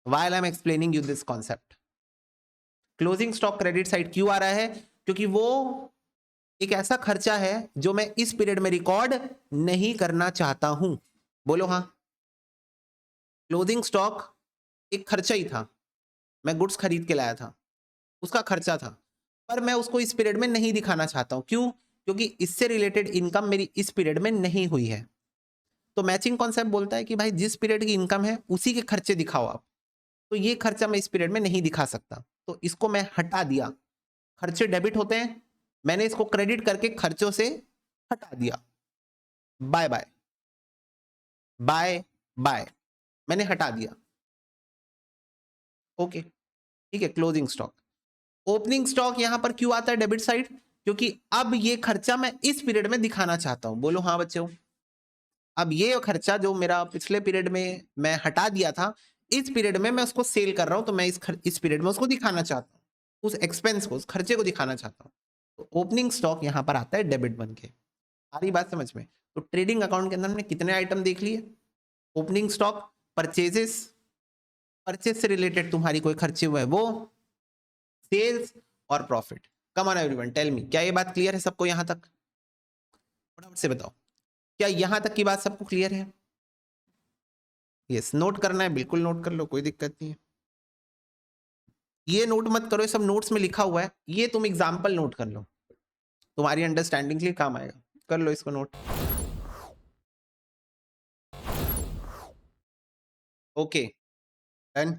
while I'm explaining you this concept. Closing stock credit side क्यों आ रहा है? क्योंकि वो एक ऐसा खर्चा है जो मैं इस पीरियड में रिकॉर्ड नहीं करना चाहता हूं। बोलो हाँ। क्लोजिंग स्टॉक एक खर्चा ही था, मैं गुड्स खरीद के लाया था, उसका खर्चा था, पर मैं उसको इस पीरियड में नहीं दिखाना चाहता हूं। क्यों? क्योंकि इससे रिलेटेड इनकम मेरी इस पीरियड में नहीं हुई है। तो मैचिंग कॉन्सेप्ट बोलता है कि भाई जिस पीरियड की इनकम है उसी के खर्चे दिखाओ आप। तो ये खर्चा मैं इस पीरियड में नहीं दिखा सकता, तो इसको मैं हटा दिया। खर्चे डेबिट होते हैं, मैंने इसको क्रेडिट करके खर्चों से हटा दिया। बाय बाय बाय बाय, मैंने हटा दिया। ओके ठीक है। Closing stock. ओपनिंग स्टॉक यहां पर क्यों आता है डेबिट साइड? क्योंकि अब ये खर्चा मैं इस पीरियड में दिखाना चाहता हूं। बोलो हाँ बच्चों। अब ये खर्चा जो मेरा पिछले पीरियड में मैं हटा दिया था, इस पीरियड में मैं उसको सेल कर रहा हूं, तो मैं इस पीरियड में उसको दिखाना चाहता हूं, उस एक्सपेंस को, उस खर्चे को दिखाना चाहता हूं। तो ओपनिंग स्टॉक यहां पर आता है डेबिट बन के। आ रही बात समझ में? तो ट्रेडिंग अकाउंट के अंदर हमने कितने आइटम देख लिए? ओपनिंग स्टॉक, परचेजेस, परचेज से रिलेटेड तुम्हारी कोई खर्चे हुए वो, सेल्स और profit. Come on everyone tell me, क्या ये बात क्लियर है सबको यहां तक? फटाफट से बताओ, क्या यहां तक की बात सबको क्लियर है? यस, नोट करना है बिल्कुल नोट कर लो, कोई दिक्कत नहीं है। ये नोट मत करो, ये सब नोट्स में लिखा हुआ है, ये तुम एग्जाम्पल नोट कर लो, तुम्हारी अंडरस्टैंडिंग के लिए काम आएगा। कर लो इसको नोट। Okay done.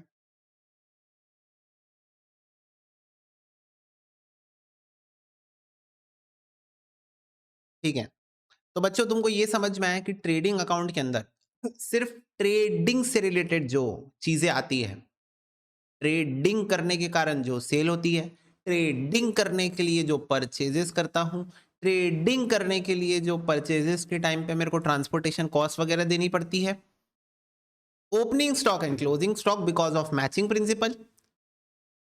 ठीक है, तो बच्चों तुमको ये समझ में आया कि ट्रेडिंग अकाउंट के अंदर सिर्फ ट्रेडिंग से रिलेटेड जो चीजें आती है, ट्रेडिंग करने के कारण जो सेल होती है, ट्रेडिंग करने के लिए जो परचेजेस करता हूं, ट्रेडिंग करने के लिए जो परचेजेस के टाइम पे मेरे को ट्रांसपोर्टेशन कॉस्ट वगैरह देनी पड़ती है, opening stock and closing stock because of matching principal.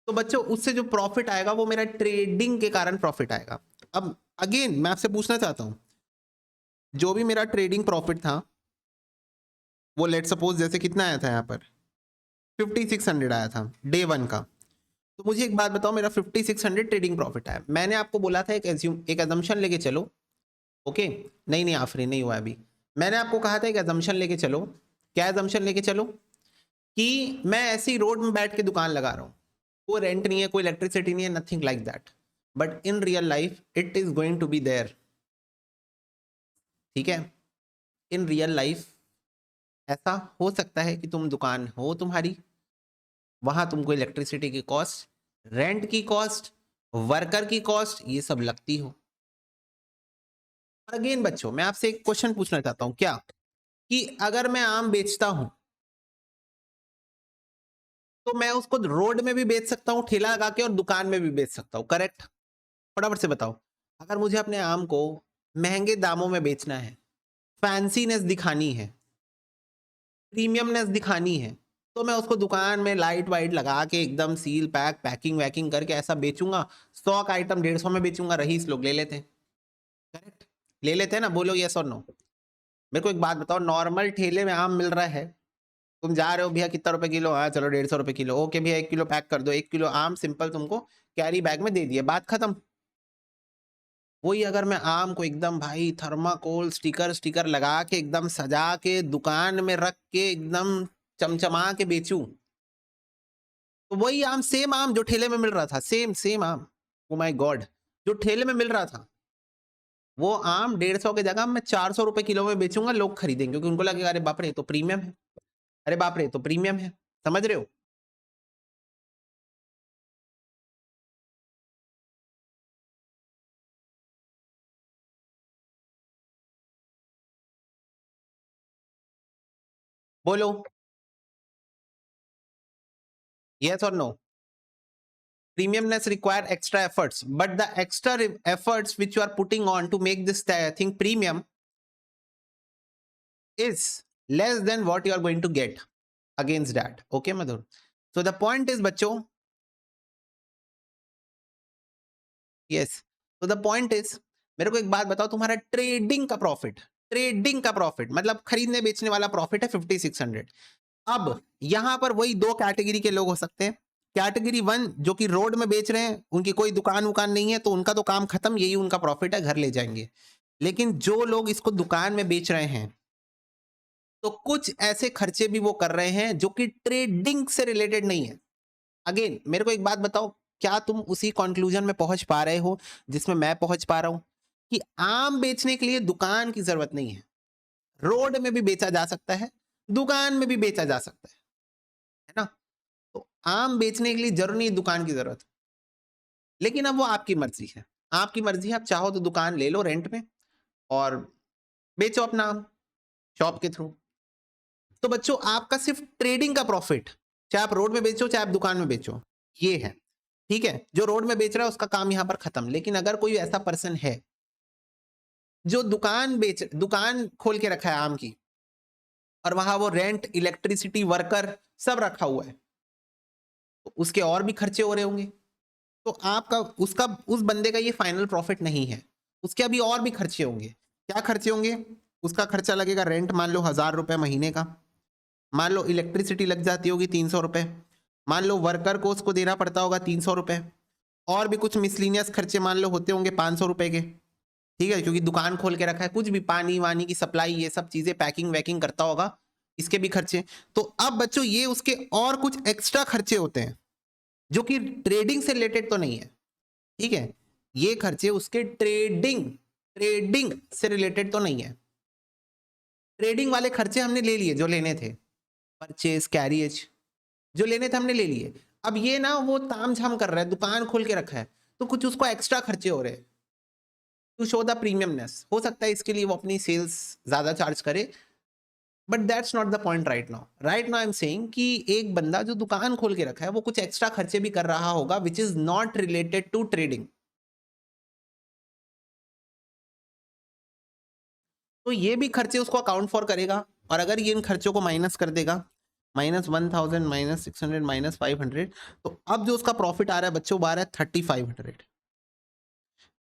तो बच्चों उससे जो प्रॉफिट आएगा वो मेरा ट्रेडिंग के कारण प्रॉफिट आएगा। अब अगेन मैं आपसे पूछना चाहता हूं, जो भी मेरा ट्रेडिंग प्रॉफिट था वो लेट सपोज जैसे कितना आया था, यहाँ पर 5600 आया था डे 1 का। तो मुझे एक बात बताओ, मेरा 5600 ट्रेडिंग प्रॉफिट आया, मैंने आपको बोला था एक अजम्पशन लेके चलो। ओके, नहीं नहीं आफरीन नहीं हुआ अभी। मैंने आपको कहा था एक अजम्पशन लेके चलो। क्या अजम्पशन लेके चलो? कि मैं ऐसी रोड में बैठ के दुकान लगा रहा हूँ, कोई रेंट नहीं है, कोई इलेक्ट्रिसिटी नहीं है, nothing like that, but in real life it is going to be there. ठीक है, इन रियल लाइफ ऐसा हो सकता है कि तुम दुकान हो तुम्हारी, वहां तुमको इलेक्ट्रिसिटी की कॉस्ट, रेंट की कॉस्ट, वर्कर की कॉस्ट ये सब लगती हो। अगेन बच्चों मैं आपसे एक क्वेश्चन पूछना चाहता हूं, क्या कि अगर मैं आम बेचता हूं तो मैं उसको रोड में भी बेच सकता हूं ठेला लगा के और दुकान में भी बेच सकता हूं, करेक्ट? फटाफट से बताओ। अगर मुझे अपने आम को महंगे दामों में बेचना है, फैंसीनेस दिखानी है, प्रीमियमनेस दिखानी है, तो मैं उसको दुकान में लाइट वाइट लगा के एकदम सील पैक पैकिंग वैकिंग करके ऐसा बेचूंगा, 100 का आइटम 150 में बेचूंगा, रईस लोग ले लेते हैं। करेक्ट, ले लेते हैं ना, बोलो यस और नो। मेरे को एक बात बताओ, नॉर्मल ठेले में आम मिल रहा है, तुम जा रहे हो भैया कितना रुपए किलो, हाँ चलो 150 रुपए किलो, ओके भैया 1 किलो पैक कर दो, 1 किलो आम सिंपल तुमको कैरी बैग में दे दिए, बात खत्म। वही अगर मैं आम को एकदम भाई थर्माकोल स्टिकर स्टिकर लगा के एकदम सजा के दुकान में रख के एकदम चमचमा के बेचूं, तो वही आम, सेम आम जो ठेले में मिल रहा था, सेम सेम आम, ओ माय गॉड, जो ठेले में मिल रहा था वो आम 150 की जगह मैं 400 रुपए किलो में बेचूंगा, लोग खरीदेंगे क्योंकि उनको लगेगा अरे बाप रे तो प्रीमियम है, अरे बाप रे तो प्रीमियम है। समझ रहे हो? बोलो यस और no. Premiumness require extra efforts, but the extra efforts which you are putting on to make this thing premium is less than what you are going to get against that. Okay Madhur, so the point is बच्चों, yes, so the point is, मेरे को एक बात बताओ, तुम्हारा trading का profit मतलब खरीदने बेचने वाला प्रॉफिट है 5600। अब यहां पर वही दो कैटेगरी के लोग हो सकते हैं। कैटेगरी 1 जो कि रोड में बेच रहे हैं, उनकी कोई दुकान वुकान नहीं है, तो उनका तो काम खत्म, यही उनका प्रॉफिट है, घर ले जाएंगे। लेकिन जो लोग इसको दुकान में बेच रहे हैं, तो कुछ ऐसे खर्चे भी वो कर रहे हैं जो कि ट्रेडिंग से रिलेटेड नहीं है। अगेन मेरे को एक बात बताओ, क्या तुम उसी कंक्लूजन में पहुंच पा रहे हो जिसमें मैं पहुंच पा रहा हूं कि आम बेचने के लिए दुकान की जरूरत नहीं है, रोड में भी बेचा जा सकता है, दुकान में भी बेचा जा सकता है ना? तो आम बेचने के लिए जरूर नहीं दुकान की जरूरत, लेकिन अब वो आपकी मर्जी है, आपकी मर्जी है, आप चाहो तो दुकान ले लो रेंट में और बेचो अपना आम शॉप के थ्रू। तो बच्चों आपका सिर्फ ट्रेडिंग का प्रॉफिट, चाहे आप रोड में बेचो चाहे आप दुकान में बेचो, ये है। ठीक है, जो रोड में बेच रहा है उसका काम यहां पर खत्म। लेकिन अगर कोई ऐसा पर्सन है जो दुकान खोल के रखा है आम की, और वहां वो रेंट इलेक्ट्रिसिटी वर्कर सब रखा हुआ है, तो उसके और भी खर्चे हो रहे होंगे, तो आपका उसका उस बंदे का ये फाइनल प्रॉफिट नहीं है, उसके अभी और भी खर्चे होंगे। क्या खर्चे होंगे? उसका खर्चा लगेगा रेंट, मान लो 1000 रुपए महीने का, मान लो इलेक्ट्रिसिटी लग जाती होगी 300 रुपए, मान लो वर्कर को उसको देना पड़ता होगा 300 रुपए, और भी कुछ मिसलिनियस खर्चे मान लो होते होंगे 500 रुपए के। ठीक है, क्योंकि दुकान खोल के रखा है, कुछ भी पानी वानी की सप्लाई, ये सब चीजें पैकिंग वैकिंग करता होगा, इसके भी खर्चे। तो अब बच्चों ये उसके और कुछ एक्स्ट्रा खर्चे होते हैं जो कि ट्रेडिंग से रिलेटेड तो नहीं है। ठीक है, ये खर्चे उसके ट्रेडिंग से रिलेटेड तो नहीं है। ट्रेडिंग वाले खर्चे हमने ले लिए जो लेने थे, परचेज कैरियज जो लेने थे हमने ले लिए। अब ये ना वो तामझाम कर रहा है, दुकान खोल के रखा है, तो कुछ उसको एक्स्ट्रा खर्चे हो रहे हैं टू शो द प्रीमियमनेस। हो सकता है इसके लिए वो अपनी सेल्स ज्यादा चार्ज करे, but that's not the point right now. Right now I am saying कि एक बंदा जो दुकान खोल के रखा है वो कुछ एक्स्ट्रा खर्चे भी कर रहा होगा which is not related to trading. तो ये भी खर्चे उसको अकाउंट फॉर करेगा, और अगर ये इन खर्चों को माइनस कर देगा, -1000 -600 -500, तो अब जो उसका प्रॉफिट आ रहा है बच्चों, वो आ रहा है 3500।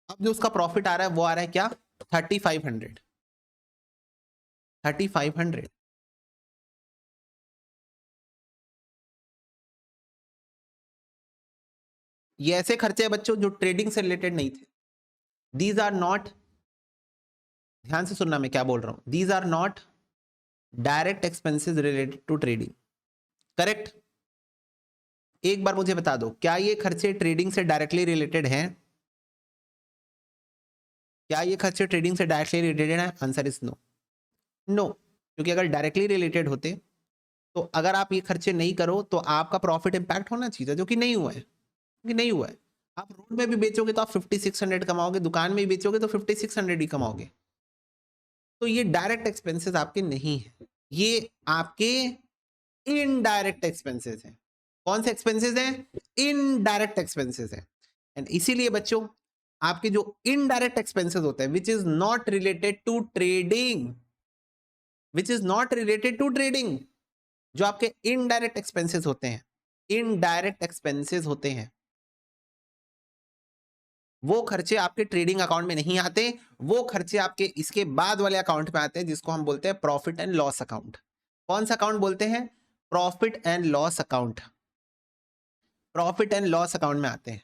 अब जो उसका प्रॉफिट आ रहा है वो आ रहा है क्या? 3500। 3500। ये ऐसे खर्चे हैं बच्चों जो ट्रेडिंग से रिलेटेड नहीं थे। दीज आर नॉट, ध्यान से सुनना मैं क्या बोल रहा हूं, these are not direct expenses related to trading. Correct? एक बार मुझे बता दो, क्या ये खर्चे ट्रेडिंग से डायरेक्टली रिलेटेड हैं? क्या ये खर्चे ट्रेडिंग से डायरेक्टली रिलेटेड है? Answer is no. नो, क्योंकि अगर डायरेक्टली रिलेटेड होते तो अगर आप ये खर्चे नहीं करो तो आपका प्रॉफिट इंपैक्ट होना चाहिए, जो कि नहीं हुआ है, कि नहीं हुआ है। आप रोड में भी बेचोगे तो आप 5600 कमाओगे, दुकान में भी बेचोगे तो 5600 ही कमाओगे। तो ये डायरेक्ट एक्सपेंसेस आपके नहीं है, ये आपके इनडायरेक्ट एक्सपेंसेस हैं। कौन से एक्सपेंसेस हैं? इनडायरेक्ट एक्सपेंसेस हैं। एंड इसीलिए बच्चों आपके जो इनडायरेक्ट एक्सपेंसेस होते हैं which is not related to trading, which is not related to trading, जो आपके इनडायरेक्ट एक्सपेंसेस होते हैं, इनडायरेक्ट एक्सपेंसेस होते हैं, वो खर्चे आपके ट्रेडिंग अकाउंट में नहीं आते, वो खर्चे आपके इसके बाद वाले अकाउंट में आते हैं, जिसको हम बोलते हैं प्रॉफिट एंड लॉस अकाउंट। कौन सा अकाउंट बोलते हैं? Profit and loss account. Profit and loss account में आते हैं।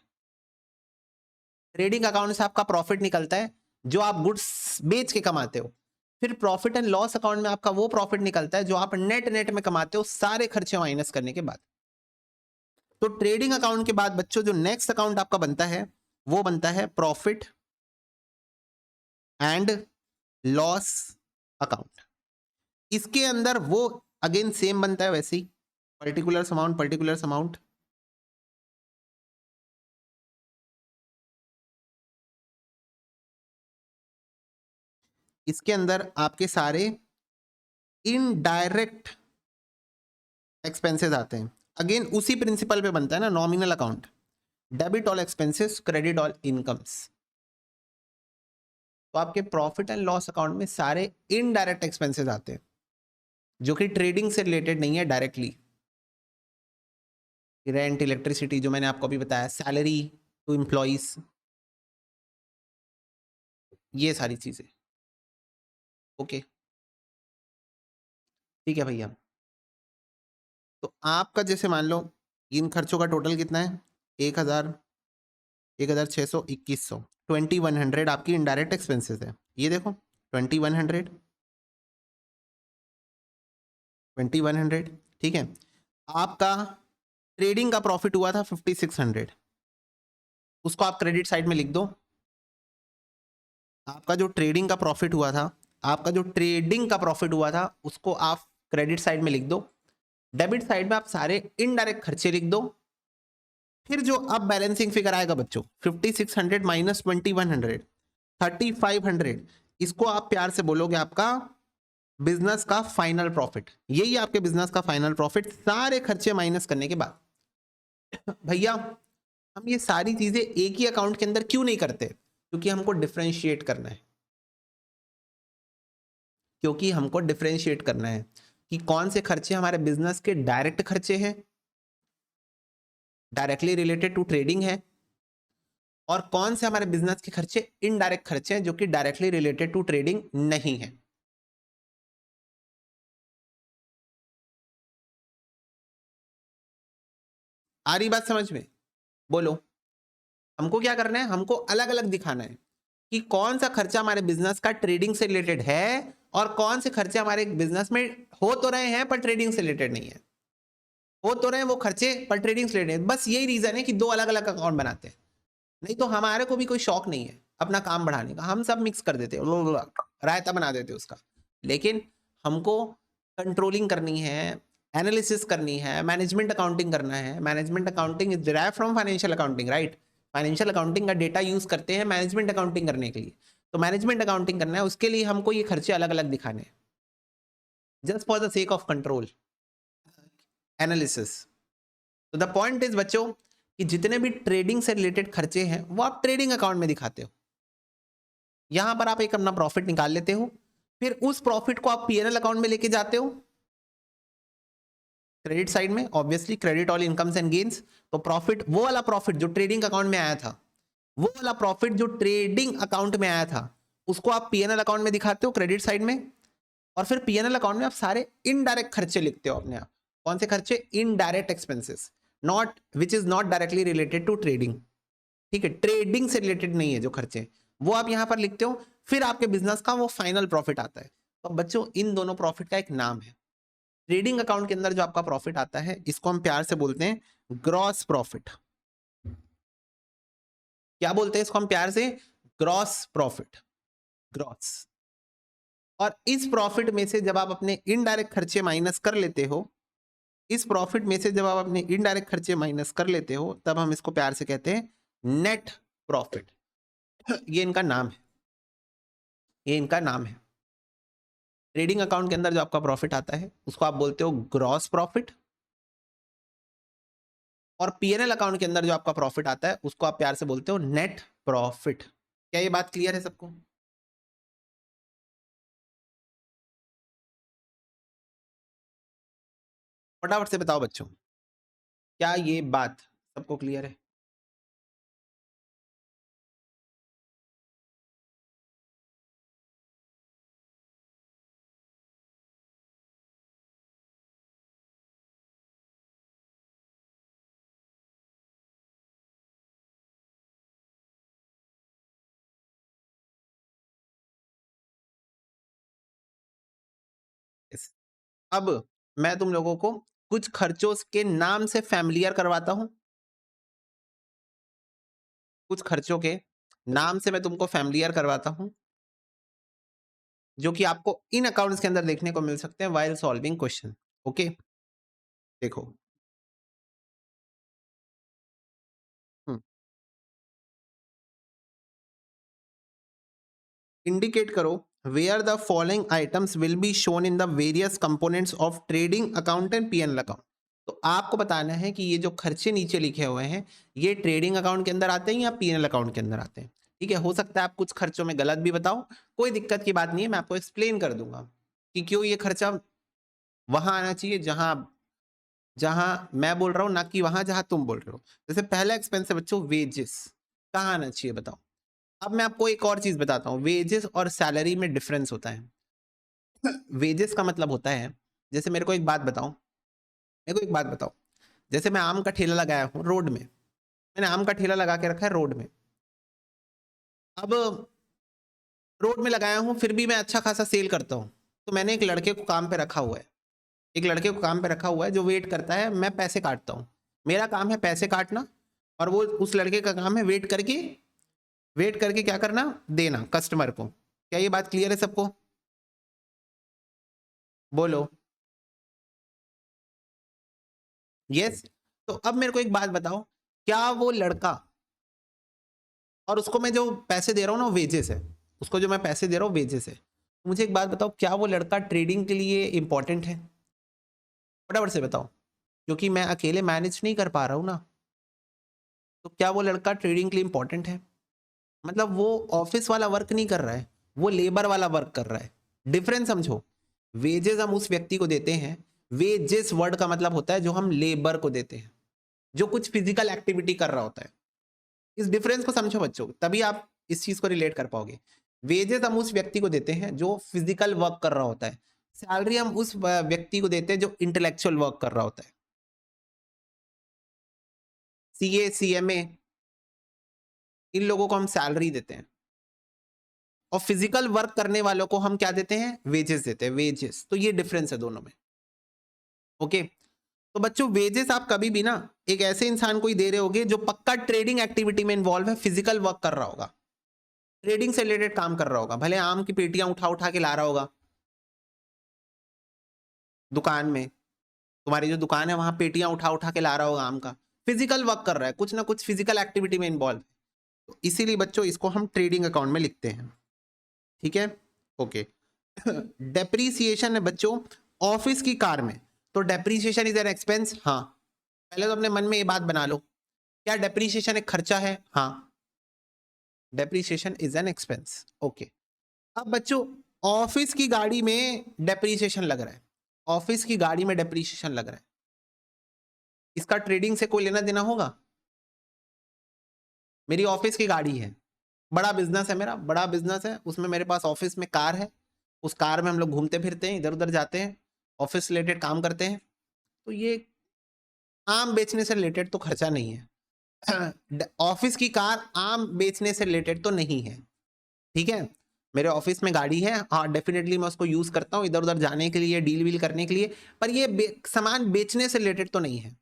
ट्रेडिंग अकाउंट से आपका प्रॉफिट निकलता है जो आप गुड्स बेच के कमाते हो। फिर प्रॉफिट एंड लॉस अकाउंट में आपका वो प्रॉफिट निकलता है जो आप नेट नेट में कमाते हो, सारे खर्चे माइनस करने के बाद। तो ट्रेडिंग अकाउंट के बाद बच्चों जो नेक्स्ट अकाउंट आपका बनता है वो बनता है प्रॉफिट एंड लॉस अकाउंट। इसके अंदर वो अगेन सेम बनता है वैसे ही, पर्टिकुलर अमाउंट, पर्टिकुलर अमाउंट। इसके अंदर आपके सारे इनडायरेक्ट एक्सपेंसेस आते हैं। अगेन उसी प्रिंसिपल पे बनता है ना, nominal account, debit all expenses, credit all incomes. तो आपके प्रॉफिट एंड लॉस अकाउंट में सारे इनडायरेक्ट एक्सपेंसेस आते हैं जो कि ट्रेडिंग से रिलेटेड नहीं है डायरेक्टली। रेंट, इलेक्ट्रिसिटी, जो मैंने आपको अभी बताया, सैलरी टू एम्प्लॉइज, ये सारी चीजें। ओके, ठीक है भैया। तो आपका जैसे मान लो इन खर्चों का टोटल कितना है? 1000, 1600, 2100, 2100 आपकी इनडायरेक्ट एक्सपेंसेस है। ये देखो 2100, 2100, ठीक है। आपका ट्रेडिंग का प्रॉफिट हुआ था 5600, उसको आप क्रेडिट साइड में लिख दो। आपका जो ट्रेडिंग का प्रॉफिट हुआ था, आपका जो ट्रेडिंग का प्रॉफिट हुआ था उसको आप क्रेडिट साइड में लिख दो। डेबिट साइड में आप सारे इनडायरेक्ट खर्चे लिख दो। फिर जो अब बैलेंसिंग फिगर आएगा बच्चों, 5600 माइनस 2100, 3500, इसको आप प्यार से बोलोगे आपका बिजनेस का फाइनल प्रॉफिट। यही आपके बिजनेस का फाइनल प्रॉफिट, सारे खर्चे माइनस करने के बाद। भैया हम ये सारी चीजें एक ही अकाउंट के अंदर क्यों नहीं करते? क्योंकि हमको डिफरेंशिएट करना है। क्योंकि हमको डिफरेंशिएट करना है कि कौन से खर्चे हमारे बिजनेस के डायरेक्ट खर्चे हैं, डायरेक्टली रिलेटेड टू ट्रेडिंग है, और कौन से हमारे बिजनेस के खर्चे इनडायरेक्ट खर्चे हैं जो कि डायरेक्टली रिलेटेड टू ट्रेडिंग नहीं है। आ रही बात समझ में? बोलो। हमको क्या करना है? हमको अलग अलग दिखाना है कि कौन सा खर्चा हमारे बिजनेस का ट्रेडिंग से रिलेटेड है और कौन से खर्चे हमारे बिजनेस में हो तो रहे हैं पर ट्रेडिंग से रिलेटेड नहीं है। हो तो रहे हैं वो खर्चे पर ट्रेडिंग से रिलेटेड। बस यही रीजन है कि दो अलग अलग अकाउंट बनाते हैं। नहीं तो हमारे को भी कोई शौक नहीं है अपना काम बढ़ाने का, हम सब मिक्स कर देते हैं, रायता बना देते हैं उसका। लेकिन हमको कंट्रोलिंग करनी है, एनालिसिस करनी है, मैनेजमेंट अकाउंटिंग करना है। Management accounting is derive from financial accounting, right? Financial accounting का डेटा यूज करते हैं मैनेजमेंट अकाउंटिंग करने के लिए। तो मैनेजमेंट अकाउंटिंग करना है, उसके लिए हमको ये खर्चे अलग अलग दिखाने हैं, just for the sake of control analysis. तो द पॉइंट इज बच्चों कि जितने भी ट्रेडिंग से रिलेटेड खर्चे हैं वो आप ट्रेडिंग अकाउंट में दिखाते हो। यहां पर आप एक अपना प्रॉफिट निकाल लेते हो, फिर उस प्रॉफिट को आप पीएनएल अकाउंट में लेके जाते हो क्रेडिट साइड में, obviously credit all incomes and gains. तो प्रॉफिट, वो वाला प्रॉफिट जो ट्रेडिंग अकाउंट में आया था, वो वाला प्रॉफिट जो ट्रेडिंग अकाउंट में आया था, उसको आप पीएनएल अकाउंट में दिखाते हो क्रेडिट साइड में। और फिर पीएनएल अकाउंट में आप सारे इनडायरेक्ट खर्चे लिखते हो अपने आप। कौन से खर्चे? Indirect expenses, not which is not directly related to trading. ठीक है, ट्रेडिंग से रिलेटेड नहीं है जो खर्चे, वो आप यहां पर लिखते हो। फिर आपके बिजनेस का वो फाइनल प्रॉफिट आता है। तो बच्चों इन दोनों प्रॉफिट का एक नाम है। ट्रेडिंग अकाउंट के अंदर जो आपका प्रॉफिट आता है इसको हम प्यार से बोलते हैं ग्रॉस प्रॉफिट। क्या बोलते हैं इसको हम प्यार से? Gross profit, gross. और इस प्रॉफिट में से जब आप अपने इनडायरेक्ट खर्चे माइनस कर लेते हो, इस प्रॉफिट में से जब आप अपने इनडायरेक्ट खर्चे माइनस कर लेते हो, तब हम इसको प्यार से कहते हैं नेट प्रॉफिट। ये इनका नाम है, ये इनका नाम है। ट्रेडिंग अकाउंट के अंदर जो आपका प्रॉफिट आता है उसको आप बोलते हो ग्रॉस प्रॉफिट, और पीएनएल अकाउंट के अंदर जो आपका प्रॉफिट आता है उसको आप प्यार से बोलते हो नेट प्रॉफिट। क्या ये बात क्लियर है सबको? फटाफट से बताओ बच्चों, क्या ये बात सबको क्लियर है? यस। अब मैं तुम लोगों को कुछ खर्चों के नाम से फ़ैमिलियर करवाता हूँ। कुछ खर्चों के नाम से मैं तुमको फ़ैमिलियर करवाता हूँ, जो कि आपको इन अकाउंट्स के अंदर देखने को मिल सकते हैं व्हाइल सॉल्विंग क्वेश्चन। ओके? देखो। हुँ। इंडिकेट करो where the following items will be shown in the various components of trading account and P and L account. तो आपको बताना है कि ये जो खर्चे नीचे लिखे हुए हैं, ये ट्रेडिंग अकाउंट के अंदर आते हैं या पी&एल अकाउंट के अंदर आते हैं। ठीक है, हो सकता है आप कुछ खर्चों में गलत भी बताओ, कोई दिक्कत की बात नहीं है, मैं आपको एक्सप्लेन कर दूंगा कि क्यों ये खर्चा वहां आना चाहिए जहां जहां मैं बोल रहा हूँ, ना कि वहां जहां तुम बोल रहे हो। जैसे पहला एक्सपेंस है बच्चों वेजेस, कहाँ आना चाहिए बताओ। अब मैं आपको एक और चीज बताता हूँ, वेजेस और सैलरी में डिफरेंस होता है। वेजेस का मतलब होता है, जैसे मेरे को एक बात बताओ, मेरे को एक बात बताओ, जैसे मैं आम का ठेला लगाया हूँ रोड में, मैंने आम का ठेला लगा के रखा है रोड में। अब रोड में लगाया हूँ फिर भी मैं अच्छा खासा सेल करता हूँ, तो मैंने एक लड़के को काम पे रखा हुआ है, एक लड़के को काम पे रखा हुआ है जो वेट करता है, मैं पैसे काटता हूँ। मेरा काम है पैसे काटना, और वो उस लड़के का काम है वेट करके क्या करना, देना कस्टमर को। क्या ये बात क्लियर है सबको? बोलो यस। तो अब मेरे को एक बात बताओ, क्या वो लड़का, और उसको मैं जो पैसे दे रहा हूँ ना वेजेस है, उसको जो मैं पैसे दे रहा हूँ वेजेस है, मुझे एक बात बताओ, क्या वो लड़का ट्रेडिंग के लिए इंपॉर्टेंट है? फटाफट से बताओ, क्योंकि मैं अकेले मैनेज नहीं कर पा रहा हूँ ना। तो क्या वो लड़का ट्रेडिंग के लिए इंपॉर्टेंट है? मतलब वो ऑफिस वाला वर्क नहीं कर रहा है, वो लेबर वाला वर्क कर रहा है। डिफरेंस समझो। वेजेस हम उस व्यक्ति को देते हैं, वेजेस वर्ड का मतलब होता है जो हम लेबर को देते हैं, जो कुछ फिजिकल एक्टिविटी कर रहा होता है। इस डिफरेंस को समझो बच्चों, तभी आप इस चीज को रिलेट कर पाओगे। वेजेस हम उस व्यक्ति को देते हैं जो फिजिकल वर्क कर रहा होता है, सैलरी हम उस व्यक्ति को देते हैं जो इंटेलेक्चुअल वर्क कर रहा होता है। सीए, सीएमए, इन लोगों को हम सैलरी देते हैं, और फिजिकल वर्क करने वालों को हम क्या देते हैं, वेजेस देते हैं, वेजेस। तो ये डिफरेंस है दोनों में। ओके। तो बच्चों वेजेस आप कभी भी ना एक ऐसे इंसान को ही दे रहे होगे जो पक्का ट्रेडिंग एक्टिविटी में इन्वॉल्व है, फिजिकल वर्क कर रहा होगा, ट्रेडिंग से रिलेटेड काम कर रहा होगा, भले आम की पेटियां उठा उठा के ला रहा होगा दुकान में, तुम्हारी जो दुकान है वहां पेटियां उठा उठा के ला रहा होगा आम का, फिजिकल वर्क कर रहा है, कुछ ना कुछ फिजिकल एक्टिविटी में इन्वॉल्व है। तो इसीलिए बच्चों इसको हम ट्रेडिंग अकाउंट में लिखते हैं। ठीक है, ओके। डेप्रीसिएशन है बच्चों ऑफिस की कार में, तो डेप्रीसिएशन इज एन एक्सपेंस। हाँ, पहले तो अपने मन में ये बात बना लो, क्या डेप्रीसिएशन एक खर्चा है? हाँ, depreciation is an expense. Okay. अब बच्चों ऑफिस की गाड़ी में डेप्रीसिएशन लग रहा है, ऑफिस की गाड़ी में डेप्रीसिएशन लग रहा है, इसका ट्रेडिंग से कोई लेना देना होगा? मेरी ऑफिस की गाड़ी है, बड़ा बिजनेस है मेरा, बड़ा बिजनेस है, उसमें मेरे पास ऑफिस में कार है, उस कार में हम लोग घूमते फिरते हैं, इधर उधर जाते हैं, ऑफिस रिलेटेड काम करते हैं। तो ये आम बेचने से रिलेटेड तो खर्चा नहीं है। ऑफिस की कार आम बेचने से रिलेटेड तो नहीं है। ठीक है, मेरे ऑफिस में गाड़ी है, हाँ डेफिनेटली मैं उसको यूज करता हूँ इधर उधर जाने के लिए, डील वील करने के लिए, पर ये सामान बेचने से रिलेटेड तो नहीं है।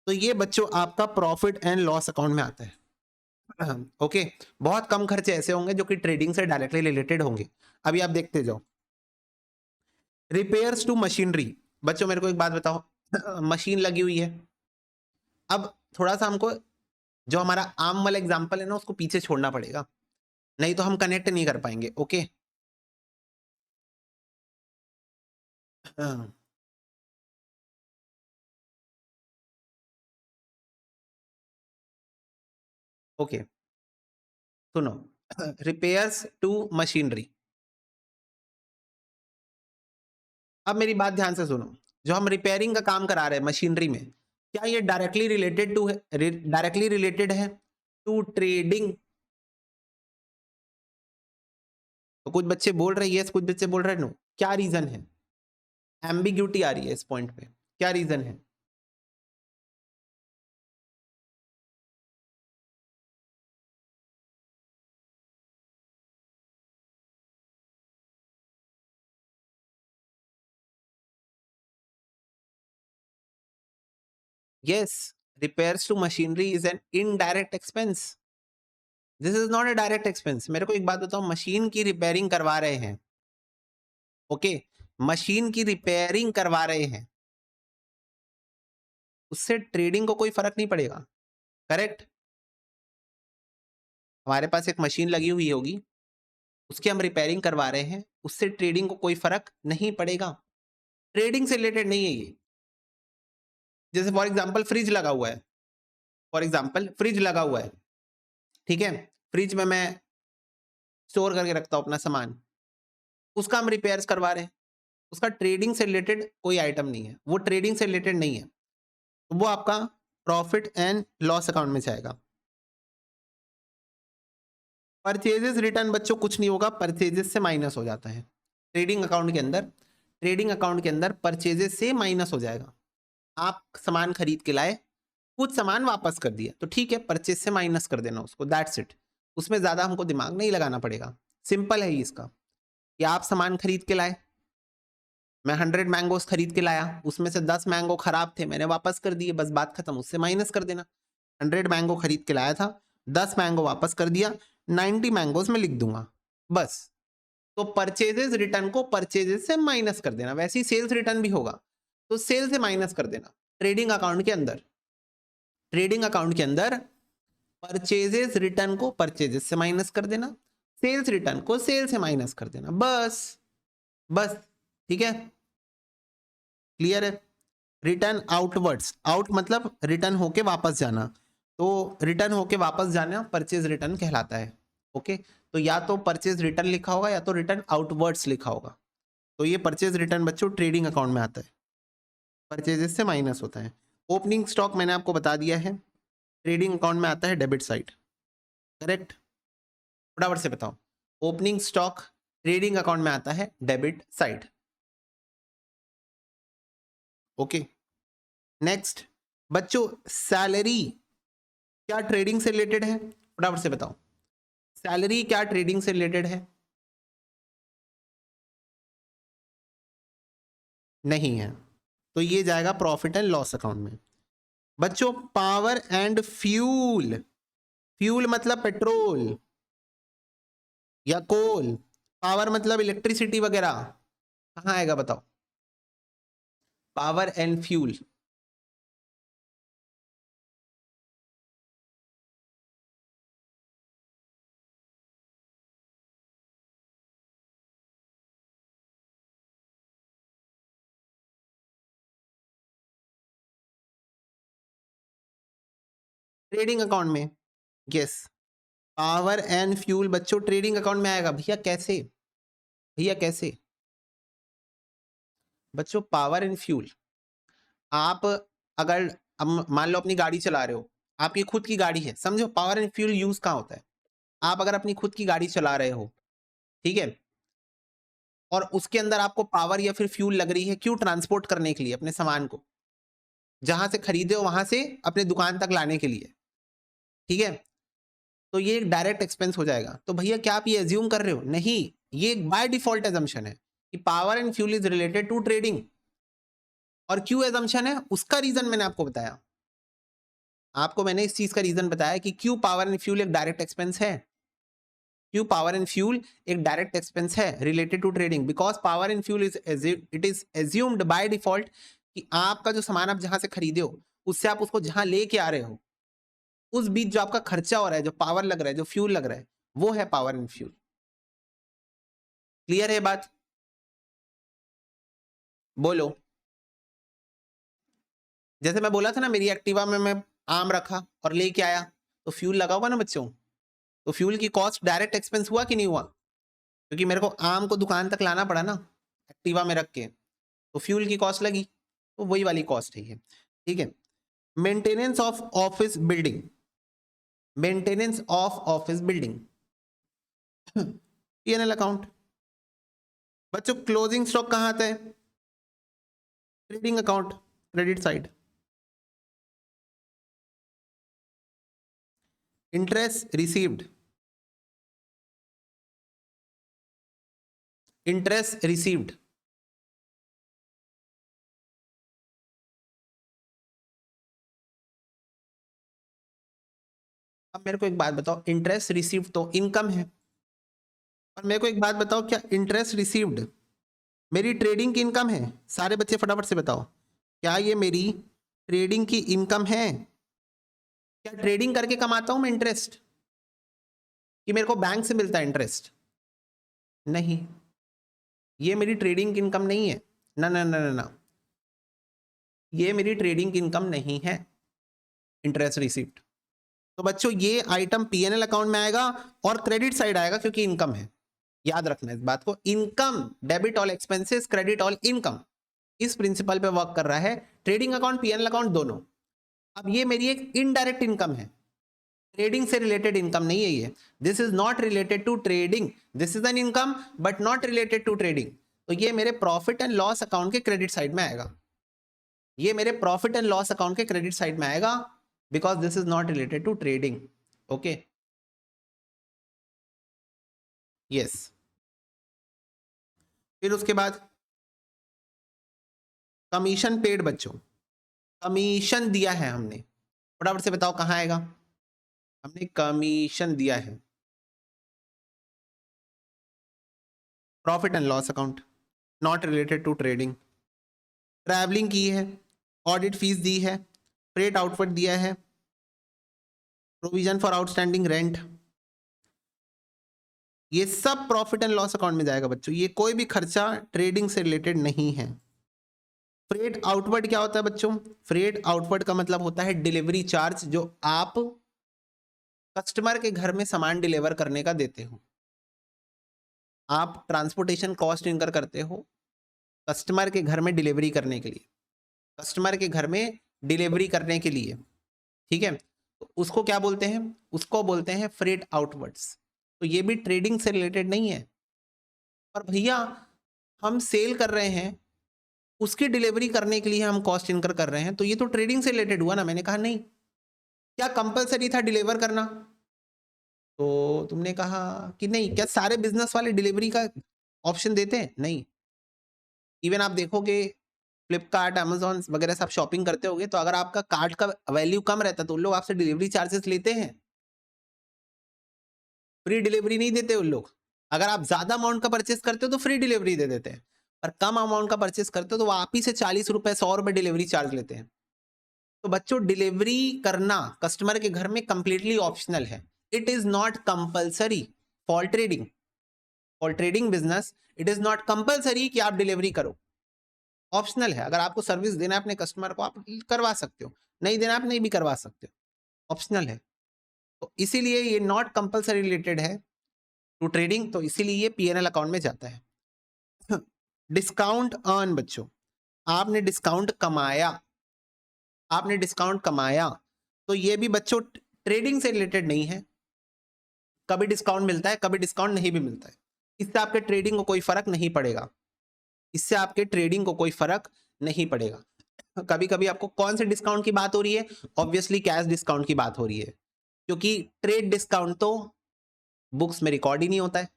तो ये बच्चों आपका प्रॉफिट एंड लॉस अकाउंट में आता है। ओके। बहुत कम खर्चे ऐसे होंगे जो कि ट्रेडिंग से डायरेक्टली रिलेटेड होंगे। अभी आप देखते जाओ। रिपेयर्स टू मशीनरी, बच्चों मेरे को एक बात बताओ, मशीन लगी हुई है, अब थोड़ा सा हमको जो हमारा आम वाला एग्जांपल है ना उसको पीछे छोड़ना पड़ेगा, नहीं तो हम कनेक्ट नहीं कर पाएंगे। ओके। ओके, सुनो। रिपेयर्स टू मशीनरी, अब मेरी बात ध्यान से सुनो। जो हम रिपेयरिंग का काम करा रहे हैं मशीनरी में, क्या ये डायरेक्टली रिलेटेड है टू ट्रेडिंग? तो कुछ बच्चे बोल रहे हैं यस, कुछ बच्चे बोल रहे हैं नो। क्या रीजन है? एम्बिग्यूटी आ रही है इस पॉइंट पे, क्या रीजन है? Yes, repairs to machinery is an indirect expense. This is not a direct expense. मेरे को एक बात बताओ, मशीन की रिपेयरिंग करवा रहे हैं, ओके, मशीन की रिपेयरिंग करवा रहे हैं, उससे ट्रेडिंग को कोई फर्क नहीं पड़ेगा, करेक्ट? हमारे पास एक मशीन लगी हुई होगी, उसकी हम रिपेयरिंग करवा रहे हैं, उससे ट्रेडिंग को कोई फर्क नहीं पड़ेगा, ट्रेडिंग से रिलेटेड नहीं है ये। जैसे फॉर एग्जांपल फ्रिज लगा हुआ है, फॉर एग्जांपल फ्रिज लगा हुआ है, ठीक है, फ्रिज में मैं स्टोर करके रखता हूं अपना सामान, उसका हम रिपेयर्स करवा रहे हैं, उसका ट्रेडिंग से रिलेटेड कोई आइटम नहीं है, वो ट्रेडिंग से रिलेटेड नहीं है, वो आपका प्रॉफिट एंड लॉस अकाउंट में जाएगा। परचेजेस रिटर्न बच्चों कुछ नहीं होगा, परचेजेस से माइनस हो जाता है ट्रेडिंग अकाउंट के अंदर, ट्रेडिंग अकाउंट के अंदर परचेजेस से माइनस हो जाएगा। आप सामान खरीद के लाए, कुछ सामान वापस कर दिया, तो ठीक है, परचेज से माइनस कर देना उसको, दैट्स इट। उसमें ज्यादा हमको दिमाग नहीं लगाना पड़ेगा, सिंपल है ही इसका, कि आप सामान खरीद के लाए, मैं 100 मैंगोस खरीद के लाया, उसमें से 10 मैंगो खराब थे, मैंने वापस कर दिए, बस बात खत्म, उससे माइनस कर देना। 100 मैंगो खरीद के लाया था, 10 मैंगो वापस कर दिया, 90 मैंगोस में लिख दूंगा, बस। तो परचेजेस रिटर्न को परचेजेस से माइनस कर देना, वैसे ही सेल्स रिटर्न भी होगा, तो सेल से माइनस कर देना ट्रेडिंग अकाउंट के अंदर। ट्रेडिंग अकाउंट के अंदर परचेजेस रिटर्न को परचेजेस से माइनस कर देना, सेल्स रिटर्न को सेल से माइनस कर देना, बस बस, ठीक है, क्लियर है? रिटर्न आउटवर्ड्स, आउट मतलब रिटर्न होके वापस जाना, तो रिटर्न होके वापस जाना परचेज रिटर्न कहलाता है, ओके। तो या तो परचेज रिटर्न लिखा होगा या तो रिटर्न आउटवर्ड्स लिखा होगा, तो ये परचेज रिटर्न बच्चों ट्रेडिंग अकाउंट में आता है, परचेजेस से माइनस होता है। ओपनिंग स्टॉक मैंने आपको बता दिया है, ट्रेडिंग अकाउंट में आता है डेबिट साइड, करेक्ट? फटाफट से बताओ, ओपनिंग स्टॉक ट्रेडिंग अकाउंट में आता है डेबिट साइड, ओके। नेक्स्ट बच्चों, सैलरी क्या ट्रेडिंग से रिलेटेड है? फटाफट से बताओ, सैलरी क्या ट्रेडिंग से रिलेटेड है? नहीं है, तो ये जाएगा प्रॉफिट एंड लॉस अकाउंट में। बच्चों पावर एंड फ्यूल, फ्यूल मतलब पेट्रोल या कोल, पावर मतलब इलेक्ट्रिसिटी वगैरह, कहाँ आएगा बताओ? Power and fuel, trading account में, यस, पावर एंड फ्यूल बच्चों ट्रेडिंग अकाउंट में आएगा। भैया कैसे? भैया कैसे? बच्चों पावर एंड फ्यूल, आप अगर अब मान लो अपनी गाड़ी चला रहे हो, आपकी खुद की गाड़ी है, समझो पावर एंड फ्यूल यूज कहाँ होता है? आप अगर अपनी खुद की गाड़ी चला रहे हो, ठीक है, और उसके अंदर आपको पावर या फिर फ्यूल लग रही है, क्यों? ट्रांसपोर्ट करने के लिए अपने सामान को, जहां से खरीदे हो वहां से अपने दुकान तक लाने के लिए, ठीक है, तो ये एक डायरेक्ट एक्सपेंस हो जाएगा। तो भैया क्या आप ये एज्यूम कर रहे हो? नहीं, ये बाय डिफॉल्ट एजम्पशन है कि power and fuel is related to trading. और क्यों एजम्पशन है, उसका रीजन मैंने आपको बताया, आपको मैंने इस चीज का रीजन बताया कि क्यों पावर एंड फ्यूल एक डायरेक्ट एक्सपेंस है, क्यों पावर एंड फ्यूल एक डायरेक्ट एक्सपेंस है related to trading, because power and fuel it is assumed by default कि आपका जो सामान आप जहां से खरीदे हो, उससे आप उसको जहां लेके आ रहे हो, उस बीच जो आपका खर्चा हो रहा है, जो पावर लग रहा है, जो फ्यूल लग रहा है, वो है पावर एंड फ्यूल। क्लियर है बात? बोलो। जैसे मैं बोला था ना, मेरी एक्टिवा में मैं आम रखा और लेके आया, तो फ्यूल लगा हुआ ना बच्चों, तो फ्यूल की कॉस्ट डायरेक्ट एक्सपेंस हुआ कि नहीं हुआ? क्योंकि मेरे को आम को दुकान तक लाना पड़ा ना एक्टिवा में रख के, तो फ्यूल की कॉस्ट लगी। तो वही वाली कॉस्ट है ये, ठीक है। Maintenance of office building, maintenance of office building, PNL account. बच्चों क्लोजिंग स्टॉक कहां आता है? Trading account, credit side. Interest received, interest received, अब मेरे को एक बात बताओ, इंटरेस्ट रिसीव्ड तो इनकम है, और मेरे को एक बात बताओ, क्या इंटरेस्ट रिसीव्ड मेरी ट्रेडिंग की इनकम है? सारे बच्चे फटाफट से बताओ, क्या ये मेरी ट्रेडिंग की इनकम है? क्या ट्रेडिंग करके कमाता हूं मैं इंटरेस्ट, कि मेरे को बैंक से मिलता है इंटरेस्ट? नहीं, ये मेरी ट्रेडिंग की इनकम नहीं है। ना ना ना ना ना, ये मेरी ट्रेडिंग की इनकम नहीं है, इंटरेस्ट रिसीव्ड। तो बच्चों ये आइटम पीएनएल अकाउंट में आएगा और क्रेडिट साइड आएगा, क्योंकि इनकम है। याद रखना इस बात को, income debit all expenses, credit all income, इस प्रिंसिपल पे वर्क कर रहा है ट्रेडिंग अकाउंट, पीएनएल अकाउंट दोनों। अब ये मेरी एक इनडायरेक्ट इनकम है, ट्रेडिंग से रिलेटेड इनकम नहीं है ये। This is not related to trading, this is an income but not related to trading. तो ये मेरे प्रॉफिट एंड लॉस अकाउंट के क्रेडिट साइड में आएगा, ये मेरे प्रॉफिट एंड लॉस अकाउंट के क्रेडिट साइड में आएगा, because this is not related to trading. Okay, yes. फिर उसके बाद कमीशन पेड, बच्चों कमीशन दिया है हमने, फटाफट से बताओ कहां आएगा? हमने कमीशन दिया है, profit and loss account, not related to trading. Travelling की है, ऑडिट फीस दी है, फ्रेट आउटपुट दिया है, प्रोविजन फॉर आउटस्टैंडिंग रेंट, ये सब प्रॉफिट एंड लॉस अकाउंट में जाएगा बच्चों। ये कोई भी खर्चा ट्रेडिंग से रिलेटेड नहीं है। फ्रेट आउटवर्ड क्या होता है बच्चों? फ्रेट आउटवर्ड का मतलब होता है डिलीवरी चार्ज, जो आप कस्टमर के घर में सामान डिलीवर करने का देते हो। आप ट्रांसपोर्टेशन कॉस्ट इनकर करते हो कस्टमर के घर में डिलीवरी करने के लिए, कस्टमर के घर में डिलीवरी करने के लिए, ठीक है। तो उसको क्या बोलते हैं? उसको बोलते हैं फ्रेट आउटवर्ड्स। तो ये भी ट्रेडिंग से रिलेटेड नहीं है। पर भैया हम सेल कर रहे हैं, उसकी डिलीवरी करने के लिए हम कॉस्ट इनकर कर रहे हैं, तो ये तो ट्रेडिंग से रिलेटेड हुआ ना। मैंने कहा नहीं। क्या कंपलसरी था डिलीवर करना? तो तुमने कहा कि नहीं। क्या सारे बिजनेस वाले डिलीवरी का ऑप्शन देते हैं? नहीं। इवन आप देखोगे फ्लिपकार्ट, अमेजॉन वगैरह सब शॉपिंग करते होगे, तो अगर आपका कार्ड का वैल्यू कम रहता है तो उन लोग आपसे डिलीवरी चार्जेस लेते हैं, फ्री डिलीवरी नहीं देते उन लोग। अगर आप ज्यादा अमाउंट का परचेस करते हो तो फ्री डिलीवरी दे देते हैं, और कम अमाउंट का परचेस करते हो तो वो आप ही से 40 रुपए 100 रुपए डिलीवरी चार्ज लेते हैं। तो बच्चों डिलीवरी करना कस्टमर के घर में कंप्लीटली ऑप्शनल है, it is not compulsory for trading. For trading business it is not compulsory कि आप डिलीवरी करो, ऑप्शनल है। अगर आपको सर्विस देना है अपने कस्टमर को, आप करवा सकते हो, नहीं देना आप नहीं भी करवा सकते हो, ऑप्शनल है। तो इसीलिए ये नॉट कंपलसरी रिलेटेड है टू ट्रेडिंग, तो इसीलिए ये पीएनएल अकाउंट में जाता है। डिस्काउंट अर्न, बच्चों आपने डिस्काउंट कमाया, आपने डिस्काउंट कमाया, तो ये भी बच्चों ट्रेडिंग से रिलेटेड नहीं है। कभी डिस्काउंट मिलता है, कभी डिस्काउंट नहीं भी मिलता है, इससे आपके ट्रेडिंग को कोई फर्क नहीं पड़ेगा, इससे आपके ट्रेडिंग को कोई फर्क नहीं पड़ेगा। कभी कभी आपको कौन से डिस्काउंट की बात हो रही है? ऑब्वियसली कैश डिस्काउंट की बात हो रही है, क्योंकि ट्रेड डिस्काउंट तो बुक्स में रिकॉर्ड ही नहीं होता है।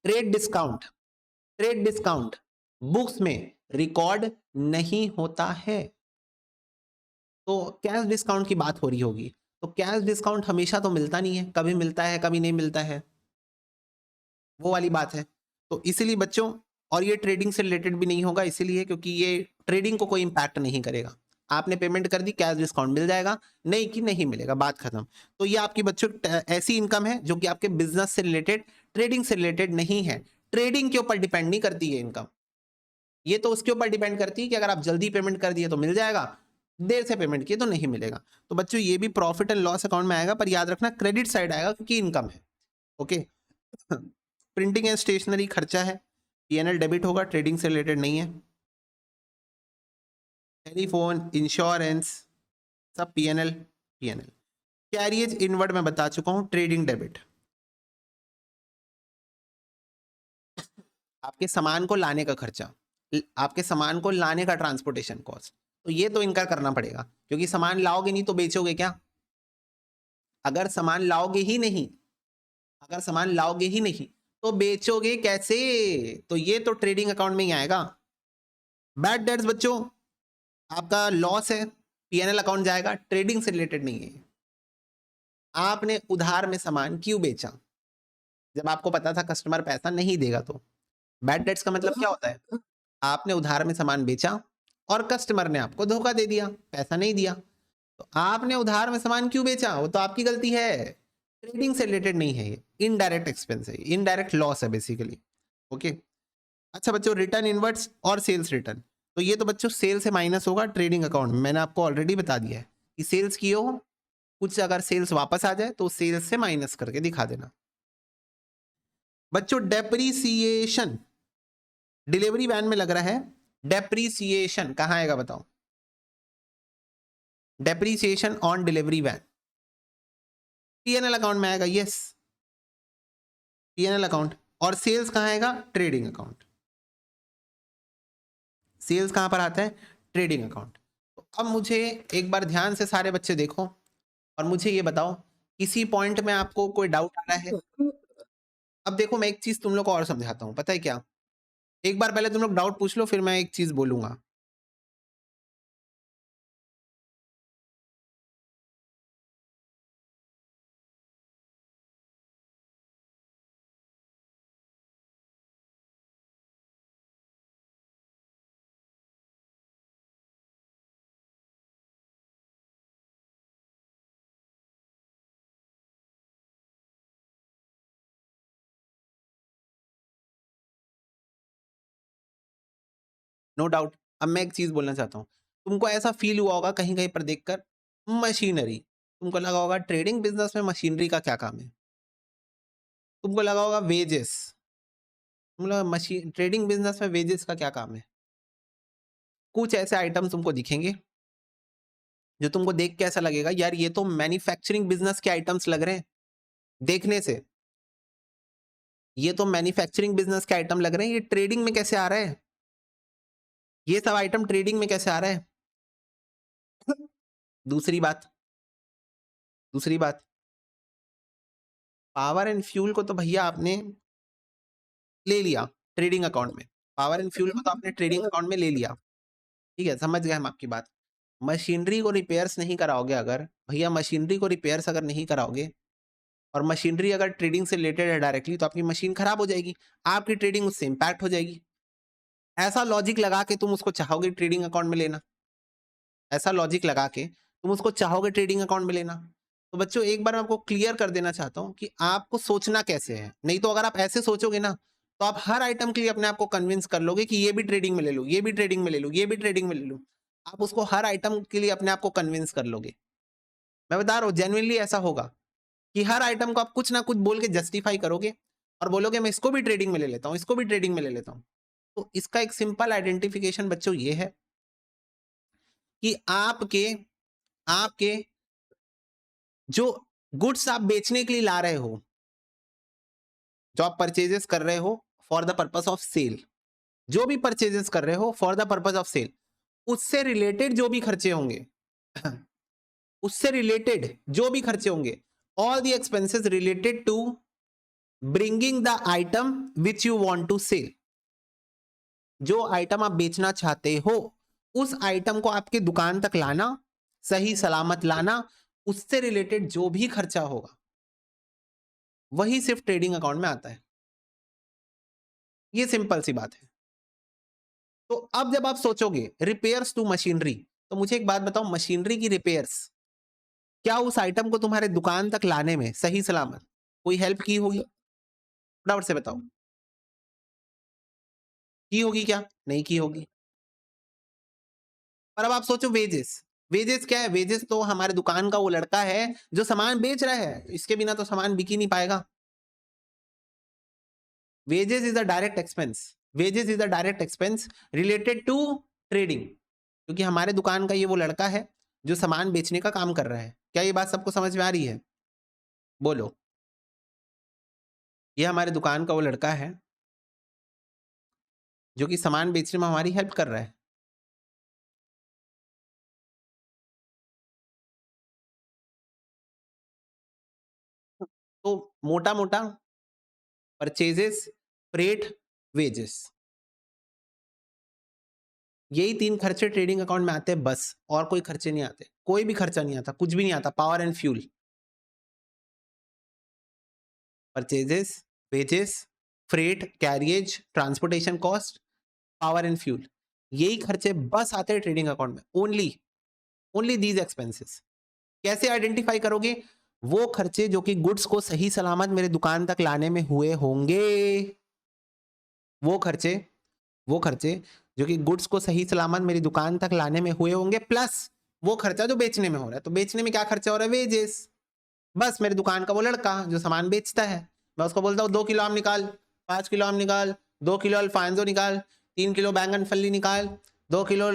Trade discount, trade discount books में रिकॉर्ड नहीं होता है। तो कैश डिस्काउंट की बात हो रही होगी, तो कैश डिस्काउंट हमेशा तो मिलता नहीं है, कभी मिलता है कभी नहीं मिलता है, वो वाली बात है। तो इसीलिए बच्चों, और ये ट्रेडिंग से रिलेटेड भी नहीं होगा, इसीलिए क्योंकि ये ट्रेडिंग को कोई इंपैक्ट नहीं करेगा। आपने पेमेंट कर दी, कैश डिस्काउंट मिल जाएगा, नहीं कि नहीं मिलेगा, बात खत्म। तो ये आपकी बच्चों ऐसी इनकम है जो कि आपके बिजनेस से रिलेटेड, ट्रेडिंग से रिलेटेड नहीं है। ट्रेडिंग के ऊपर डिपेंड नहीं करती है इनकम, ये तो उसके ऊपर डिपेंड करती है कि अगर आप जल्दी पेमेंट कर दिए तो मिल जाएगा, देर से पेमेंट किए तो नहीं मिलेगा। तो बच्चों ये भी प्रॉफिट एंड लॉस अकाउंट में आएगा, पर याद रखना क्रेडिट साइड आएगा क्योंकि इनकम है। ओके। प्रिंटिंग एंड स्टेशनरी खर्चा है, पीएनएल डेबिट होगा, ट्रेडिंग से रिलेटेड नहीं है। टेलीफोन, इंश्योरेंस, सब पीएनएल। पीएनएल कैरियज इनवर्ड में बता चुका हूं, ट्रेडिंग डेबिट। आपके सामान को लाने का खर्चा, आपके सामान को लाने का ट्रांसपोर्टेशन कॉस्ट, तो ये तो इनका करना पड़ेगा, क्योंकि सामान लाओगे नहीं तो बेचोगे क्या? अगर सामान लाओगे ही नहीं, अगर सामान लाओगे ही नहीं तो बेचोगे कैसे? तो ये तो ट्रेडिंग अकाउंट में ही आएगा। बैड डेट्स बच्चों आपका लॉस है, पीएनएल अकाउंट जाएगा, ट्रेडिंग से रिलेटेड नहीं है। आपने उधार में सामान क्यों बेचा? जब आपको पता था कस्टमर पैसा नहीं देगा। तो बैड डेट्स का मतलब क्या होता है? आपने उधार में सामान बेचा और कस्टमर ने आपको धोखा दे दिया, पैसा नहीं दिया। तो आपने उधार में सामान क्यों बेचा? वो तो आपकी गलती है, ट्रेडिंग से रिलेटेड नहीं है, ये इनडायरेक्ट एक्सपेंस है, इनडायरेक्ट लॉस है बेसिकली। ओके। अच्छा बच्चों, रिटर्न इनवर्ड्स और सेल्स रिटर्न, तो ये तो बच्चों सेल से माइनस होगा ट्रेडिंग अकाउंट में। मैंने आपको ऑलरेडी बता दिया है कि सेल्स किए हो, कुछ अगर सेल्स वापस आ जाए तो सेल्स से माइनस करके दिखा देना। बच्चों डेप्रीसिएशन, डिलीवरी वैन में लग रहा है, डेप्रीसिएशन कहां आएगा बताओ? Depreciation on delivery van PNL account में आएगा, यस पीएनएल अकाउंट। और सेल्स कहां आएगा? Trading account. सेल्स कहां पर आता है? Trading account. तो अब मुझे एक बार ध्यान से सारे बच्चे देखो और मुझे ये बताओ, किसी पॉइंट में आपको कोई डाउट आ रहा है? अब देखो मैं एक चीज तुम लोग को और समझाता हूं, पता है क्या? एक बार पहले तुम लोग डाउट पूछ लो, फिर मैं एक चीज बोलूंगा। No doubt. अब मैं एक चीज बोलना चाहता हूँ, तुमको ऐसा फील हुआ होगा कहीं कहीं पर देखकर, मशीनरी, तुमको लगा होगा ट्रेडिंग बिजनेस में मशीनरी का क्या काम है? तुमको लगा होगा वेजेस, तुमको मशीन ट्रेडिंग बिजनेस में वेजेस का क्या काम है? कुछ ऐसे आइटम तुमको दिखेंगे जो तुमको देख के ऐसा लगेगा यार ये तो मैन्युफैक्चरिंग बिजनेस के आइटम्स लग रहे हैं देखने से, ये तो मैन्युफैक्चरिंग बिजनेस के आइटम लग रहे हैं, ये ट्रेडिंग में कैसे आ रहा है? ये सब आइटम ट्रेडिंग में कैसे आ रहा है? दूसरी बात, दूसरी बात, पावर एंड फ्यूल को तो भैया आपने ले लिया ट्रेडिंग अकाउंट में, पावर एंड फ्यूल को तो आपने ट्रेडिंग अकाउंट में ले लिया, ठीक है, समझ गए हम आपकी बात। मशीनरी को रिपेयर्स नहीं कराओगे, अगर भैया मशीनरी को रिपेयर्स अगर नहीं कराओगे और मशीनरी अगर ट्रेडिंग से रिलेटेड है डायरेक्टली, तो आपकी मशीन खराब हो जाएगी, आपकी ट्रेडिंग उससे इंपैक्ट हो जाएगी। ऐसा लॉजिक लगा के तुम उसको चाहोगे ट्रेडिंग अकाउंट में लेना? ऐसा लॉजिक लगा के तुम उसको चाहोगे ट्रेडिंग अकाउंट में लेना? तो बच्चों एक बार मैं आपको क्लियर कर देना चाहता हूं कि आपको सोचना कैसे है। नहीं तो अगर आप ऐसे सोचोगे ना, तो आप हर आइटम के लिए अपने आप को कन्विंस कर लोगे कि ये भी ट्रेडिंग में ले लो, ये भी ट्रेडिंग में ले लो, ये भी ट्रेडिंग में ले लो। आप उसको हर आइटम के लिए अपने आप को कन्विंस कर लोगे। मैं बता रहा हूँ जेन्युइनली ऐसा होगा कि हर आइटम को आप कुछ ना कुछ बोल के जस्टिफाई करोगे और बोलोगे मैं इसको भी ट्रेडिंग में ले लेता हूँ, इसको भी ट्रेडिंग में ले लेता हूँ। तो इसका एक सिंपल आइडेंटिफिकेशन बच्चों ये है कि आपके आपके जो गुड्स आप बेचने के लिए ला रहे हो, जो आप परचेजेस कर रहे हो for the purpose of sale, जो भी परचेजेस कर रहे हो for the purpose of sale, उससे रिलेटेड जो भी खर्चे होंगे उससे रिलेटेड जो भी खर्चे होंगे, all the expenses related to bringing the item which you want to sell, जो आइटम आप बेचना चाहते हो उस आइटम को आपके दुकान तक लाना, सही सलामत लाना, उससे रिलेटेड जो भी खर्चा होगा वही सिर्फ ट्रेडिंग अकाउंट में आता है। ये सिंपल सी बात है। तो अब जब आप सोचोगे रिपेयर्स टू मशीनरी, तो मुझे एक बात बताओ, मशीनरी की रिपेयर्स क्या उस आइटम को तुम्हारे दुकान तक लाने में सही सलामत कोई हेल्प की होगी? डाउट से बताओ, की होगी क्या? नहीं की होगी। पर अब आप सोचो वेजेस, वेजेस क्या है? वेजेस तो हमारे दुकान का वो लड़का है जो सामान बेच रहा है, इसके बिना तो सामान बिक ही नहीं पाएगा। Wages is a direct expense. Wages is a direct expense related to trading, क्योंकि हमारे दुकान का ये वो लड़का है जो सामान बेचने का काम कर रहा है। क्या ये बात सबको समझ में आ रही है? बोलो। ये हमारे दुकान का वो लड़का है जो कि सामान बेचने में हमारी हेल्प कर रहा है। तो मोटा-मोटा परचेजेस, फ्रेट, वेजेस, यही 3 खर्चे ट्रेडिंग अकाउंट में आते हैं बस, और कोई खर्चे नहीं आते। कोई भी खर्चा नहीं आता, कुछ भी नहीं आता। Power and fuel, purchases, wages, freight, carriage, transportation cost, power and fuel, यही खर्चे बस आते हैं ट्रेडिंग अकाउंट में। Only only these expenses. कैसे आइडेंटिफाई करोगे? वो खर्चे जो कि गुड्स को सही सलामत मेरे दुकान तक लाने में हुए होंगे, वो खर्चे जो कि गुड्स को सही सलामत मेरी दुकान तक लाने में हुए होंगे, प्लस वो खर्चा जो बेचने में हो रहा है। तो बेचने में क्या खर्चा हो रहा है? वेजेस। बस मेरे दुकान का वो लड़का जो सामान बेचता है, मैं उसको बोलता हूँ 2 किलो आम निकाल, 5 किलो आम निकाल, 2 किलो अल्फांसो निकाल, 3 किलो बैंगन फली निकाल, 2 किलो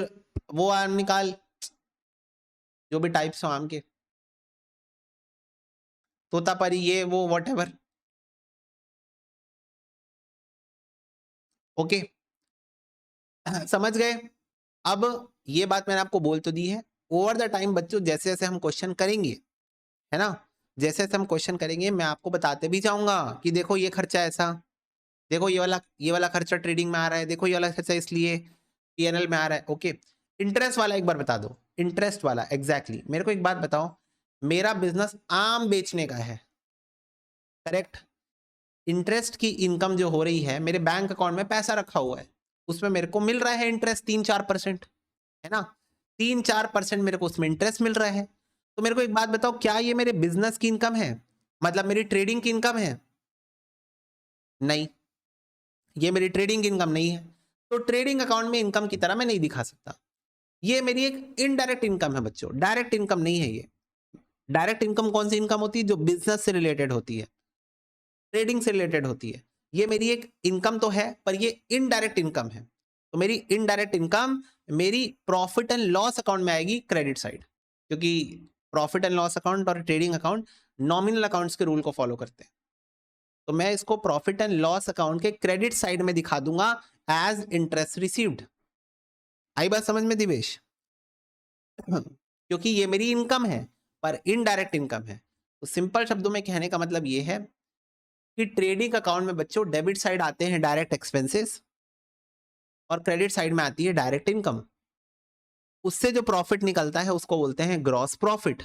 वो आम निकाल, जो भी टाइप्स हो आम के, तोतापरी, ये वो व्हाटएवर। ओके, समझ गए? अब ये बात मैंने आपको बोल तो दी है। ओवर द टाइम बच्चों जैसे जैसे हम क्वेश्चन करेंगे, है ना, जैसे जैसे हम क्वेश्चन करेंगे मैं आपको बताते भी जाऊंगा कि देखो ये खर्चा ऐसा, देखो ये वाला खर्चा ट्रेडिंग में आ रहा है, देखो ये वाला खर्चा इसलिए पीएनएल में आ रहा है। ओके, इंटरेस्ट वाला एक बार बता दो, इंटरेस्ट वाला एग्जैक्टली मेरे को एक बात बताओ, मेरा बिजनेस आम बेचने का है, करेक्ट? इंटरेस्ट की इनकम जो हो रही है, मेरे बैंक अकाउंट में पैसा रखा हुआ है, उसमें मेरे को मिल रहा है इंटरेस्ट 3-4%, है ना? 3-4% मेरे को उसमें इंटरेस्ट मिल रहा है। तो मेरे को एक बात बताओ, क्या ये मेरे बिजनेस की इनकम है, मतलब मेरी ट्रेडिंग की इनकम है? नहीं, ये मेरी ट्रेडिंग की इनकम नहीं है। तो ट्रेडिंग अकाउंट में इनकम की तरह मैं नहीं दिखा सकता। ये मेरी एक इनडायरेक्ट इनकम है बच्चों, डायरेक्ट इनकम नहीं है ये। डायरेक्ट इनकम कौन सी इनकम होती है? जो बिजनेस से रिलेटेड होती है, ट्रेडिंग से रिलेटेड होती है। ये मेरी एक इनकम तो है, पर ये इनडायरेक्ट इनकम है। तो मेरी इनडायरेक्ट इनकम मेरी प्रॉफिट एंड लॉस अकाउंट में आएगी, क्रेडिट साइड, क्योंकि प्रॉफिट एंड लॉस अकाउंट और ट्रेडिंग अकाउंट नॉमिनल अकाउंट्स के रूल को फॉलो करते हैं। तो मैं इसको प्रॉफिट एंड लॉस अकाउंट के क्रेडिट साइड में दिखा दूंगा एज इंटरेस्ट रिसीव्ड। आई बात समझ में दिवेश? क्योंकि ये मेरी इनकम है पर इनडायरेक्ट इनकम है। तो सिंपल शब्दों में कहने का मतलब ये है कि ट्रेडिंग अकाउंट में बच्चों डेबिट साइड आते हैं डायरेक्ट एक्सपेंसेस और क्रेडिट साइड में आती है डायरेक्ट इनकम। उससे जो प्रॉफिट निकलता है उसको बोलते हैं ग्रॉस प्रॉफिट।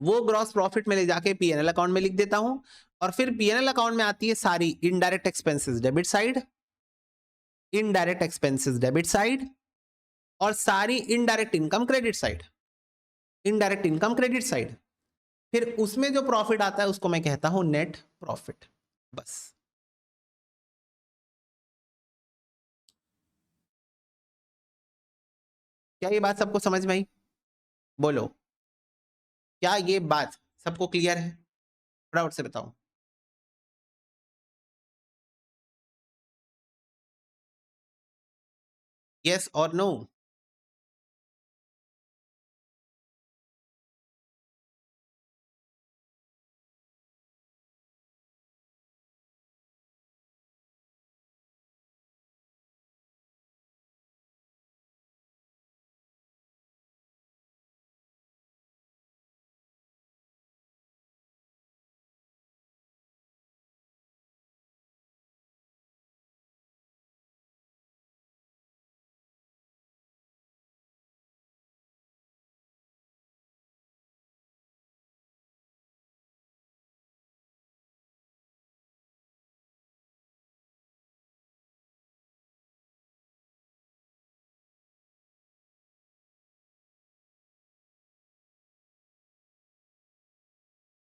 वो ग्रॉस प्रॉफिट में ले जाके पीएनएल अकाउंट में लिख देता हूं, और फिर पीएनएल अकाउंट में आती है सारी indirect expenses debit side, indirect expenses debit side, और सारी indirect income credit side, indirect income credit side. फिर उसमें जो प्रॉफिट आता है उसको मैं कहता हूं नेट प्रॉफिट। बस। क्या ये बात सबको समझ में आई? बोलो, क्या ये बात सबको क्लियर है? फटाफट से बताओ। यस और नो?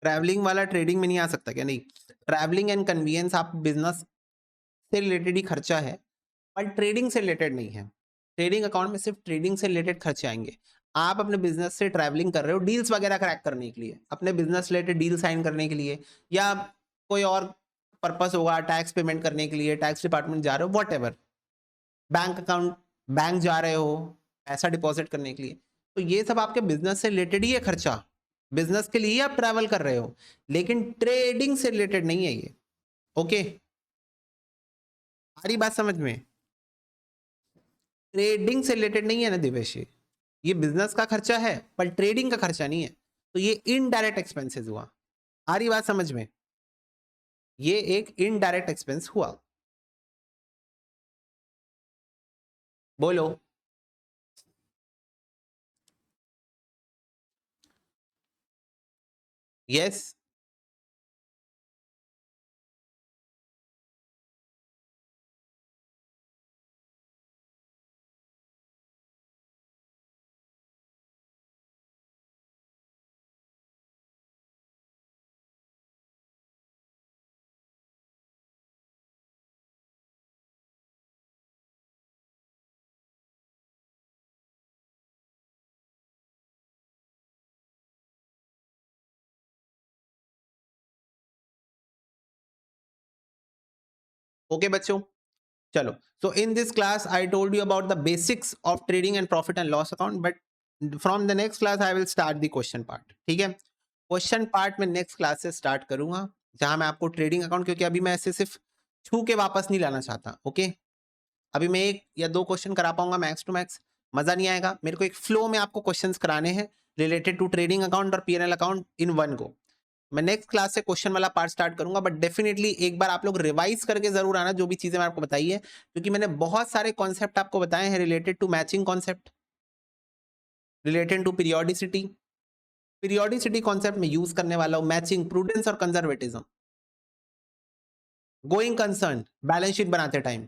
ट्रैवलिंग वाला ट्रेडिंग में नहीं आ सकता क्या? नहीं, ट्रैवलिंग एंड कन्वीनियंस आप बिजनेस से रिलेटेड ही खर्चा है, पर ट्रेडिंग से रिलेटेड नहीं है। ट्रेडिंग अकाउंट में सिर्फ ट्रेडिंग से रिलेटेड खर्चे आएंगे। आप अपने बिजनेस से ट्रैवलिंग कर रहे हो डील्स वगैरह क्रैक करने के लिए, अपने बिजनेस रिलेटेड डील साइन करने के लिए, या कोई और पर्पस होगा टैक्स पेमेंट करने के लिए, टैक्स डिपार्टमेंट जा रहे हो, what ever, bank account, bank जा रहे हो पैसा डिपॉजिट करने के लिए, तो ये सब आपके बिजनेस से रिलेटेड ही है खर्चा, बिजनेस के लिए आप ट्रैवल कर रहे हो, लेकिन ट्रेडिंग से रिलेटेड नहीं है ये। ओके, सारी बात समझ में? ट्रेडिंग से रिलेटेड नहीं है ना दिवेश, ये बिजनेस का खर्चा है पर ट्रेडिंग का खर्चा नहीं है, तो ये इनडायरेक्ट एक्सपेंसेस हुआ। आ रही बात समझ में? ये एक इनडायरेक्ट एक्सपेंस हुआ। बोलो। यस। ओके बच्चों, चलो, so in this class I told you about the basics of trading and profit and loss account, but from the next class I will start the question part। ठीक है, question part में next class से start करूंगा, जहां मैं आपको trading account, क्योंकि अभी मैं ऐसे सिर्फ छू के वापस नहीं लाना चाहता। ओके, अभी मैं 1 या 2 क्वेश्चन करा पाऊंगा मैक्स टू मैक्स, मजा नहीं आएगा, मेरे को एक फ्लो में आपको क्वेश्चंस कराने हैं रिलेटेड टू ट्रेडिंग अकाउंट और PNL account in one go. मैं नेक्स्ट क्लास से क्वेश्चन वाला पार्ट स्टार्ट करूंगा, बट डेफिनेटली एक बार आप लोग रिवाइज करके जरूर आना जो भी चीजें मैं आपको बताई है, क्योंकि मैंने बहुत सारे कॉन्सेप्ट आपको बताए हैं related to matching concept, related to periodicity, periodicity concept में यूज करने वाला हूं, मैचिंग, प्रूडेंस और conservatism, going concern, balance sheet बनाते टाइम,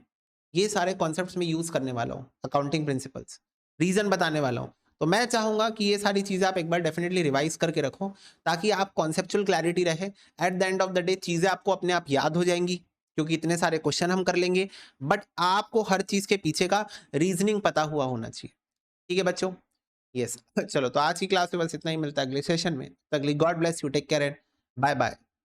ये सारे कॉन्सेप्ट्स में यूज करने वाला हूँ, अकाउंटिंग प्रिंसिपल्स, रीजन बताने वाला हूँ। तो मैं चाहूंगा कि ये सारी चीजें आप एक बार डेफिनेटली रिवाइज करके रखो, ताकि आप कॉन्सेप्चुअल क्लैरिटी रहे, at the end of the day चीजें आपको अपने आप याद हो जाएंगी, क्योंकि इतने सारे क्वेश्चन हम कर लेंगे, बट आपको हर चीज के पीछे का रीजनिंग पता हुआ होना चाहिए। ठीक है बच्चों? यस चलो, तो आज की क्लास में बस इतना ही, मिलता है अगले सेशन में। तक God bless you, take care and bye bye.